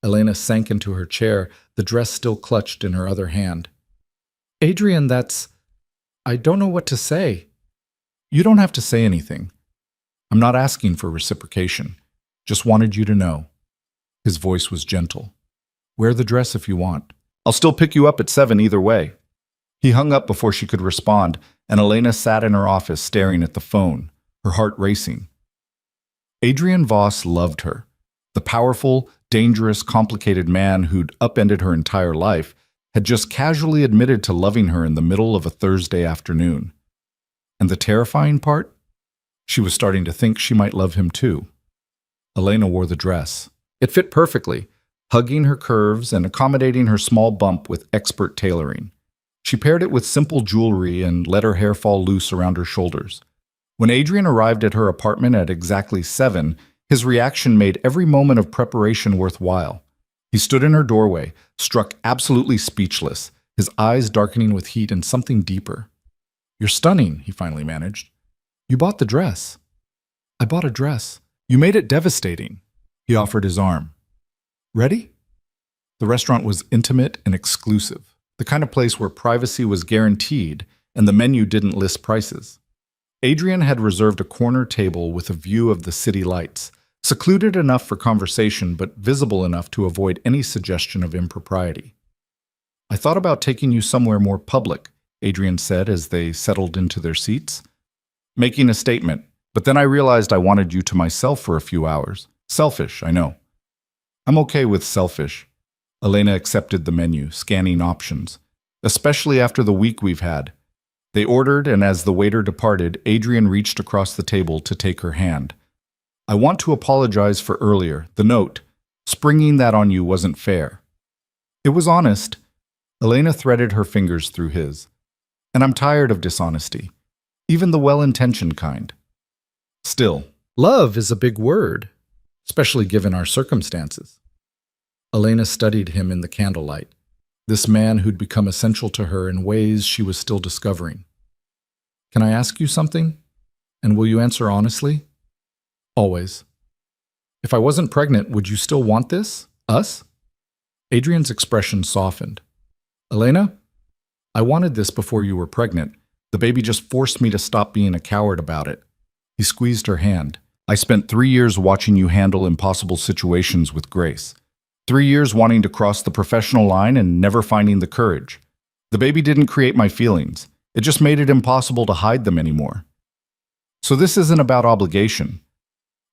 Elena sank into her chair, the dress still clutched in her other hand. "Adrian, I don't know what to say." "You don't have to say anything. I'm not asking for reciprocation. Just wanted you to know." His voice was gentle. "Wear the dress if you want. I'll still pick you up at 7 either way." He hung up before she could respond, and Elena sat in her office staring at the phone, her heart racing. Adrian Voss loved her. The powerful, dangerous, complicated man who'd upended her entire life had just casually admitted to loving her in the middle of a Thursday afternoon. And the terrifying part? She was starting to think she might love him too. Elena wore the dress. It fit perfectly, hugging her curves and accommodating her small bump with expert tailoring. She paired it with simple jewelry and let her hair fall loose around her shoulders. When Adrian arrived at her apartment at exactly 7, his reaction made every moment of preparation worthwhile. He stood in her doorway, struck absolutely speechless, his eyes darkening with heat and something deeper. "You're stunning," he finally managed. "You bought the dress." "I bought a dress. You made it devastating." He offered his arm. "Ready?" The restaurant was intimate and exclusive, the kind of place where privacy was guaranteed and the menu didn't list prices. Adrian had reserved a corner table with a view of the city lights, secluded enough for conversation but visible enough to avoid any suggestion of impropriety. "I thought about taking you somewhere more public," Adrian said as they settled into their seats. "Making a statement, but then I realized I wanted you to myself for a few hours. Selfish, I know." "I'm okay with selfish." Elena accepted the menu, scanning options. "Especially after the week we've had." They ordered, and as the waiter departed, Adrian reached across the table to take her hand. "I want to apologize for earlier, the note. Springing that on you wasn't fair." It was honest. Elena threaded her fingers through his. "And I'm tired of dishonesty, even the well-intentioned kind." "Still, love is a big word, especially given our circumstances." Elena studied him in the candlelight, this man who'd become essential to her in ways she was still discovering. "Can I ask you something? And will you answer honestly?" "Always." "If I wasn't pregnant, would you still want this? Us?" Adrian's expression softened. "Elena, I wanted this before you were pregnant. The baby just forced me to stop being a coward about it." He squeezed her hand. "I spent 3 years watching you handle impossible situations with grace. 3 years wanting to cross the professional line and never finding the courage. The baby didn't create my feelings. It just made it impossible to hide them anymore. So this isn't about obligation.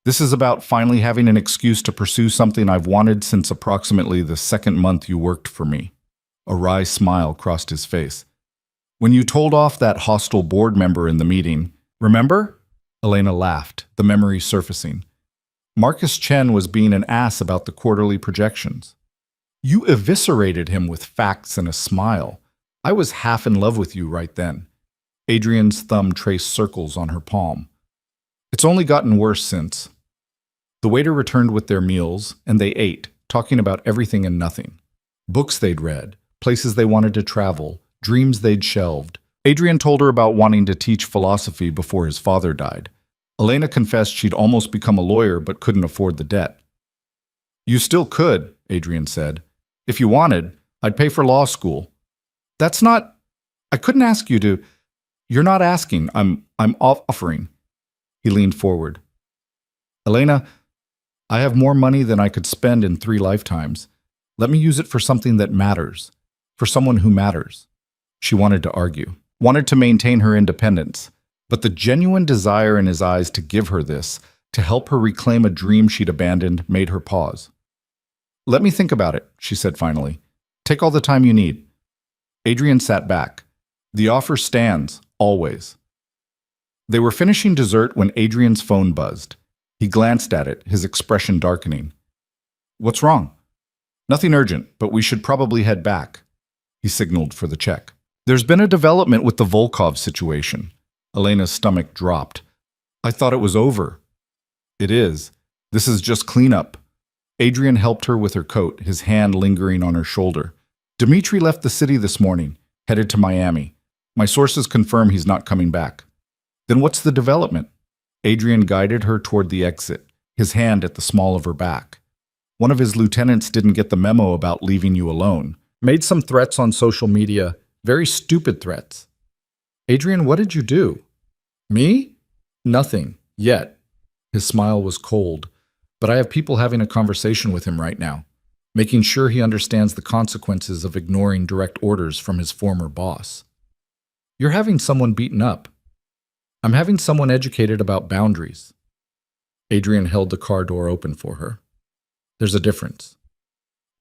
This is about finally having an excuse to pursue something I've wanted since approximately the 2nd month you worked for me." A wry smile crossed his face. "When you told off that hostile board member in the meeting, remember?" Elena laughed, the memory surfacing. "Marcus Chen was being an ass about the quarterly projections. You eviscerated him with facts and a smile. I was half in love with you right then. Adrian's thumb traced circles on her palm. It's only gotten worse since. The waiter returned with their meals, and they ate, talking about everything and nothing. Books they'd read, places they wanted to travel, dreams they'd shelved. Adrian told her about wanting to teach philosophy before his father died. Elena confessed she'd almost become a lawyer but couldn't afford the debt. You still could, Adrian said. If you wanted, I'd pay for law school. That's not... I couldn't ask you to... You're not asking. I'm offering. He leaned forward. Elena, I have more money than I could spend in 3 lifetimes. Let me use it for something that matters. For someone who matters. She wanted to argue. Wanted to maintain her independence. But the genuine desire in his eyes to give her this, to help her reclaim a dream she'd abandoned, made her pause. Let me think about it, she said finally. Take all the time you need. Adrian sat back. The offer stands, always. They were finishing dessert when Adrian's phone buzzed. He glanced at it, his expression darkening. What's wrong? Nothing urgent, but we should probably head back. He signaled for the check. There's been a development with the Volkov situation. Elena's stomach dropped. I thought it was over. It is. This is just cleanup. Adrian helped her with her coat, his hand lingering on her shoulder. Dmitri left the city this morning, headed to Miami. My sources confirm he's not coming back. Then what's the development? Adrian guided her toward the exit, his hand at the small of her back. One of his lieutenants didn't get the memo about leaving you alone. Made some threats on social media, very stupid threats. Adrian, what did you do? Me? Nothing, yet. His smile was cold, but I have people having a conversation with him right now, making sure he understands the consequences of ignoring direct orders from his former boss. You're having someone beaten up. I'm having someone educated about boundaries. Adrian held the car door open for her. There's a difference.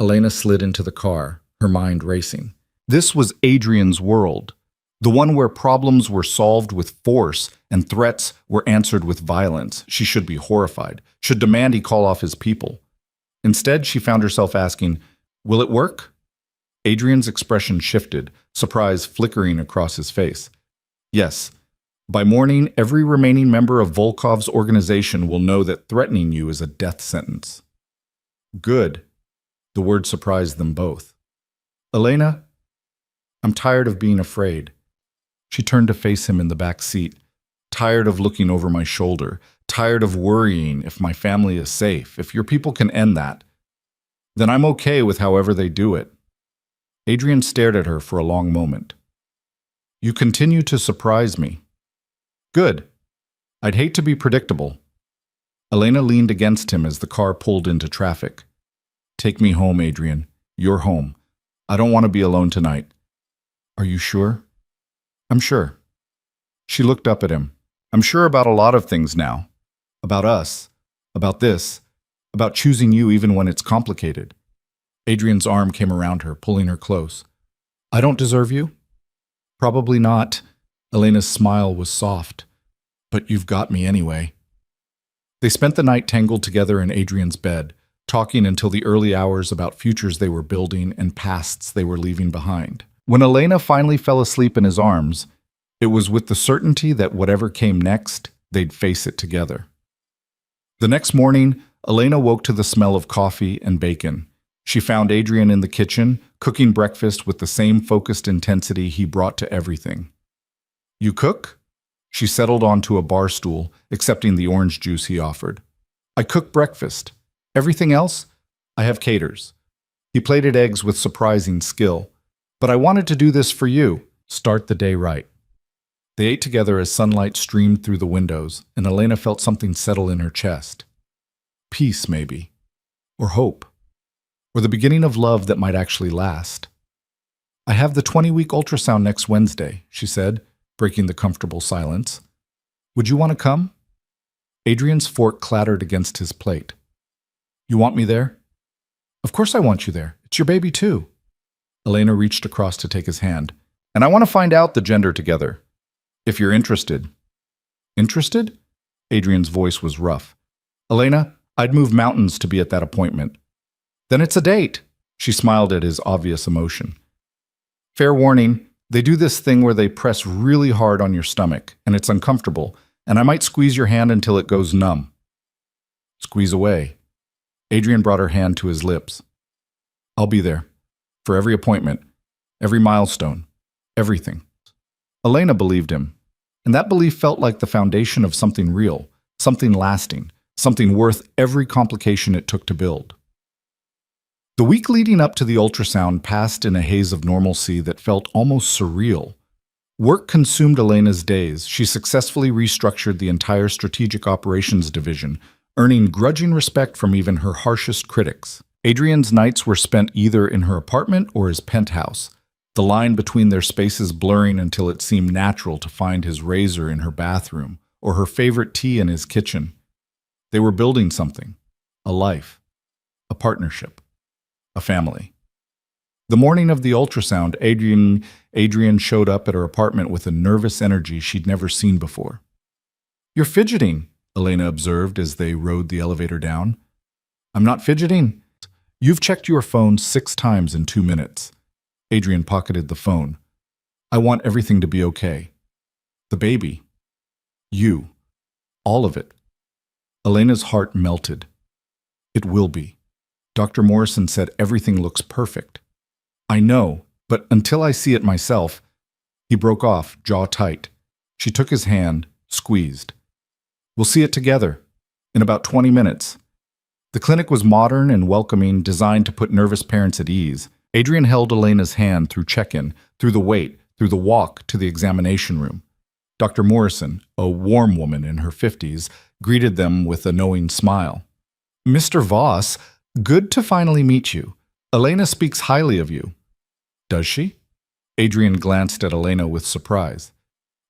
Elena slid into the car, her mind racing. This was Adrian's world, the one where problems were solved with force and threats were answered with violence. She should be horrified, should demand he call off his people. Instead, she found herself asking, will it work? Adrian's expression shifted, surprise flickering across his face. Yes. By morning, every remaining member of Volkov's organization will know that threatening you is a death sentence. Good. The word surprised them both. Elena, I'm tired of being afraid. She turned to face him in the back seat. Tired of looking over my shoulder. Tired of worrying if my family is safe. If your people can end that, then I'm okay with however they do it. Adrian stared at her for a long moment. You continue to surprise me. Good. I'd hate to be predictable. Elena leaned against him as the car pulled into traffic. Take me home, Adrian. You're home. I don't want to be alone tonight. Are you sure? I'm sure. She looked up at him. I'm sure about a lot of things now. About us. About this. About choosing you even when it's complicated. Adrian's arm came around her, pulling her close. I don't deserve you? Probably not. Elena's smile was soft. But you've got me anyway. They spent the night tangled together in Adrian's bed, talking until the early hours about futures they were building and pasts they were leaving behind. When Elena finally fell asleep in his arms, it was with the certainty that whatever came next, they'd face it together. The next morning, Elena woke to the smell of coffee and bacon. She found Adrian in the kitchen, cooking breakfast with the same focused intensity he brought to everything. You cook? She settled onto a bar stool, accepting the orange juice he offered. I cook breakfast. Everything else, I have caters. He plated eggs with surprising skill. But I wanted to do this for you. Start the day right. They ate together as sunlight streamed through the windows, and Elena felt something settle in her chest. Peace, maybe. Or hope. Or the beginning of love that might actually last. I have the 20-week ultrasound next Wednesday, she said, breaking the comfortable silence. Would you want to come? Adrian's fork clattered against his plate. You want me there? Of course I want you there. It's your baby too. Elena reached across to take his hand. And I want to find out the gender together. If you're interested. Interested? Adrian's voice was rough. Elena, I'd move mountains to be at that appointment. Then it's a date. She smiled at his obvious emotion. Fair warning, They do this thing where they press really hard on your stomach, and it's uncomfortable, and I might squeeze your hand until it goes numb. Squeeze away. Adrian brought her hand to his lips. I'll be there. For every appointment, every milestone, everything. Elena believed him, and that belief felt like the foundation of something real, something lasting, something worth every complication it took to build. The week leading up to the ultrasound passed in a haze of normalcy that felt almost surreal. Work consumed Elena's days. She successfully restructured the entire strategic operations division, earning grudging respect from even her harshest critics. Adrian's nights were spent either in her apartment or his penthouse, the line between their spaces blurring until it seemed natural to find his razor in her bathroom or her favorite tea in his kitchen. They were building something, a life, a partnership, a family. The morning of the ultrasound, Adrian showed up at her apartment with a nervous energy she'd never seen before. "You're fidgeting," Elena observed as they rode the elevator down. "I'm not fidgeting. You've checked your phone 6 times in 2 minutes." Adrian pocketed the phone. "I want everything to be okay. The baby. You. All of it." Elena's heart melted. "It will be. Dr. Morrison said everything looks perfect." "I know, but until I see it myself." He broke off, jaw tight. She took his hand, squeezed. "We'll see it together. In about 20 minutes. The clinic was modern and welcoming, designed to put nervous parents at ease. Adrian held Elena's hand through check-in, through the wait, through the walk to the examination room. Dr. Morrison, a warm woman in her 50s, greeted them with a knowing smile. "Mr. Voss, good to finally meet you. Elena speaks highly of you." "Does she?" Adrian glanced at Elena with surprise.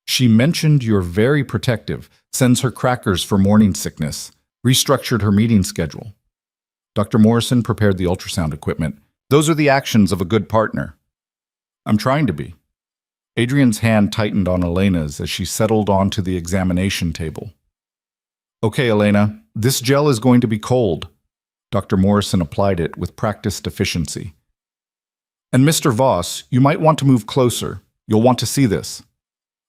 "She mentioned you're very protective, sends her crackers for morning sickness, restructured her meeting schedule." Dr. Morrison prepared the ultrasound equipment. "Those are the actions of a good partner." "I'm trying to be." Adrian's hand tightened on Elena's as she settled onto the examination table. "Okay, Elena, this gel is going to be cold." Dr. Morrison applied it with practiced efficiency. "And Mr. Voss, you might want to move closer. You'll want to see this."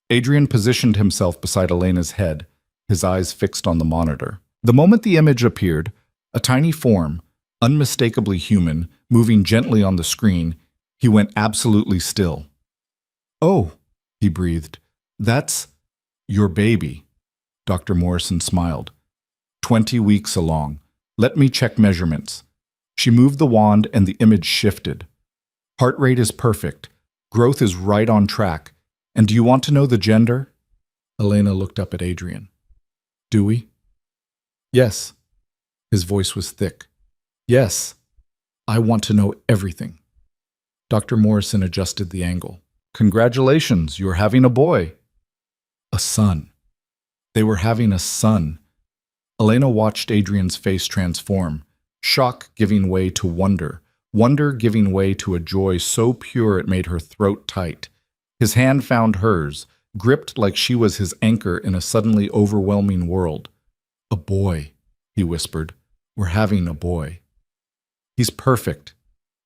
Adrian positioned himself beside Elena's head, his eyes fixed on the monitor. The moment the image appeared, a tiny form, unmistakably human, moving gently on the screen, he went absolutely still. "Oh," he breathed, "that's your baby." Dr. Morrison smiled. 20 weeks along. Let me check measurements." She moved the wand and the image shifted. "Heart rate is perfect. Growth is right on track. And do you want to know the gender?" Elena looked up at Adrian. "Do we?" "Yes." His voice was thick. "Yes. I want to know everything." Dr. Morrison adjusted the angle. "Congratulations, you're having a boy." A son. They were having a son. Elena watched Adrian's face transform, shock giving way to wonder, wonder giving way to a joy so pure it made her throat tight. His hand found hers, gripped like she was his anchor in a suddenly overwhelming world. "A boy," he whispered. "We're having a boy." "He's perfect,"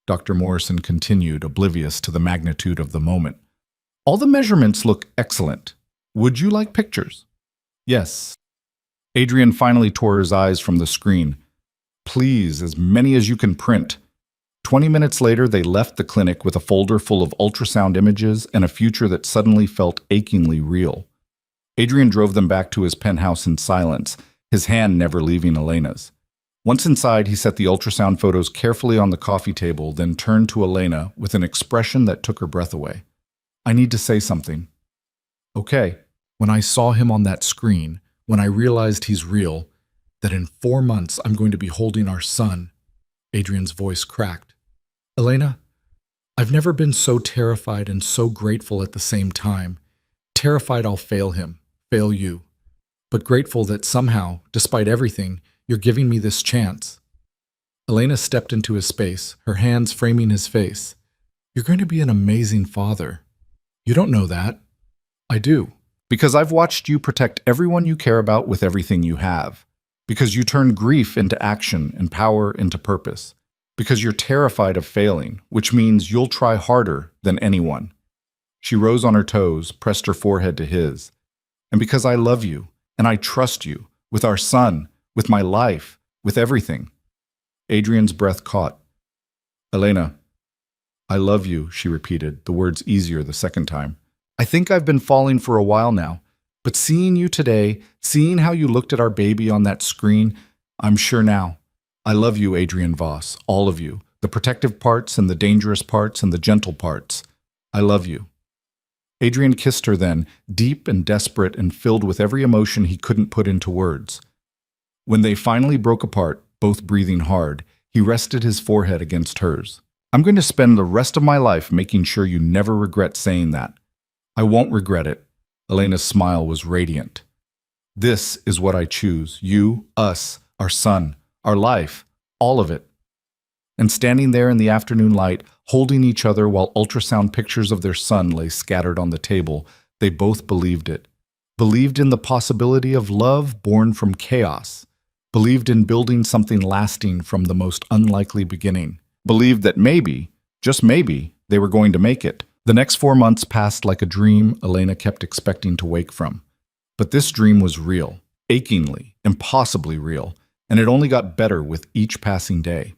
Dr. Morrison continued, oblivious to the magnitude of the moment. "All the measurements look excellent. Would you like pictures?" "Yes." Adrian finally tore his eyes from the screen. "Please, as many as you can print." 20 minutes later, they left the clinic with a folder full of ultrasound images and a future that suddenly felt achingly real. Adrian drove them back to his penthouse in silence, his hand never leaving Elena's. Once inside, he set the ultrasound photos carefully on the coffee table, then turned to Elena with an expression that took her breath away. "I need to say something." "Okay." "When I saw him on that screen, when I realized he's real, that in 4 months I'm going to be holding our son," Adrian's voice cracked. "Elena, I've never been so terrified and so grateful at the same time. Terrified I'll fail him, fail you, but grateful that somehow, despite everything, you're giving me this chance." Elena stepped into his space, her hands framing his face. "You're going to be an amazing father. You don't know that." "I do. Because I've watched you protect everyone you care about with everything you have. Because you turn grief into action and power into purpose. Because you're terrified of failing, which means you'll try harder than anyone." She rose on her toes, pressed her forehead to his. And because I love you, and I trust you, with our son, with my life, with everything. Adrian's breath caught. Elena, I love you, she repeated, the words easier the second time. I think I've been falling for a while now, but seeing you today, seeing how you looked at our baby on that screen, I'm sure now. I love you, Adrian Voss, all of you, the protective parts and the dangerous parts and the gentle parts. I love you. Adrian kissed her then, deep and desperate and filled with every emotion he couldn't put into words. When they finally broke apart, both breathing hard, he rested his forehead against hers. I'm going to spend the rest of my life making sure you never regret saying that. I won't regret it. Elena's smile was radiant. This is what I choose. You, us, our son, our life, all of it. And standing there in the afternoon light, holding each other while ultrasound pictures of their son lay scattered on the table, they both believed it. Believed in the possibility of love born from chaos. Believed in building something lasting from the most unlikely beginning. Believed that maybe, just maybe, they were going to make it. The next 4 months passed like a dream Elena kept expecting to wake from. But this dream was real, achingly, impossibly real, and it only got better with each passing day.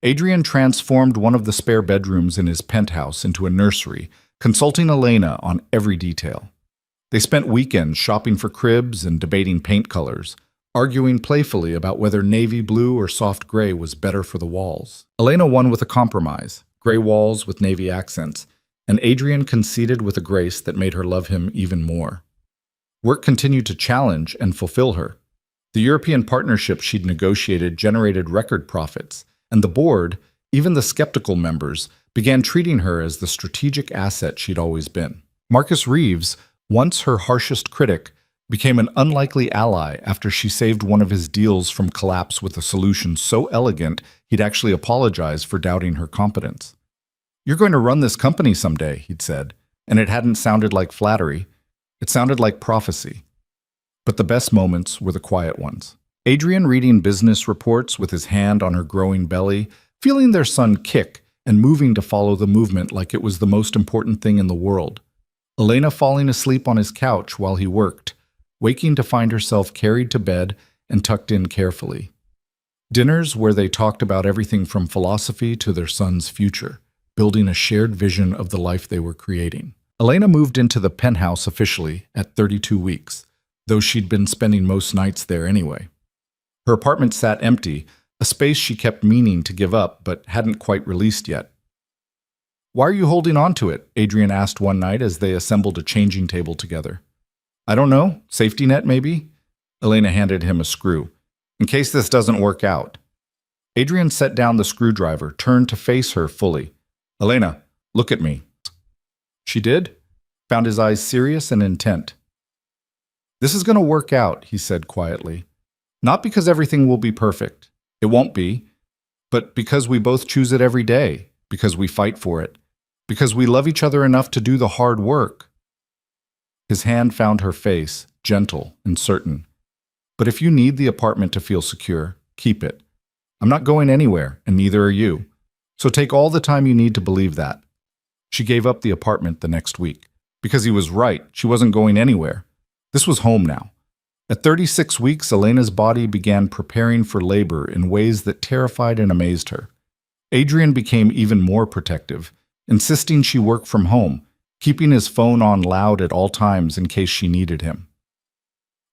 Adrian transformed one of the spare bedrooms in his penthouse into a nursery, consulting Elena on every detail. They spent weekends shopping for cribs and debating paint colors, arguing playfully about whether navy blue or soft gray was better for the walls. Elena won with a compromise, gray walls with navy accents, and Adrian conceded with a grace that made her love him even more. Work continued to challenge and fulfill her. The European partnership she'd negotiated generated record profits, and the board, even the skeptical members, began treating her as the strategic asset she'd always been. Marcus Reeves, once her harshest critic, became an unlikely ally after she saved one of his deals from collapse with a solution so elegant he'd actually apologized for doubting her competence. You're going to run this company someday, he'd said, and it hadn't sounded like flattery. It sounded like prophecy. But the best moments were the quiet ones. Adrian reading business reports with his hand on her growing belly, feeling their son kick and moving to follow the movement like it was the most important thing in the world. Elena falling asleep on his couch while he worked, waking to find herself carried to bed and tucked in carefully. Dinners where they talked about everything from philosophy to their son's future, building a shared vision of the life they were creating. Elena moved into the penthouse officially at 32 weeks, though she'd been spending most nights there anyway. Her apartment sat empty, a space she kept meaning to give up but hadn't quite released yet. Why are you holding on to it? Adrian asked one night as they assembled a changing table together. I don't know, safety net maybe? Elena handed him a screw. In case this doesn't work out. Adrian set down the screwdriver, turned to face her fully. Elena, look at me. She did, found his eyes serious and intent. This is going to work out, he said quietly. Not because everything will be perfect. It won't be. But because we both choose it every day, because we fight for it, because we love each other enough to do the hard work. His hand found her face, gentle and certain. But if you need the apartment to feel secure, keep it. I'm not going anywhere, and neither are you. So take all the time you need to believe that. She gave up the apartment the next week. Because he was right, she wasn't going anywhere. This was home now. At 36 weeks, Elena's body began preparing for labor in ways that terrified and amazed her. Adrian became even more protective, insisting she work from home, keeping his phone on loud at all times in case she needed him.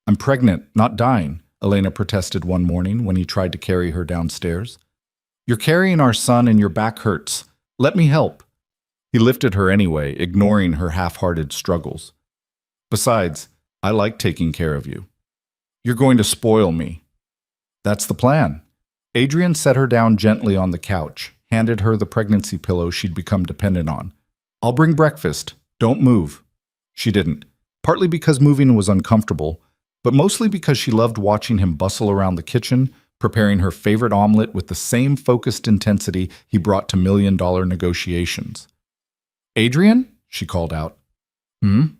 I'm pregnant, not dying, Elena protested one morning when he tried to carry her downstairs. You're carrying our son and your back hurts. Let me help. He lifted her anyway, ignoring her half-hearted struggles. Besides, I like taking care of you. You're going to spoil me. That's the plan. Adrian set her down gently on the couch, handed her the pregnancy pillow she'd become dependent on. I'll bring breakfast. Don't move. She didn't, partly because moving was uncomfortable, but mostly because she loved watching him bustle around the kitchen, preparing her favorite omelet with the same focused intensity he brought to million-dollar negotiations. Adrian? She called out. I'm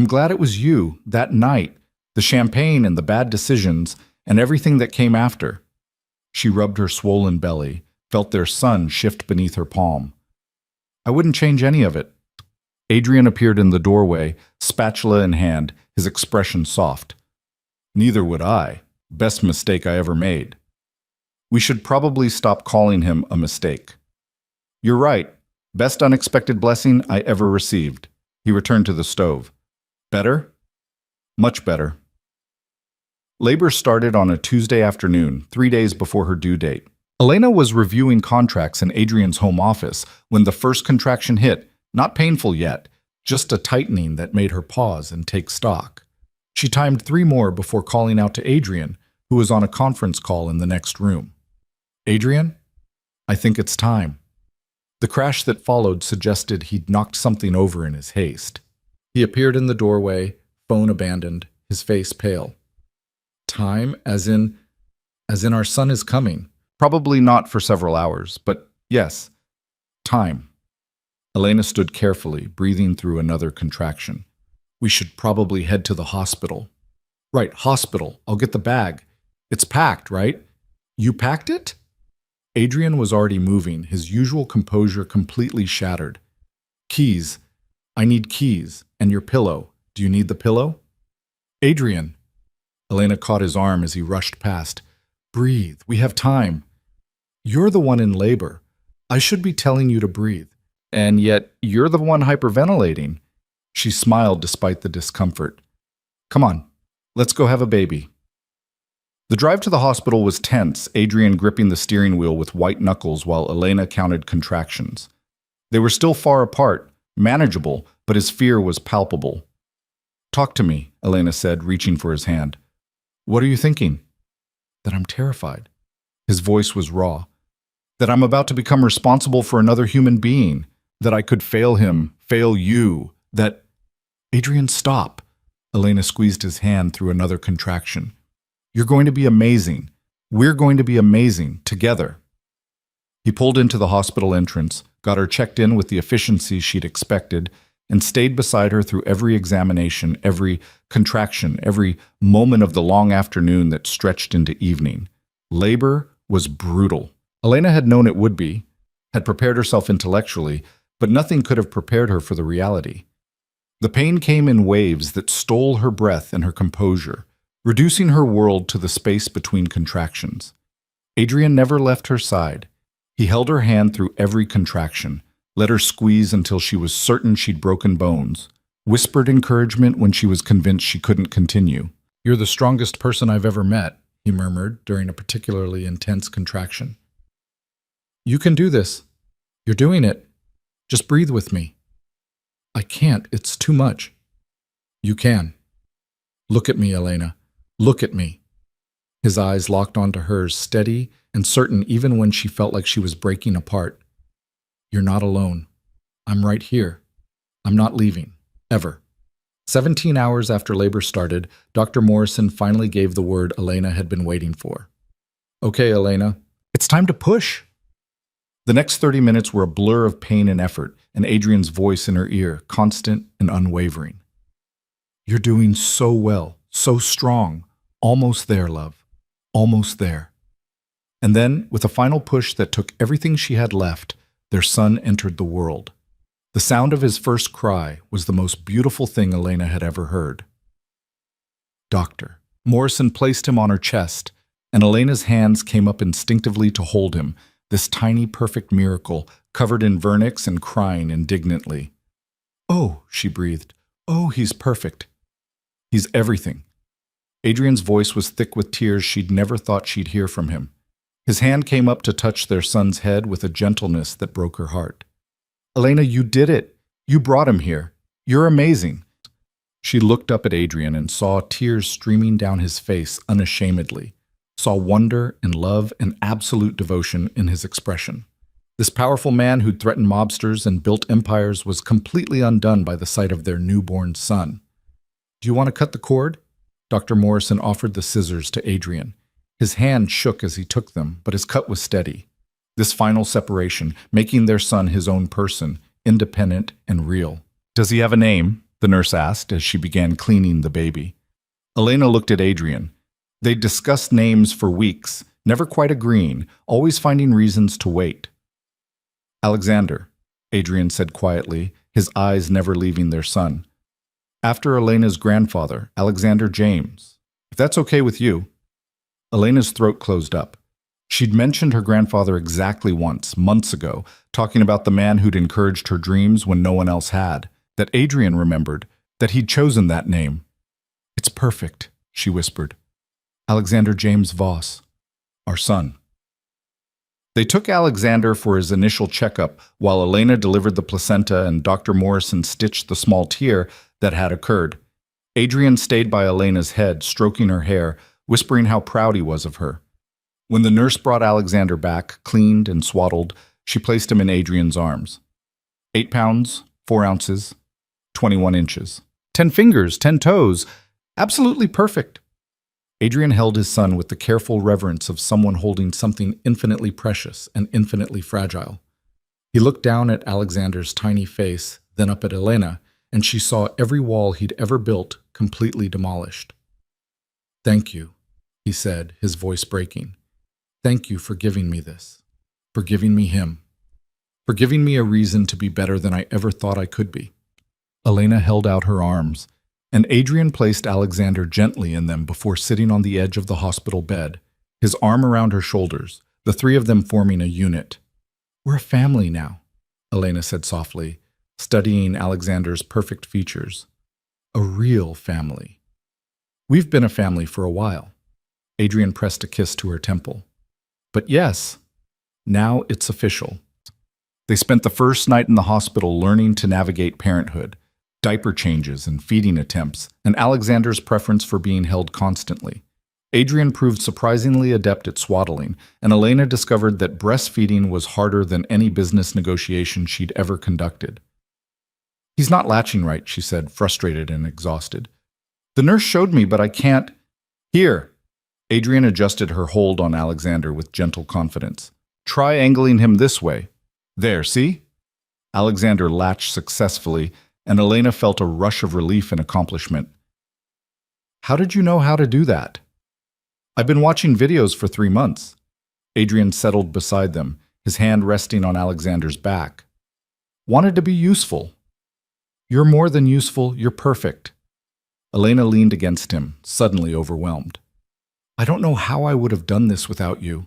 glad it was you, that night, the champagne and the bad decisions, and everything that came after. She rubbed her swollen belly, felt their sun shift beneath her palm. I wouldn't change any of it. Adrian appeared in the doorway, spatula in hand, his expression soft. Neither would I. Best mistake I ever made. We should probably stop calling him a mistake. You're right. Best unexpected blessing I ever received. He returned to the stove. Better? Much better. Labor started on a Tuesday afternoon, 3 days before her due date. Elena was reviewing contracts in Adrian's home office when the first contraction hit, not painful yet, just a tightening that made her pause and take stock. She timed 3 more before calling out to Adrian, who was on a conference call in the next room. Adrian, I think it's time. The crash that followed suggested he'd knocked something over in his haste. He appeared in the doorway, phone abandoned, his face pale. Time, as in our son is coming. Probably not for several hours, but yes, time. Elena stood carefully, breathing through another contraction. We should probably head to the hospital. Right, hospital. I'll get the bag. It's packed, right? You packed it? Adrian was already moving, his usual composure completely shattered. Keys. I need keys. And your pillow. Do you need the pillow? Adrian. Elena caught his arm as he rushed past. Breathe. We have time. You're the one in labor. I should be telling you to breathe. And yet, you're the one hyperventilating. She smiled despite the discomfort. Come on, let's go have a baby. The drive to the hospital was tense, Adrian gripping the steering wheel with white knuckles while Elena counted contractions. They were still far apart, manageable, but his fear was palpable. Talk to me, Elena said, reaching for his hand. What are you thinking? That I'm terrified. His voice was raw. That I'm about to become responsible for another human being. That I could fail him, fail you. That... Adrian, stop. Elena squeezed his hand through another contraction. You're going to be amazing. We're going to be amazing, together. He pulled into the hospital entrance, got her checked in with the efficiency she'd expected, and stayed beside her through every examination, every contraction, every moment of the long afternoon that stretched into evening. Labor was brutal. Elena had known it would be, had prepared herself intellectually, but nothing could have prepared her for the reality. The pain came in waves that stole her breath and her composure, reducing her world to the space between contractions. Adrian never left her side. He held her hand through every contraction, let her squeeze until she was certain she'd broken bones, whispered encouragement when she was convinced she couldn't continue. You're the strongest person I've ever met, he murmured during a particularly intense contraction. You can do this. You're doing it. Just breathe with me. I can't. It's too much. You can. Look at me, Elena. Look at me. His eyes locked onto hers, steady and certain even when she felt like she was breaking apart. You're not alone. I'm right here. I'm not leaving. Ever. 17 hours after labor started, Dr. Morrison finally gave the word Elena had been waiting for. Okay, Elena. It's time to push. The next 30 minutes were a blur of pain and effort, and Adrian's voice in her ear, constant and unwavering. You're doing so well, so strong. Almost there, love. Almost there. And then, with a final push that took everything she had left, their son entered the world. The sound of his first cry was the most beautiful thing Elena had ever heard. Doctor. Morrison placed him on her chest, and Elena's hands came up instinctively to hold him, this tiny, perfect miracle, covered in vernix and crying indignantly. Oh, she breathed. Oh, he's perfect. He's everything. Adrian's voice was thick with tears she'd never thought she'd hear from him. His hand came up to touch their son's head with a gentleness that broke her heart. Elena, you did it. You brought him here. You're amazing. She looked up at Adrian and saw tears streaming down his face unashamedly, saw wonder and love and absolute devotion in his expression. This powerful man who'd threatened mobsters and built empires was completely undone by the sight of their newborn son. Do you want to cut the cord? Dr. Morrison offered the scissors to Adrian. His hand shook as he took them, but his cut was steady. This final separation, making their son his own person, independent and real. Does he have a name? The nurse asked as she began cleaning the baby. Elena looked at Adrian. They'd discussed names for weeks, never quite agreeing, always finding reasons to wait. Alexander, Adrian said quietly, his eyes never leaving their son. After Elena's grandfather, Alexander James. If that's okay with you. Elena's throat closed up. She'd mentioned her grandfather exactly once, months ago, talking about the man who'd encouraged her dreams when no one else had, that Adrian remembered, that he'd chosen that name. It's perfect, she whispered. Alexander James Voss, our son. They took Alexander for his initial checkup while Elena delivered the placenta and Dr. Morrison stitched the small tear that had occurred. Adrian stayed by Elena's head, stroking her hair, whispering how proud he was of her. When the nurse brought Alexander back, cleaned and swaddled, she placed him in Adrian's arms. 8 pounds, 4 ounces, 21 inches. 10 fingers, 10 toes. Absolutely perfect. Adrian held his son with the careful reverence of someone holding something infinitely precious and infinitely fragile. He looked down at Alexander's tiny face, then up at Elena, and she saw every wall he'd ever built completely demolished. Thank you, he said, his voice breaking. Thank you for giving me this, for giving me him, for giving me a reason to be better than I ever thought I could be. Elena held out her arms, and Adrian placed Alexander gently in them before sitting on the edge of the hospital bed, his arm around her shoulders, the three of them forming a unit. We're a family now, Elena said softly, studying Alexander's perfect features. A real family. We've been a family for a while. Adrian pressed a kiss to her temple. But yes, now it's official. They spent the first night in the hospital learning to navigate parenthood, diaper changes and feeding attempts, and Alexander's preference for being held constantly. Adrian proved surprisingly adept at swaddling, and Elena discovered that breastfeeding was harder than any business negotiation she'd ever conducted. He's not latching right, she said, frustrated and exhausted. The nurse showed me, but I can't. Here. Adrian adjusted her hold on Alexander with gentle confidence. Try angling him this way. There, see? Alexander latched successfully, and Elena felt a rush of relief and accomplishment. How did you know how to do that? I've been watching videos for 3 months. Adrian settled beside them, his hand resting on Alexander's back. Wanted to be useful. You're more than useful, you're perfect. Elena leaned against him, suddenly overwhelmed. I don't know how I would have done this without you.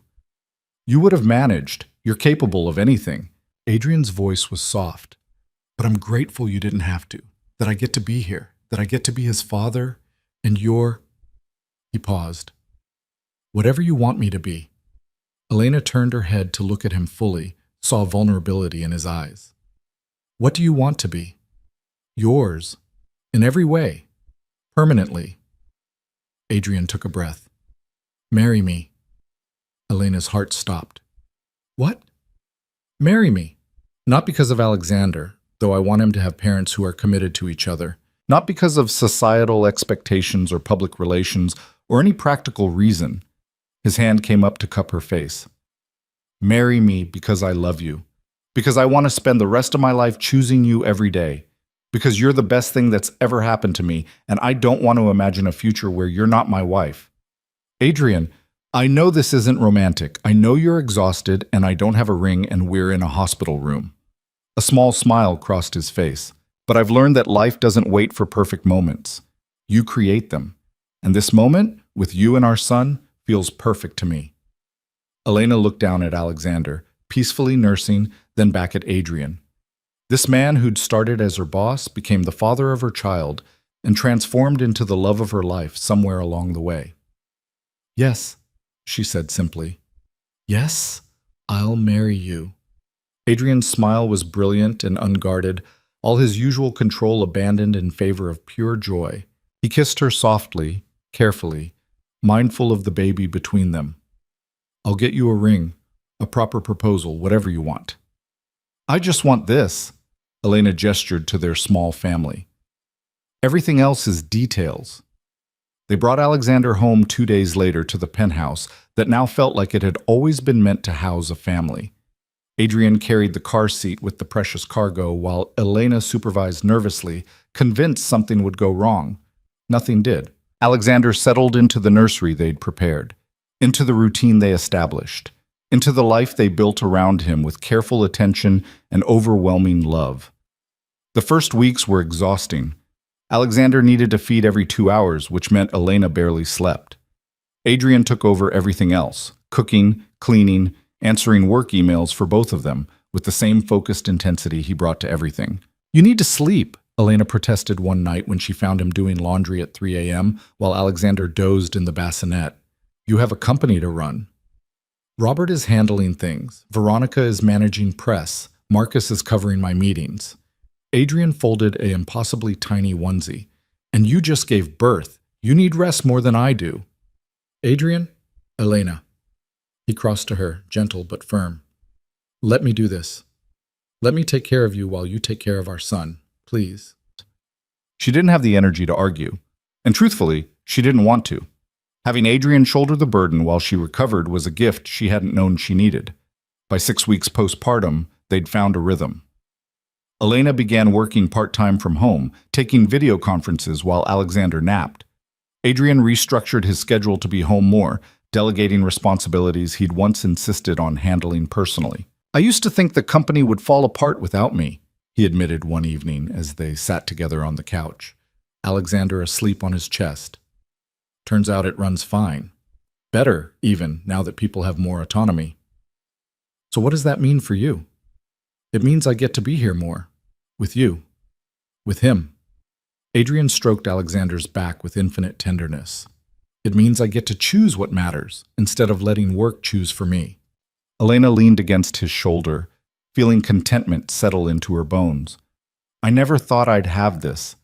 You would have managed. You're capable of anything. Adrian's voice was soft. But I'm grateful you didn't have to, that I get to be here, that I get to be his father, and you're... He paused. Whatever you want me to be. Elena turned her head to look at him fully, saw vulnerability in his eyes. What do you want to be? Yours. In every way. Permanently. Adrian took a breath. Marry me. Elena's heart stopped. What? Marry me. Not because of Alexander, though I want him to have parents who are committed to each other. Not because of societal expectations or public relations or any practical reason. His hand came up to cup her face. Marry me because I love you. Because I want to spend the rest of my life choosing you every day. Because you're the best thing that's ever happened to me, and I don't want to imagine a future where you're not my wife. Adrian, I know this isn't romantic. I know you're exhausted, and I don't have a ring, and we're in a hospital room. A small smile crossed his face. But I've learned that life doesn't wait for perfect moments. You create them. And this moment, with you and our son, feels perfect to me. Elena looked down at Alexander, peacefully nursing, then back at Adrian. This man who'd started as her boss became the father of her child and transformed into the love of her life somewhere along the way. Yes, she said simply. Yes, I'll marry you. Adrian's smile was brilliant and unguarded, all his usual control abandoned in favor of pure joy. He kissed her softly, carefully, mindful of the baby between them. I'll get you a ring, a proper proposal, whatever you want. I just want this, Elena gestured to their small family. Everything else is details. They brought Alexander home 2 days later to the penthouse that now felt like it had always been meant to house a family. Adrian carried the car seat with the precious cargo while Elena supervised nervously, convinced something would go wrong. Nothing did. Alexander settled into the nursery they'd prepared, into the routine they established, into the life they built around him with careful attention and overwhelming love. The first weeks were exhausting. Alexander needed to feed every 2 hours, which meant Elena barely slept. Adrian took over everything else, cooking, cleaning, answering work emails for both of them, with the same focused intensity he brought to everything. "You need to sleep," Elena protested one night when she found him doing laundry at 3 a.m. while Alexander dozed in the bassinet. "You have a company to run." "Robert is handling things. Veronica is managing press. Marcus is covering my meetings." Adrian folded a impossibly tiny onesie. "And you just gave birth. You need rest more than I do." "Adrian?" "Elena." He crossed to her, gentle but firm. "Let me do this. Let me take care of you while you take care of our son, please." She didn't have the energy to argue. And truthfully, she didn't want to. Having Adrian shoulder the burden while she recovered was a gift she hadn't known she needed. By 6 weeks postpartum, they'd found a rhythm. Elena began working part-time from home, taking video conferences while Alexander napped. Adrian restructured his schedule to be home more, delegating responsibilities he'd once insisted on handling personally. "I used to think the company would fall apart without me," he admitted one evening as they sat together on the couch, Alexander asleep on his chest. "Turns out it runs fine. Better, even, now that people have more autonomy." "So what does that mean for you?" "It means I get to be here more. With you. With him." Adrian stroked Alexander's back with infinite tenderness. "It means I get to choose what matters, instead of letting work choose for me." Elena leaned against his shoulder, feeling contentment settle into her bones. "I never thought I'd have this.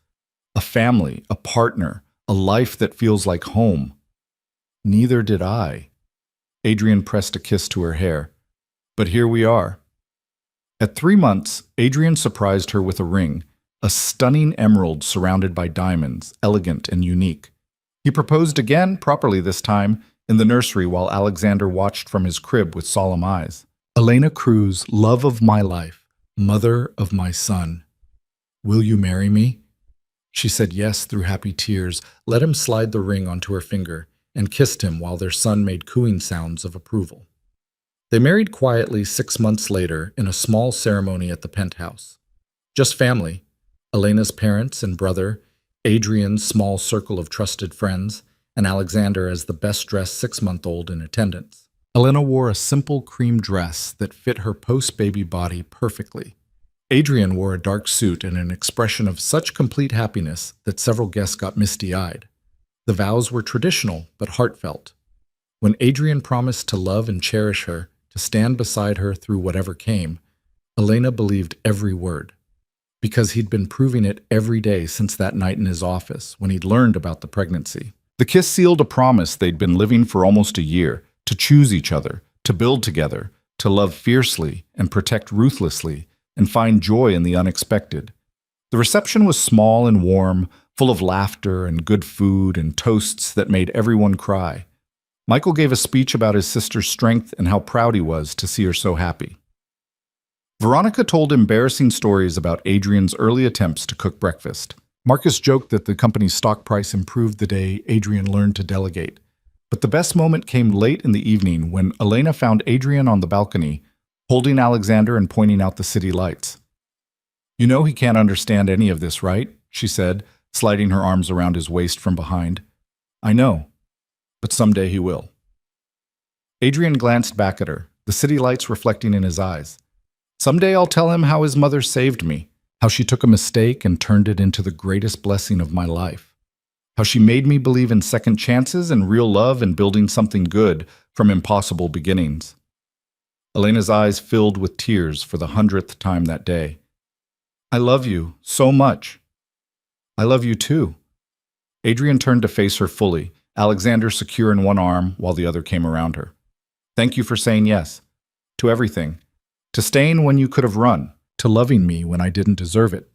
A family, a partner, a life that feels like home." "Neither did I." Adrian pressed a kiss to her hair. "But here we are." At 3 months, Adrian surprised her with a ring, a stunning emerald surrounded by diamonds, elegant and unique. He proposed again, properly this time, in the nursery while Alexander watched from his crib with solemn eyes. "Elena Cruz, love of my life, mother of my son. Will you marry me?" She said yes through happy tears, let him slide the ring onto her finger, and kissed him while their son made cooing sounds of approval. They married quietly 6 months later in a small ceremony at the penthouse. Just family, Elena's parents and brother, Adrian's small circle of trusted friends, and Alexander as the best-dressed 6-month-old in attendance. Elena wore a simple cream dress that fit her post-baby body perfectly. Adrian wore a dark suit and an expression of such complete happiness that several guests got misty-eyed. The vows were traditional but heartfelt. When Adrian promised to love and cherish her, to stand beside her through whatever came, Elena believed every word, because he'd been proving it every day since that night in his office when he'd learned about the pregnancy. The kiss sealed a promise they'd been living for almost a year, to choose each other, to build together, to love fiercely and protect ruthlessly, and find joy in the unexpected. The reception was small and warm, full of laughter and good food and toasts that made everyone cry. Michael gave a speech about his sister's strength and how proud he was to see her so happy. Veronica told embarrassing stories about Adrian's early attempts to cook breakfast. Marcus joked that the company's stock price improved the day Adrian learned to delegate. But the best moment came late in the evening when Elena found Adrian on the balcony, holding Alexander and pointing out the city lights. "You know he can't understand any of this, right?" she said, sliding her arms around his waist from behind. "I know, but someday he will." Adrian glanced back at her, the city lights reflecting in his eyes. "Someday I'll tell him how his mother saved me, how she took a mistake and turned it into the greatest blessing of my life, how she made me believe in second chances and real love and building something good from impossible beginnings." Elena's eyes filled with tears for the 100th time that day. "I love you so much." "I love you too." Adrian turned to face her fully, Alexander secure in one arm while the other came around her. "Thank you for saying yes. To everything. To staying when you could have run. To loving me when I didn't deserve it.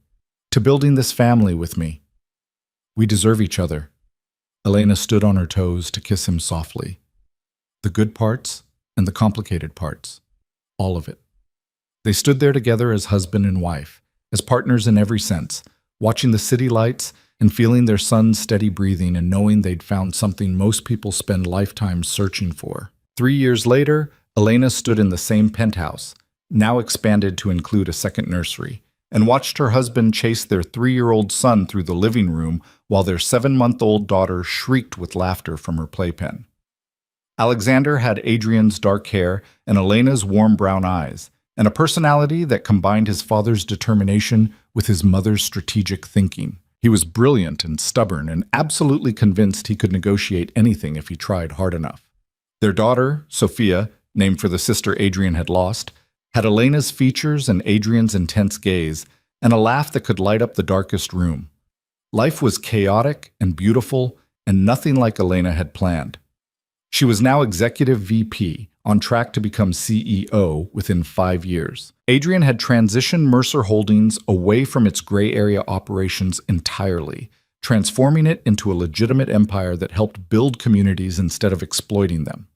To building this family with me. We deserve each other." Elena stood on her toes to kiss him softly. The good parts and the complicated parts. All of it. They stood there together as husband and wife, as partners in every sense, watching the city lights and feeling their son's steady breathing and knowing they'd found something most people spend lifetimes searching for. 3 years later, Elena stood in the same penthouse, now expanded to include a second nursery, and watched her husband chase their 3-year-old son through the living room while their 7-month-old daughter shrieked with laughter from her playpen. Alexander had Adrian's dark hair and Elena's warm brown eyes, and a personality that combined his father's determination with his mother's strategic thinking. He was brilliant and stubborn and absolutely convinced he could negotiate anything if he tried hard enough. Their daughter, Sophia, named for the sister Adrian had lost, had Elena's features and Adrian's intense gaze, and a laugh that could light up the darkest room. Life was chaotic and beautiful, and nothing like Elena had planned. She was now executive VP, on track to become CEO within 5 years. Adrian had transitioned Mercer Holdings away from its gray area operations entirely, transforming it into a legitimate empire that helped build communities instead of exploiting them.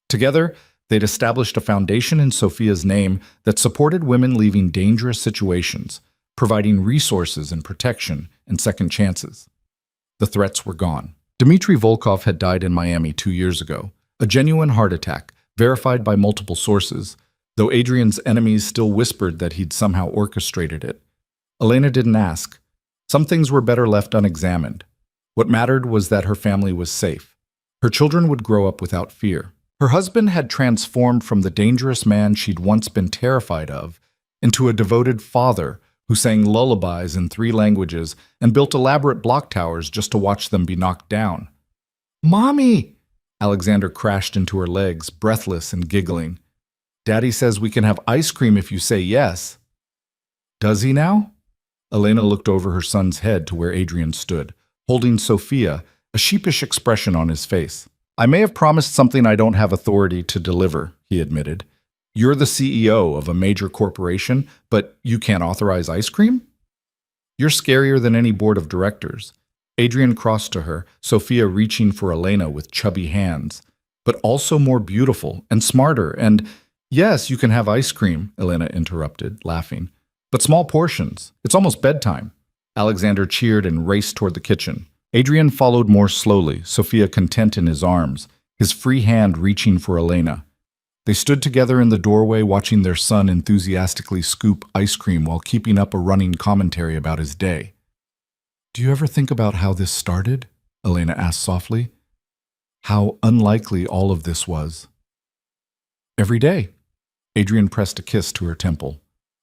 Together, they'd established a foundation in Sophia's name that supported women leaving dangerous situations, providing resources and protection and second chances. The threats were gone. Dmitry Volkov had died in Miami 2 years ago, a genuine heart attack, verified by multiple sources, though Adrian's enemies still whispered that he'd somehow orchestrated it. Elena didn't ask. Some things were better left unexamined. What mattered was that her family was safe. Her children would grow up without fear. Her husband had transformed from the dangerous man she'd once been terrified of into a devoted father who sang lullabies in 3 languages and built elaborate block towers just to watch them be knocked down. "Mommy!" Alexander crashed into her legs, breathless and giggling. "Daddy says we can have ice cream if you say yes." "Does he now?" Elena looked over her son's head to where Adrian stood, holding Sophia, a sheepish expression on his face. "I may have promised something I don't have authority to deliver," he admitted. "You're the CEO of a major corporation, but you can't authorize ice cream? You're scarier than any board of directors." Adrian crossed to her, Sophia reaching for Elena with chubby hands. "But also more beautiful and smarter and—" "Yes, you can have ice cream," Elena interrupted, laughing. "But small portions. It's almost bedtime." Alexander cheered and raced toward the kitchen. Adrian followed more slowly, Sophia content in his arms, his free hand reaching for Elena. They stood together in the doorway watching their son enthusiastically scoop ice cream while keeping up a running commentary about his day. "Do you ever think about how this started?" Elena asked softly. "How unlikely all of this was." "Every day." Adrian pressed a kiss to her temple.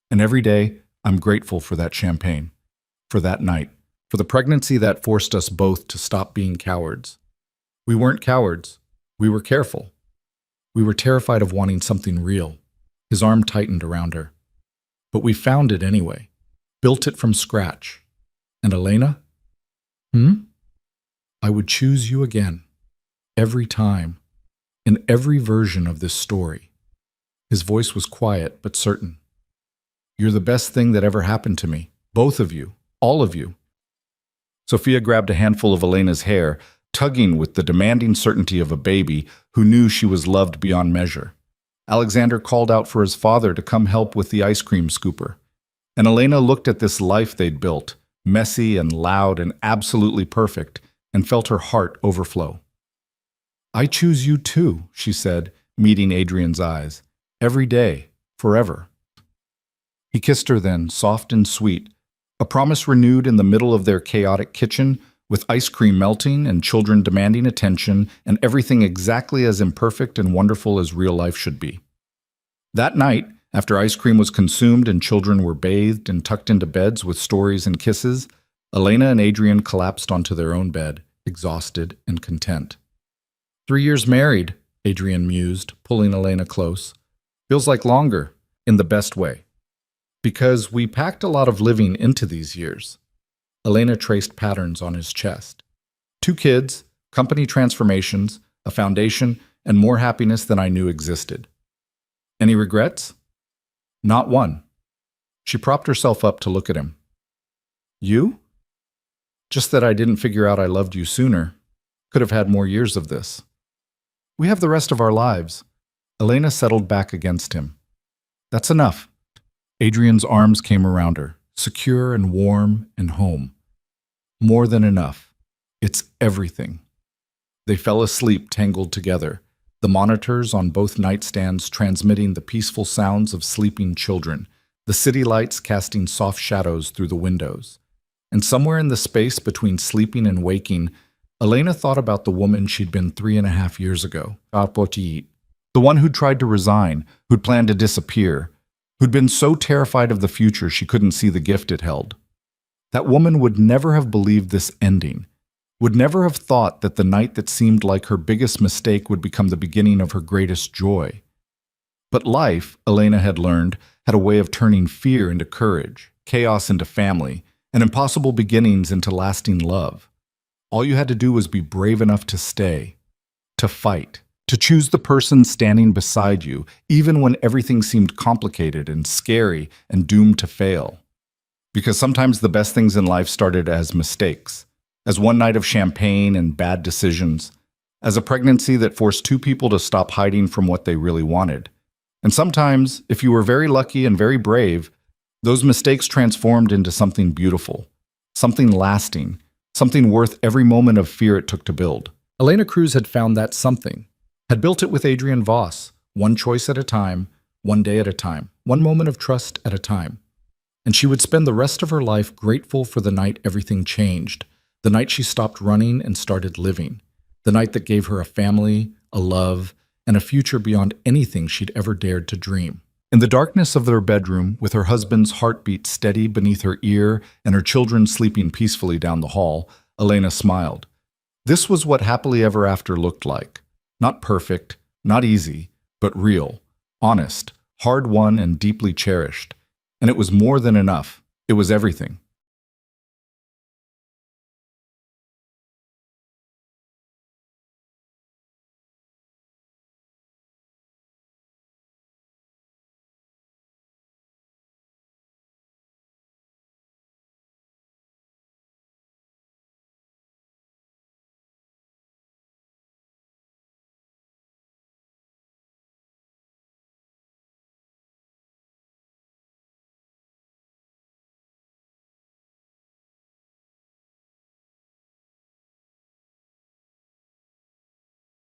"And every day, I'm grateful for that champagne, for that night, for the pregnancy that forced us both to stop being cowards. We weren't cowards. We were careful. We were terrified of wanting something real." His arm tightened around her. "But we found it anyway, built it from scratch. And Elena? I would choose you again, every time, in every version of this story." His voice was quiet but certain. "You're the best thing that ever happened to me, both of you, all of you." Sophia grabbed a handful of Elena's hair, tugging with the demanding certainty of a baby who knew she was loved beyond measure. Alexander called out for his father to come help with the ice cream scooper. And Elena looked at this life they'd built, messy and loud and absolutely perfect, and felt her heart overflow. "I choose you too," she said, meeting Adrian's eyes. "Every day, forever." He kissed her then, soft and sweet, a promise renewed in the middle of their chaotic kitchen, with ice cream melting and children demanding attention and everything exactly as imperfect and wonderful as real life should be. That night, after ice cream was consumed and children were bathed and tucked into beds with stories and kisses, Elena and Adrian collapsed onto their own bed, exhausted and content. 3 years married, Adrian mused, pulling Elena close. Feels like longer, in the best way. Because we packed a lot of living into these years. Elena traced patterns on his chest. 2 kids, company transformations, a foundation, and more happiness than I knew existed. Any regrets? Not one. She propped herself up to look at him. You? Just that I didn't figure out I loved you sooner. Could have had more years of this. We have the rest of our lives. Elena settled back against him. That's enough. Adrian's arms came around her, secure and warm and home. More than enough. It's everything. They fell asleep tangled together, the monitors on both nightstands transmitting the peaceful sounds of sleeping children, the city lights casting soft shadows through the windows. And somewhere in the space between sleeping and waking, Elena thought about the woman she'd been 3.5 years ago, the one who'd tried to resign, who'd planned to disappear, who'd been so terrified of the future she couldn't see the gift it held. That woman would never have believed this ending, would never have thought that the night that seemed like her biggest mistake would become the beginning of her greatest joy. But life, Elena had learned, had a way of turning fear into courage, chaos into family, and impossible beginnings into lasting love. All you had to do was be brave enough to stay, to fight, to choose the person standing beside you, even when everything seemed complicated and scary and doomed to fail. Because sometimes the best things in life started as mistakes, as one night of champagne and bad decisions, as a pregnancy that forced two people to stop hiding from what they really wanted. And sometimes, if you were very lucky and very brave, those mistakes transformed into something beautiful, something lasting, something worth every moment of fear it took to build. Elena Cruz had found that something, had built it with Adrian Voss, one choice at a time, one day at a time, one moment of trust at a time. And she would spend the rest of her life grateful for the night everything changed, the night she stopped running and started living, the night that gave her a family, a love, and a future beyond anything she'd ever dared to dream. In the darkness of their bedroom, with her husband's heartbeat steady beneath her ear and her children sleeping peacefully down the hall, Elena smiled. This was what happily ever after looked like. Not perfect, not easy, but real, honest, hard-won, and deeply cherished. And it was more than enough. It was everything.